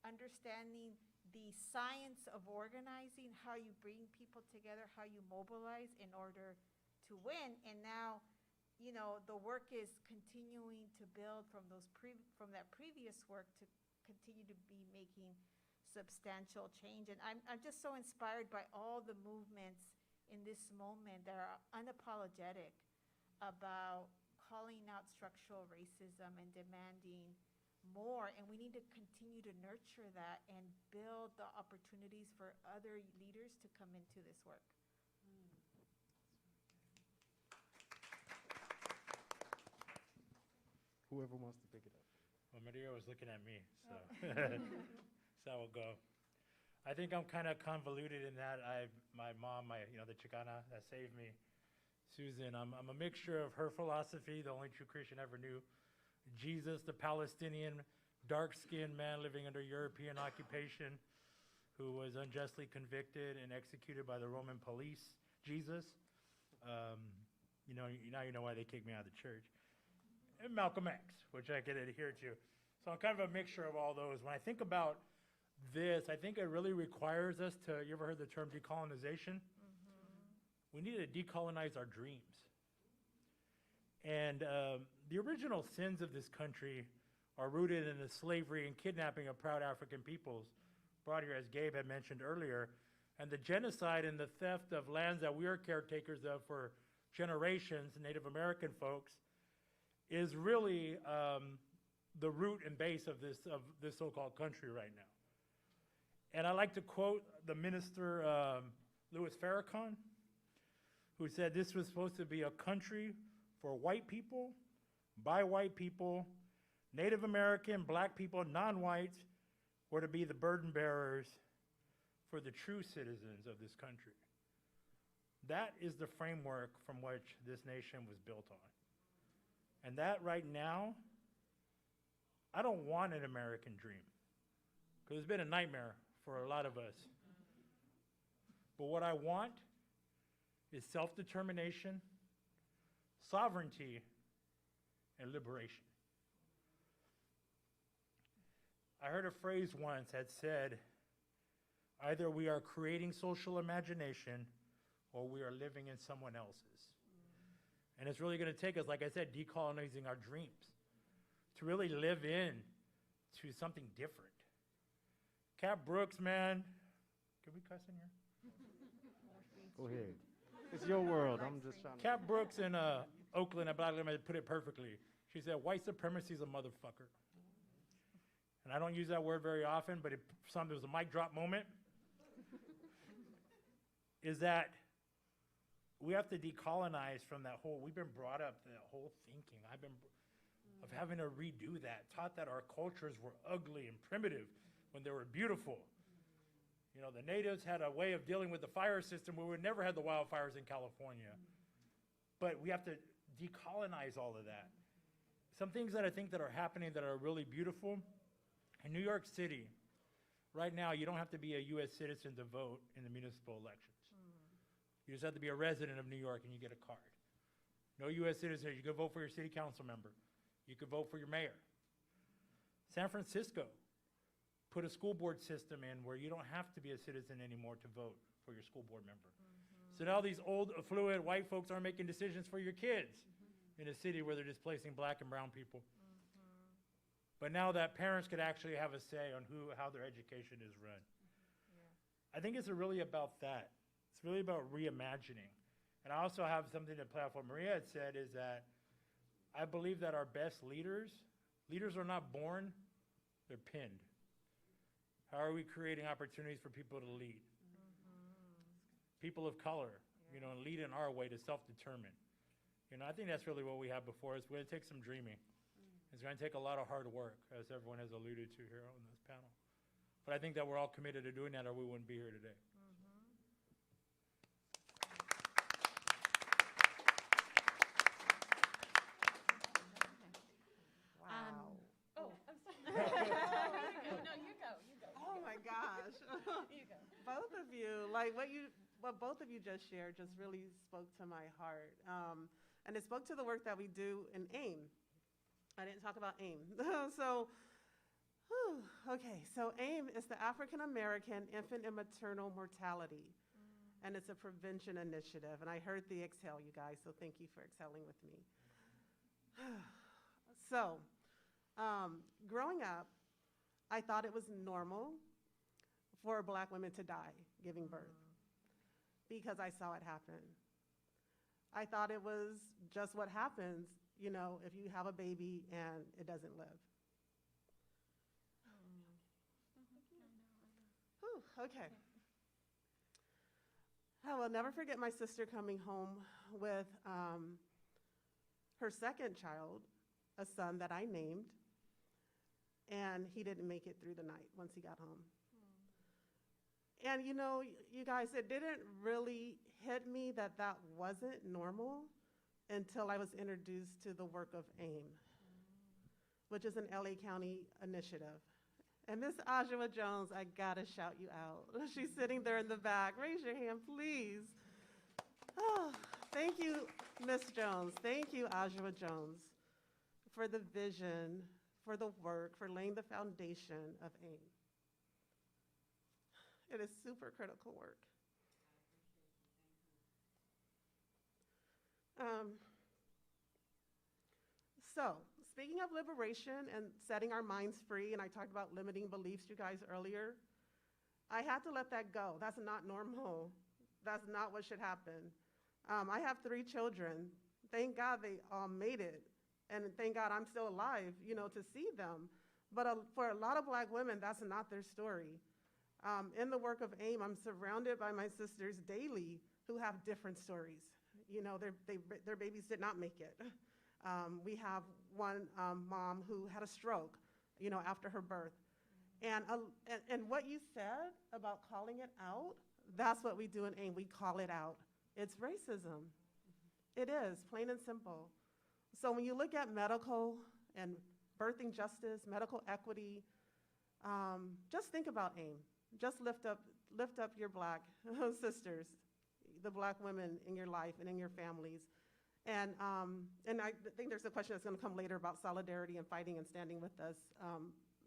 understanding the science of organizing, how you bring people together, how you mobilize in order to win. And now, you know, the work is continuing to build from from that previous work to continue to be making substantial change. And I'm just so inspired by all the movements in this moment that are unapologetic about calling out structural racism and demanding more. And we need to continue to nurture that and build the opportunities for other leaders to come into this work. Whoever wants to pick it up. Well, Maria was looking at me, so so I will go. I think I'm kind of convoluted in that my mom, the Chicana that saved me, Susan, I'm a mixture of her philosophy, the only true Christian ever knew, Jesus, the Palestinian dark-skinned man living under European occupation who was unjustly convicted and executed by the Roman police, Jesus. Now you know why they kicked me out of the church. And Malcolm X, which I could adhere to. So I'm kind of a mixture of all those. When I think about this, I think it really requires us to, you ever heard the term decolonization? Mm-hmm. We need to decolonize our dreams. And the original sins of this country are rooted in the slavery and kidnapping of proud African peoples, brought here, as Gabe had mentioned earlier, and the genocide and the theft of lands that we are caretakers of for generations, Native American folks, is really the root and base of this so-called country right now. And I like to quote the minister, Louis Farrakhan, who said this was supposed to be a country for white people, by white people, Native American, black people, non-whites, were to be the burden bearers for the true citizens of this country. That is the framework from which this nation was built on. And that right now, I don't want an American dream, because it's been a nightmare for a lot of us. But what I want is self-determination, sovereignty, and liberation. I heard a phrase once that said, either we are creating social imagination or we are living in someone else's. And it's really going to take us, like I said, decolonizing our dreams to really live in to something different. Cap Brooks, man. Can we cuss in here? Go ahead. It's your world. I'm just trying to. Cap Brooks in Oakland, I believe I put it perfectly. She said, white supremacy is a motherfucker. And I don't use that word very often, but it was a mic drop moment. Is that we have to decolonize from that whole, we've been brought up to that whole thinking. Of having to redo that, taught that our cultures were ugly and primitive when they were beautiful. You know, the natives had a way of dealing with the fire system where we never had the wildfires in California. But we have to decolonize all of that. Some things that I think that are happening that are really beautiful. In New York City, right now, you don't have to be a U.S. citizen to vote in the municipal elections. You just have to be a resident of New York and you get a card. No U.S. citizen, you can vote for your city council member. You can vote for your mayor. San Francisco put a school board system in where you don't have to be a citizen anymore to vote for your school board member. So now these old, affluent white folks are making decisions for your kids in a city where they're displacing black and brown people. But now that parents could actually have a say on how their education is run. I think it's really about that. It's really about reimagining. And I also have something to play off what Maria had said, is that I believe that our best leaders are not born, they're pinned. How are we creating opportunities for people to lead? People of color, and lead in our way to self-determine. I think that's really what we have before us. We're going to take some dreaming. It's going to take a lot of hard work, as everyone has alluded to here on this panel. But I think that we're all committed to doing that, or we wouldn't be here today. Wow. Oh, I'm sorry. No, you go. Oh my gosh. You go. Both of you, like what both of you just shared just really spoke to my heart. And it spoke to the work that we do in AIM. I didn't talk about AIM. So Whew, okay, so AIM is the African American Infant and Maternal Mortality, and it's a prevention initiative. And I heard the exhale, you guys, so thank you for exhaling with me. So, growing up, I thought it was normal for Black women to die giving birth because I saw it happen. I thought it was just what happens, you know, if you have a baby and it doesn't live. Whew, okay. I will never forget my sister coming home with her second child, a son that I named, and he didn't make it through the night once he got home. And you know, you guys, it didn't really hit me that that wasn't normal until I was introduced to the work of AIM, which is an LA County initiative. And Miss Ajua Jones, I gotta shout you out. She's sitting there in the back. Raise your hand, please. Oh, thank you, Miss Jones. Thank you, Ajua Jones, for the vision, for the work, for laying the foundation of AIM. It is super critical work. So, speaking of liberation and setting our minds free, and I talked about limiting beliefs, you guys, earlier, I had to let that go. That's not normal. That's not what should happen. I have 3 children. Thank God they all made it. And thank God I'm still alive, you know, to see them. But for a lot of Black women, that's not their story. In the work of AIM, I'm surrounded by my sisters daily who have different stories. You know, their babies did not make it. We have one mom who had a stroke, you know, after her birth. And what you said about calling it out, that's what we do in AIM. We call it out. It's racism. It is, plain and simple. So when you look at medical and birthing justice, medical equity, just think about AIM. Just lift up your Black sisters, the Black women in your life and in your families. And I think there's a question that's going to come later about solidarity and fighting and standing with us.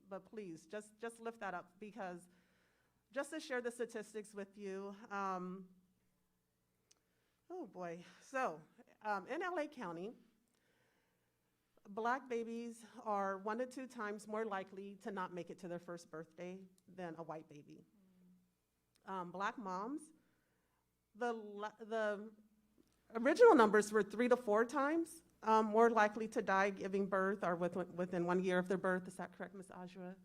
But please, just lift that up, because just to share the statistics with you, oh boy. So in LA County, Black babies are 1 to 2 times more likely to not make it to their first birthday than a white baby. Black moms, the original numbers were 3 to 4 times more likely to die giving birth or within 1 year of their birth. Is that correct, Ms. Ajua?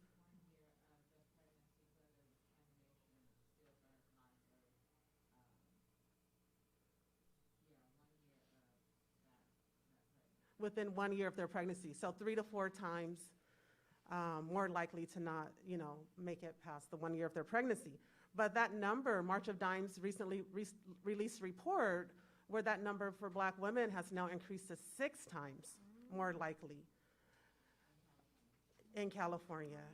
Within 1 year of their pregnancy. So 3 to 4 times more likely to not, you know, make it past the 1 year of their pregnancy. But that number, March of Dimes recently released report where that number for Black women has now increased to 6 times more likely in California.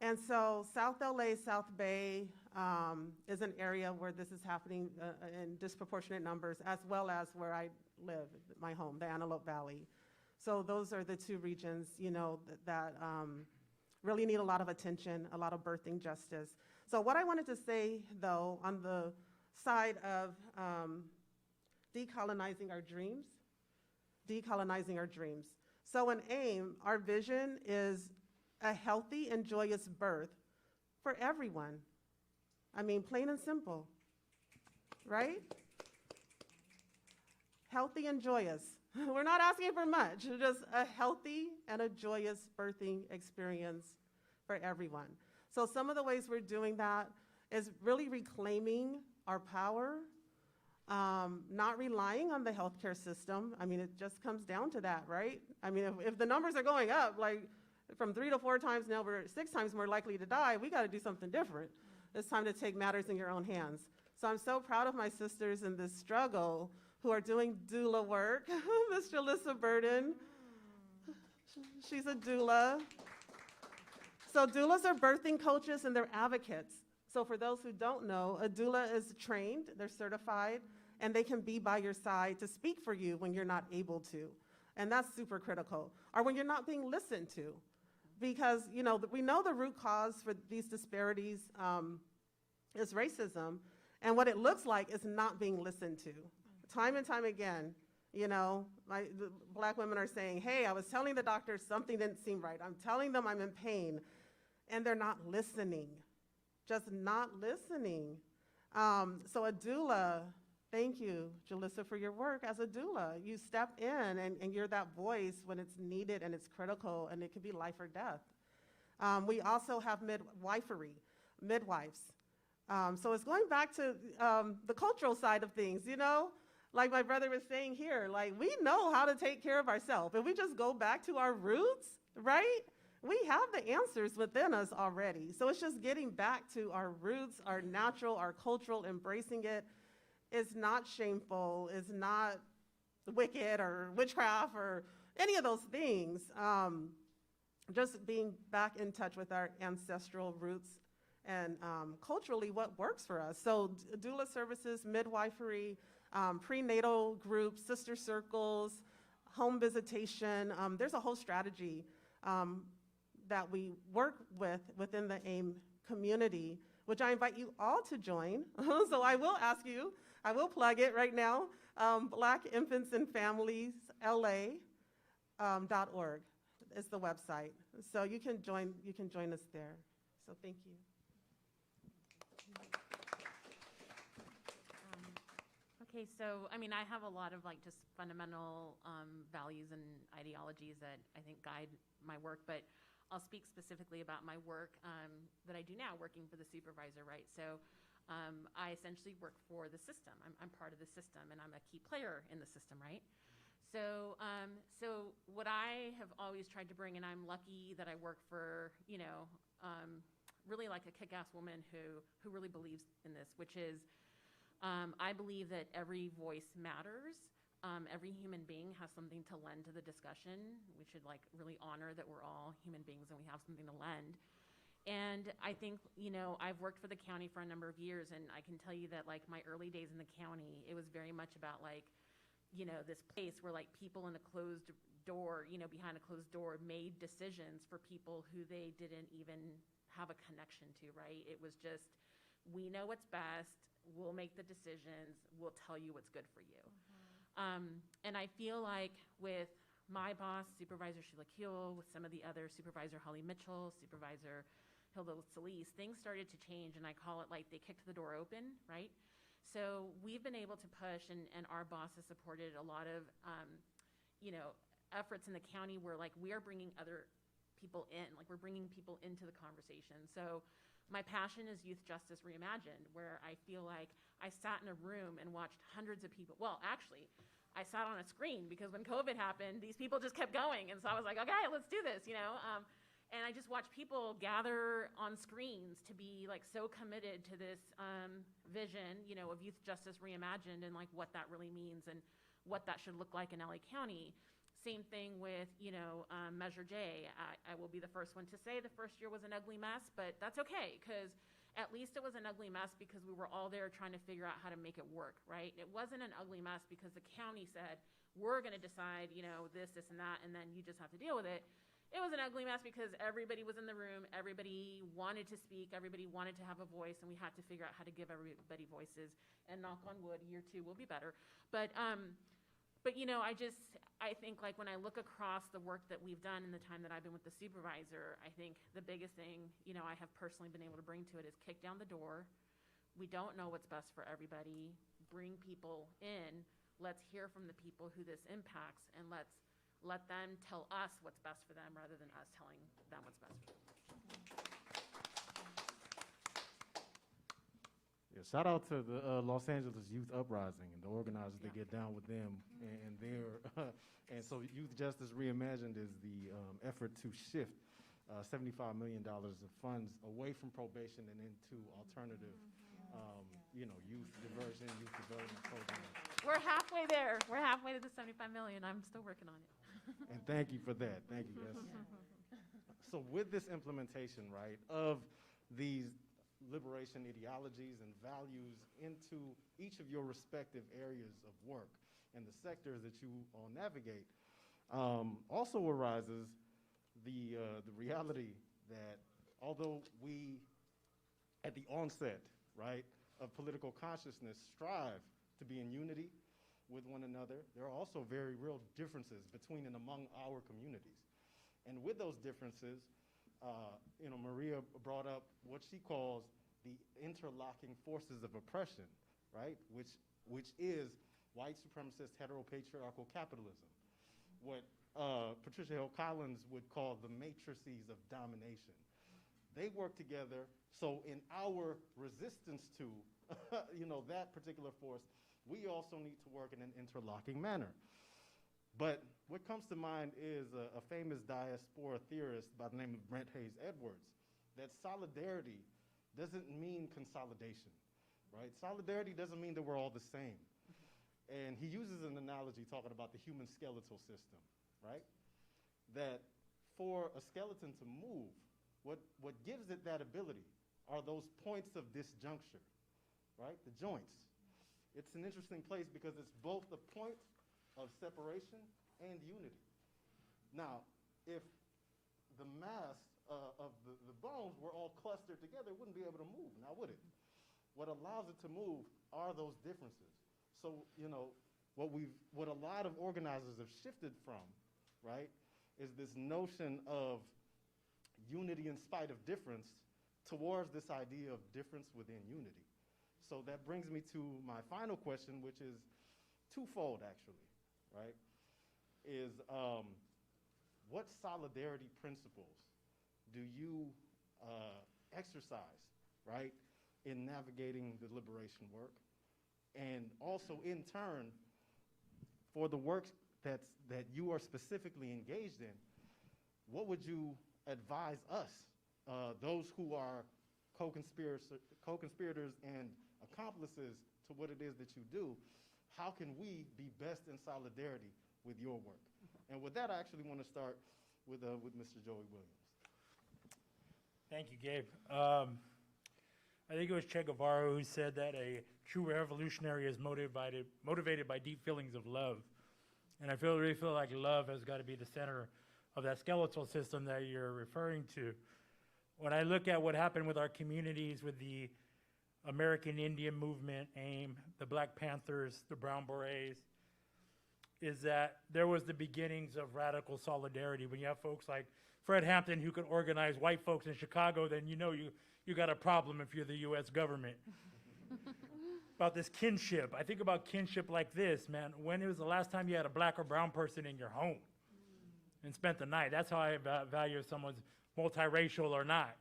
And so South LA, South Bay is an area where this is happening in disproportionate numbers, as well as where I live, my home, the Antelope Valley. So those are the 2 regions, you know, that really need a lot of attention, a lot of birthing justice. So what I wanted to say, though, on the side of decolonizing our dreams. So in AIM, our vision is a healthy and joyous birth for everyone. I mean, plain and simple, right? Healthy and joyous. We're not asking for much, just a healthy and a joyous birthing experience for everyone. So some of the ways we're doing that is really reclaiming our power, not relying on the healthcare system. I mean, it just comes down to that, right? I mean, if the numbers are going up, like from 3 to 4 times, now we're 6 times more likely to die, we got to do something different. It's time to take matters in your own hands. So I'm so proud of my sisters in this struggle who are doing doula work. Miss Jalissa Burden, she's a doula. So doulas are birthing coaches and they're advocates. So for those who don't know, a doula is trained, they're certified, and they can be by your side to speak for you when you're not able to. And that's super critical. Or when you're not being listened to. because, you know, we know the root cause for these disparities is racism, and what it looks like is not being listened to. Time and time again, you know, the Black women are saying, hey, I was telling the doctor something didn't seem right. I'm telling them I'm in pain, and they're not listening, just not listening. So a doula, thank you, Jalissa, for your work as a doula. You step in and you're that voice when it's needed and it's critical, and it could be life or death. We also have midwives. So it's going back to the cultural side of things, you know? Like my brother was saying here, like we know how to take care of ourselves. If we just go back to our roots, right? We have the answers within us already. So it's just getting back to our roots, our natural, our cultural, embracing it. It's not shameful, it's not wicked or witchcraft or any of those things. Just being back in touch with our ancestral roots and culturally what works for us. So doula services, midwifery, prenatal groups, sister circles, home visitation. There's a whole strategy that we work with within the AIM community, which I invite you all to join. So I will ask you, I will plug it right now, Black Infants and Families, LA.org is the website. So you can join us there. So thank you. Okay, so, I mean, I have a lot of like just fundamental values and ideologies that I think guide my work, but I'll speak specifically about my work that I do now, working for the supervisor, right? So I essentially work for the system. I'm part of the system, and I'm a key player in the system, right? So so what I have always tried to bring, and I'm lucky that I work for, you know, really like a kick-ass woman who really believes in this, which is I believe that every voice matters. Every human being has something to lend to the discussion. We should like really honor that we're all human beings and we have something to lend. And I think, you know, I've worked for the county for a number of years, and I can tell you that like my early days in the county, it was very much about like, you know, this place where like people in a closed door, you know, behind a closed door made decisions for people who they didn't even have a connection to, right? It was just, we know what's best, we'll make the decisions, we'll tell you what's good for you. And I feel like with my boss, Supervisor Sheila Keel, with some of the other, Supervisor Holly Mitchell, Supervisor Hilda Solis, things started to change, and I call it like they kicked the door open, right? So we've been able to push, and our boss has supported a lot of, you know, efforts in the county where like we are bringing other people in, like we're bringing people into the conversation. So my passion is Youth Justice Reimagined, where I feel like I sat in a room and watched hundreds of people. Well, actually, I sat on a screen because when COVID happened, these people just kept going. And so I was like, okay, let's do this, you know? And I just watched people gather on screens to be like so committed to this vision, you know, of Youth Justice Reimagined and like what that really means and what that should look like in LA County. Same thing with, you know, Measure J. I will be the first one to say the first year was an ugly mess, but that's okay, because at least it was an ugly mess because we were all there trying to figure out how to make it work, right? It wasn't an ugly mess because the county said, we're going to decide, you know, this, and that, and then you just have to deal with it. It was an ugly mess because everybody was in the room, everybody wanted to speak, everybody wanted to have a voice, and we had to figure out how to give everybody voices. And knock on wood, year 2 will be better. But you know, I think like when I look across the work that we've done in the time that I've been with the supervisor, I think the biggest thing, you know, I have personally been able to bring to it is kick down the door. We don't know what's best for everybody. Bring people in. Let's hear from the people who this impacts, and let's let them tell us what's best for them rather than us telling them what's best for them. Yeah, shout out to the Los Angeles Youth Uprising and the organizers that get down with them and their, and so Youth Justice Reimagined is the effort to shift $75 million of funds away from probation and into alternative, you know, youth diversion, youth development programs. We're halfway there. We're halfway to the 75 million. I'm still working on it. And thank you for that. Thank you. So with this implementation, right, of these liberation ideologies and values into each of your respective areas of work and the sectors that you all navigate, also arises the reality that although we, at the onset, right, of political consciousness, strive to be in unity with one another, there are also very real differences between and among our communities. And with those differences, Maria brought up what she calls the interlocking forces of oppression, right, which is white supremacist heteropatriarchal capitalism, what Patricia Hill Collins would call the matrices of domination. They work together, so in our resistance to that particular force, we also need to work in an interlocking manner. But what comes to mind is a famous diaspora theorist by the name of Brent Edwards, that solidarity doesn't mean consolidation, right? Solidarity doesn't mean that we're all the same. And he uses an analogy talking about the human skeletal system, right? That for a skeleton to move, what gives it that ability are those points of disjuncture, right? The joints. It's an interesting place because it's both the point of separation and unity. Now, if the mass of the bones were all clustered together, it wouldn't be able to move, now would it? What allows it to move are those differences. So, what a lot of organizers have shifted from, right, is this notion of unity in spite of difference towards this idea of difference within unity. So that brings me to my final question, which is twofold, actually, right? Is what solidarity principles do you exercise, right, in navigating the liberation work? And also, in turn, for the work that you are specifically engaged in, what would you advise us, those who are co-conspirators and accomplices to what it is that you do, how can we be best in solidarity with your work? And with that, I actually want to start with Mr. Joey Williams. Thank you, Gabe. I think it was Che Guevara who said that a true revolutionary is motivated by deep feelings of love. And I really feel like love has got to be the center of that skeletal system that you're referring to. When I look at what happened with our communities, with the American Indian movement, AIM, the Black Panthers, the Brown Berets, is that there was the beginnings of radical solidarity. When you have folks like Fred Hampton who could organize white folks in Chicago, then you got a problem if you're the U.S. government. About this kinship. I think about kinship like this, man. When was the last time you had a black or brown person in your home and spent the night? That's how I value if someone's multiracial or not,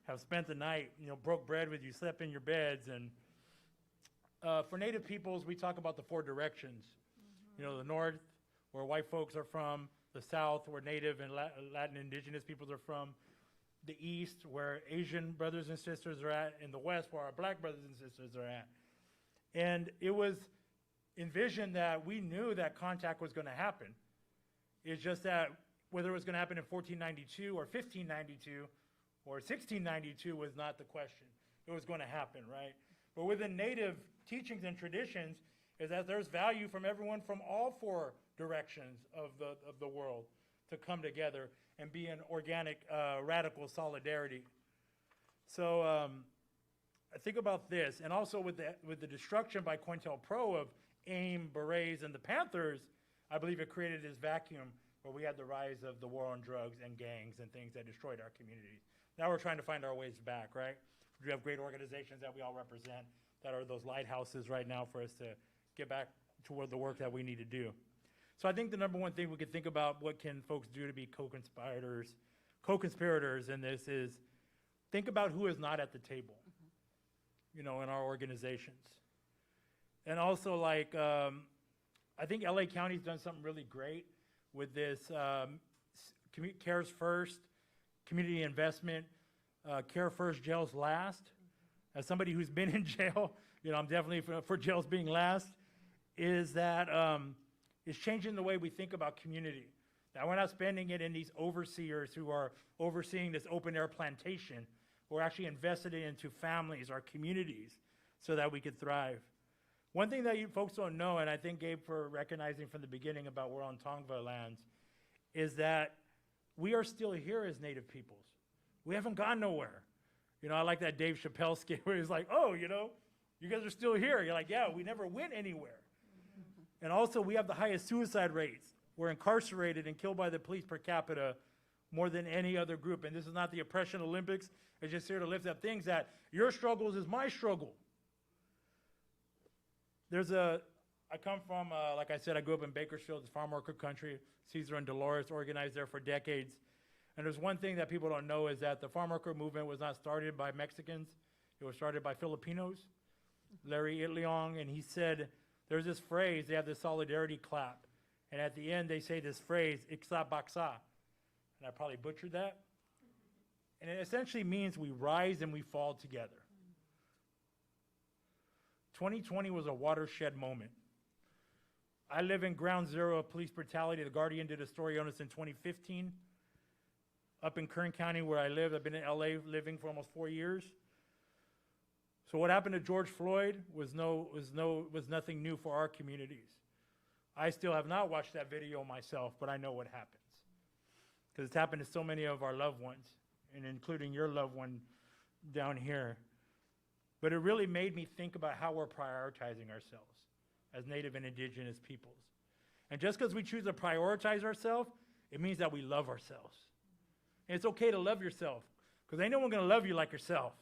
have spent the night, broke bread with you, slept in your beds. And for Native peoples, we talk about the four directions. The north, where white folks are from, the south, where Native and Latin indigenous peoples are from, the east, where Asian brothers and sisters are at, and the west, where our black brothers and sisters are at. And it was envisioned that we knew that contact was going to happen. It's just that whether it was going to happen in 1492 or 1592 or 1692 was not the question. It was going to happen, right? But within Native teachings and traditions is that there's value from everyone from all four directions of the world to come together and be an organic, radical solidarity. So I think about this, and also with the destruction by COINTELPRO of AIM, Berets, and the Panthers, I believe it created this vacuum where we had the rise of the war on drugs and gangs and things that destroyed our communities. Now we're trying to find our ways back, right? We have great organizations that we all represent that are those lighthouses right now for us to get back toward the work that we need to do. So I think the number one thing we could think about, what can folks do to be co-conspirators in this, is think about who is not at the table, in our organizations. And also, I think LA County's done something really great with this Cares First, community investment, Care First, Jails Last. As somebody who's been in jail, I'm definitely for jails being last, is that it's changing the way we think about community. Now, we're not spending it in these overseers who are overseeing this open-air plantation. We're actually invested it into families, our communities, so that we could thrive. One thing that you folks don't know, and I think Gabe for recognizing from the beginning about we're on Tongva lands, is that we are still here as Native peoples. We haven't gone nowhere. You know, I like that Dave Chappelle skit where he's like, oh, you know, you guys are still here. You're like, yeah, we never went anywhere. And also, we have the highest suicide rates. We're incarcerated and killed by the police per capita more than any other group. And this is not the oppression Olympics. It's just here to lift up things that your struggles is my struggle. I come from, like I said, I grew up in Bakersfield, it's farm worker country. Caesar and Dolores organized there for decades. And there's one thing that people don't know is that the farm worker movement was not started by Mexicans. It was started by Filipinos. Larry Itliong, and he said, there's this phrase, they have this solidarity clap. And at the end, they say this phrase, Iksa Baksa. And I probably butchered that. And it essentially means we rise and we fall together. 2020 was a watershed moment. I live in ground zero of police brutality. The Guardian did a story on us in 2015. Up in Kern County where I live, I've been in LA living for almost 4 years. So what happened to George Floyd was nothing new for our communities. I still have not watched that video myself, but I know what happens. Because it's happened to so many of our loved ones, and including your loved one down here. But it really made me think about how we're prioritizing ourselves as Native and Indigenous peoples. And just because we choose to prioritize ourselves, it means that we love ourselves. And it's okay to love yourself, because ain't no one going to love you like yourself.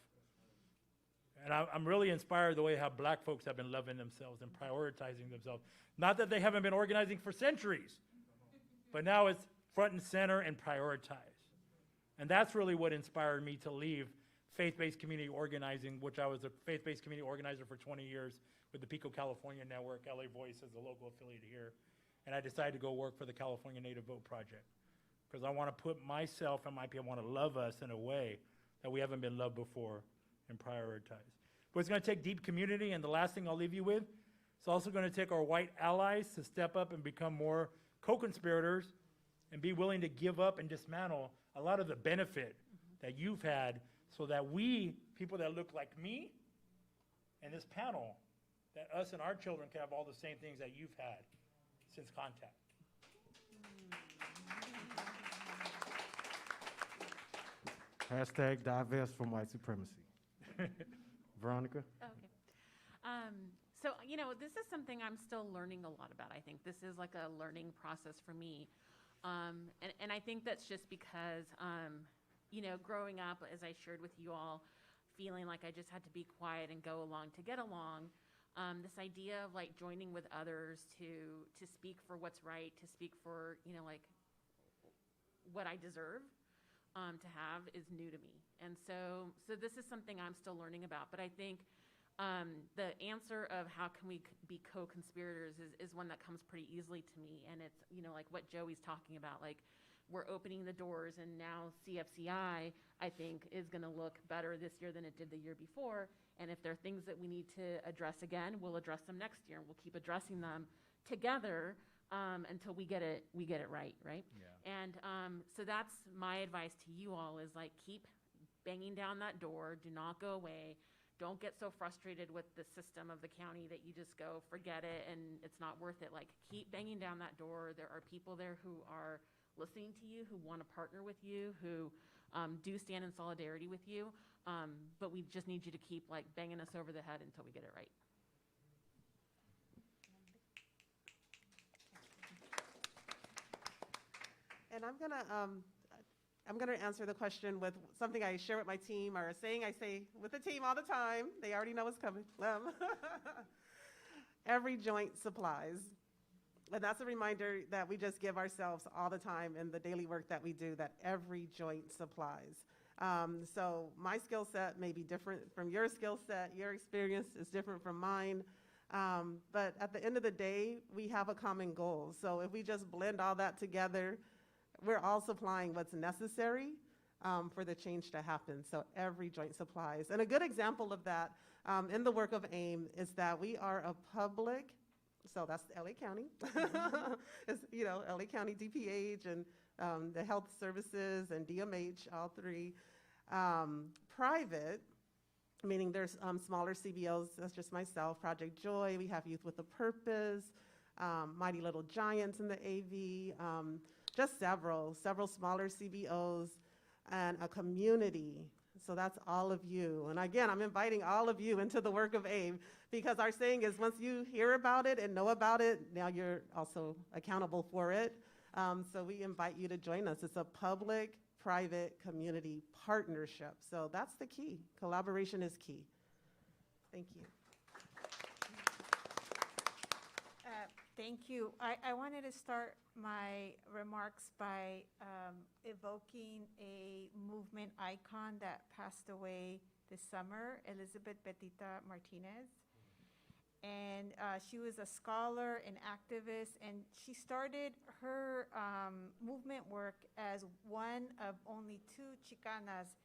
And I'm really inspired the way how black folks have been loving themselves and prioritizing themselves. Not that they haven't been organizing for centuries, but now it's front and center and prioritize. And that's really what inspired me to leave faith-based community organizing, which I was a faith-based community organizer for 20 years with the Pico California Network, LA Voice as the local affiliate here. And I decided to go work for the California Native Vote Project, because I want to put myself and my people, I want to love us in a way that we haven't been loved before and prioritize. But it's going to take deep community, and the last thing I'll leave you with, it's also going to take our white allies to step up and become more co-conspirators and be willing to give up and dismantle a lot of the benefit that you've had, so that we, people that look like me and this panel, that us and our children can have all the same things that you've had since contact. Hashtag divest from white supremacy. Veronica? Okay. So, you know, this is something I'm still learning a lot about. I think this is like a learning process for me. And I think that's just because, you know, growing up, as I shared with you all, feeling like I just had to be quiet and go along to get along, this idea of like joining with others to speak for what's right, to speak for, you know, like what I deserve to have is new to me. And so this is something I'm still learning about. But I think the answer of how can we be co-conspirators is one that comes pretty easily to me. And it's, you know, like what Joey's talking about, like we're opening the doors, and now CFCI, I think, is going to look better this year than it did the year before. And if there are things that we need to address again, we'll address them next year, and we'll keep addressing them together until we get it right? Yeah. And so that's my advice to you all is like keep banging down that door. Do not go away. Don't get so frustrated with the system of the county that you just go, forget it, and it's not worth it. Like, keep banging down that door. There are people there who are listening to you, who want to partner with you, who do stand in solidarity with you. But we just need you to keep, like, banging us over the head until we get it right. And I'm gonna answer the question with something I share with my team, or a saying I say with the team all the time. They already know what's coming. Every joint supplies. And that's a reminder that we just give ourselves all the time in the daily work that we do, that every joint supplies. So my skill set may be different from your skill set. Your experience is different from mine. But at the end of the day, we have a common goal. So if we just blend all that together, we're all supplying what's necessary for the change to happen. So every joint supplies. And a good example of that in the work of AIM is that we are a public, so that's LA County, it's, you know, LA County DPH and the health services and DMH, all three. Private, meaning there's smaller CBOs, that's just myself, Project Joy, we have Youth with a Purpose, Mighty Little Giants in the AV, just several smaller CBOs, and a community. So that's all of you. And again, I'm inviting all of you into the work of AIM, because our saying is once you hear about it and know about it, now you're also accountable for it. So we invite you to join us. It's a public-private community partnership. So that's the key. Collaboration is key. Thank you. Thank you. I wanted to start my remarks by evoking a movement icon that passed away this summer, Elizabeth Betita Martinez. And she was a scholar and activist, and she started her movement work as one of only 2 Chicanas,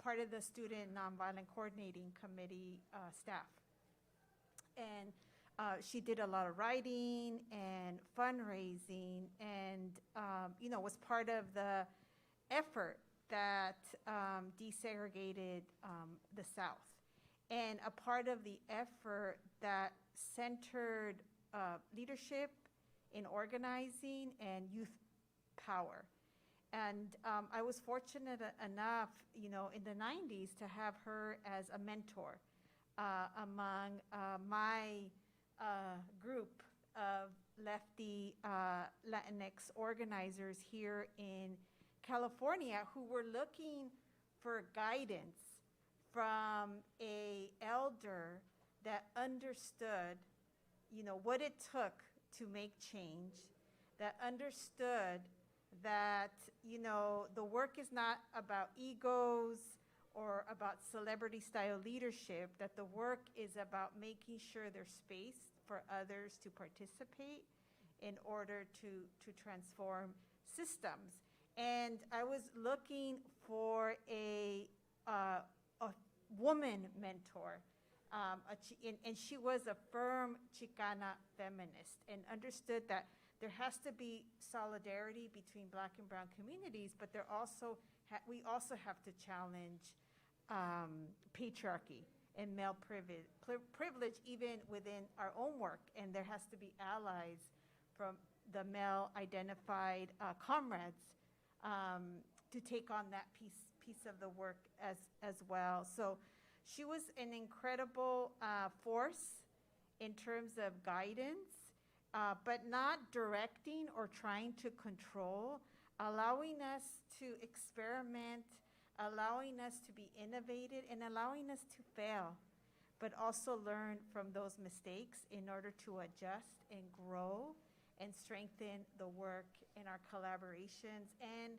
part of the Student Nonviolent Coordinating Committee staff. And she did a lot of writing and fundraising, and was part of the effort that desegregated the South, and a part of the effort that centered leadership in organizing and youth power. And I was fortunate enough, in the 90s to have her as a mentor among my group of lefty Latinx organizers here in California who were looking for guidance from a elder that understood, what it took to make change, that understood that, the work is not about egos or about celebrity style leadership, that the work is about making sure there's space for others to participate in order to transform systems. And I was looking for a woman mentor, and she was a firm Chicana feminist and understood that there has to be solidarity between Black and brown communities, but we also have to challenge patriarchy and male privilege even within our own work, and there has to be allies from the male identified comrades to take on that piece of the work as well. So she was an incredible force in terms of guidance, but not directing or trying to control, allowing us to experiment, allowing us to be innovative, and allowing us to fail, but also learn from those mistakes in order to adjust and grow and strengthen the work in our collaborations and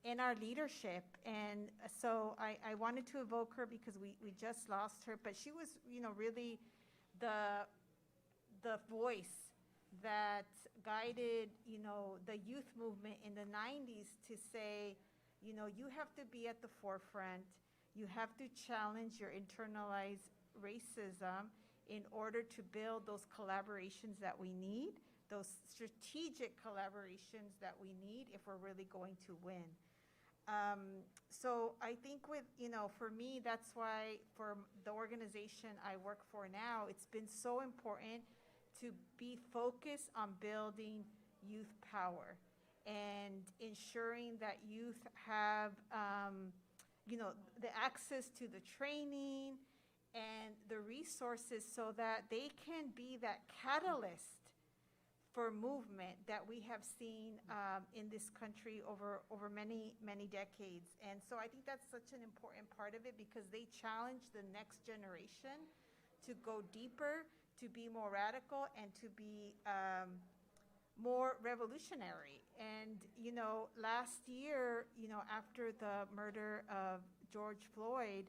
in our leadership. And so I wanted to evoke her because we just lost her, but she was, really the voice that guided, the youth movement in the 90s to say, you have to be at the forefront. You have to challenge your internalized racism in order to build those collaborations that we need, those strategic collaborations that we need if we're really going to win. So I think for me, that's why for the organization I work for now, it's been so important to be focused on building youth power and ensuring that youth have, the access to the training and the resources so that they can be that catalyst for movement that we have seen in this country over many, many decades. And so I think that's such an important part of it because they challenge the next generation to go deeper, to be more radical, and to be more revolutionary. And, last year, after the murder of George Floyd,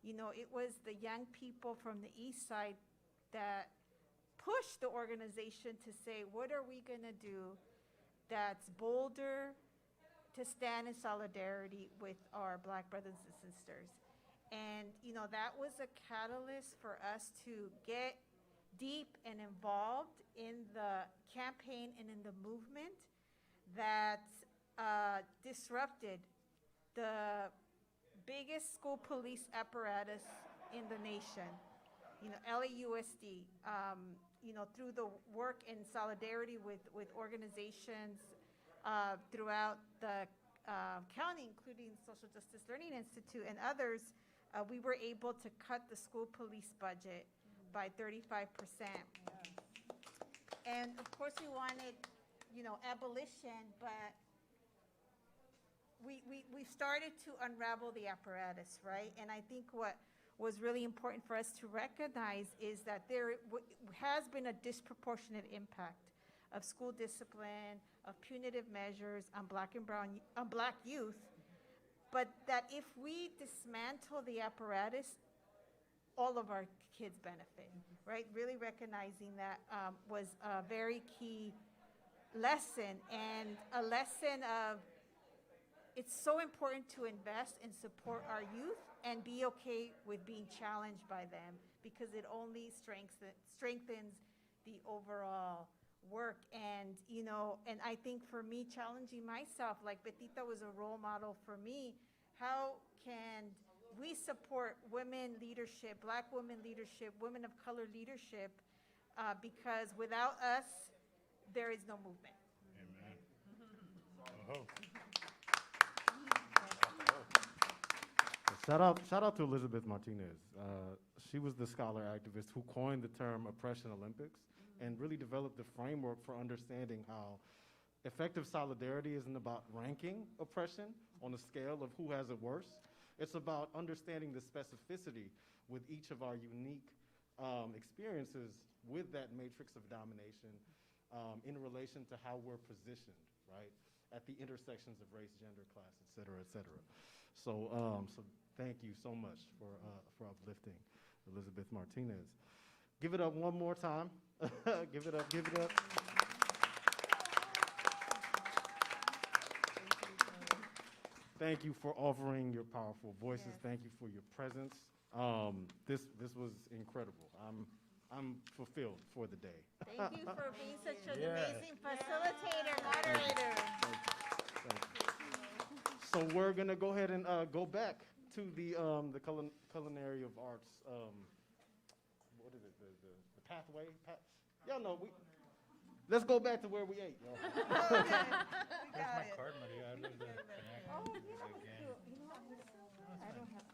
it was the young people from the East Side that pushed the organization to say, what are we going to do that's bolder to stand in solidarity with our Black brothers and sisters? And, that was a catalyst for us to get deep and involved in the campaign and in the movement that disrupted the biggest school police apparatus in the nation, LAUSD, through the work in solidarity with organizations throughout the county, including Social Justice Learning Institute and others, we were able to cut the school police budget by 35%. And of course, we wanted, abolition, but we started to unravel the apparatus, right? And I think what was really important for us to recognize is that there has been a disproportionate impact of school discipline, of punitive measures on black youth, but that if we dismantle the apparatus, all of our kids benefit, right? Really recognizing that was a very key lesson, and a lesson of it's so important to invest and support our youth and be okay with being challenged by them, because it only strengthens the overall work. And, and I think for me, challenging myself, like Betita was a role model for me, how can we support women leadership, Black women leadership, women of color leadership, because without us, there is no movement. Amen. Oh. Shout out to Elizabeth Martinez. She was the scholar activist who coined the term Oppression Olympics and really developed the framework for understanding how effective solidarity isn't about ranking oppression on a scale of who has it worse. It's about understanding the specificity with each of our unique experiences with that matrix of domination in relation to how we're positioned, right, at the intersections of race, gender, class, et cetera, et cetera. So thank you so much for uplifting Elizabeth Martinez. Give it up one more time. Give it up, give it up. Thank you for offering your powerful voices. Yes. Thank you for your presence. This was incredible. I'm fulfilled for the day. Thank you for being such an Yeah. amazing facilitator, moderator. Thank you. So we're gonna go ahead and go back to the culinary of arts. What is it? The pathway? Y'all know let's go back to where we ate, y'all. Where's my card, Maria? I love the connect. Oh, yeah. Again. I don't have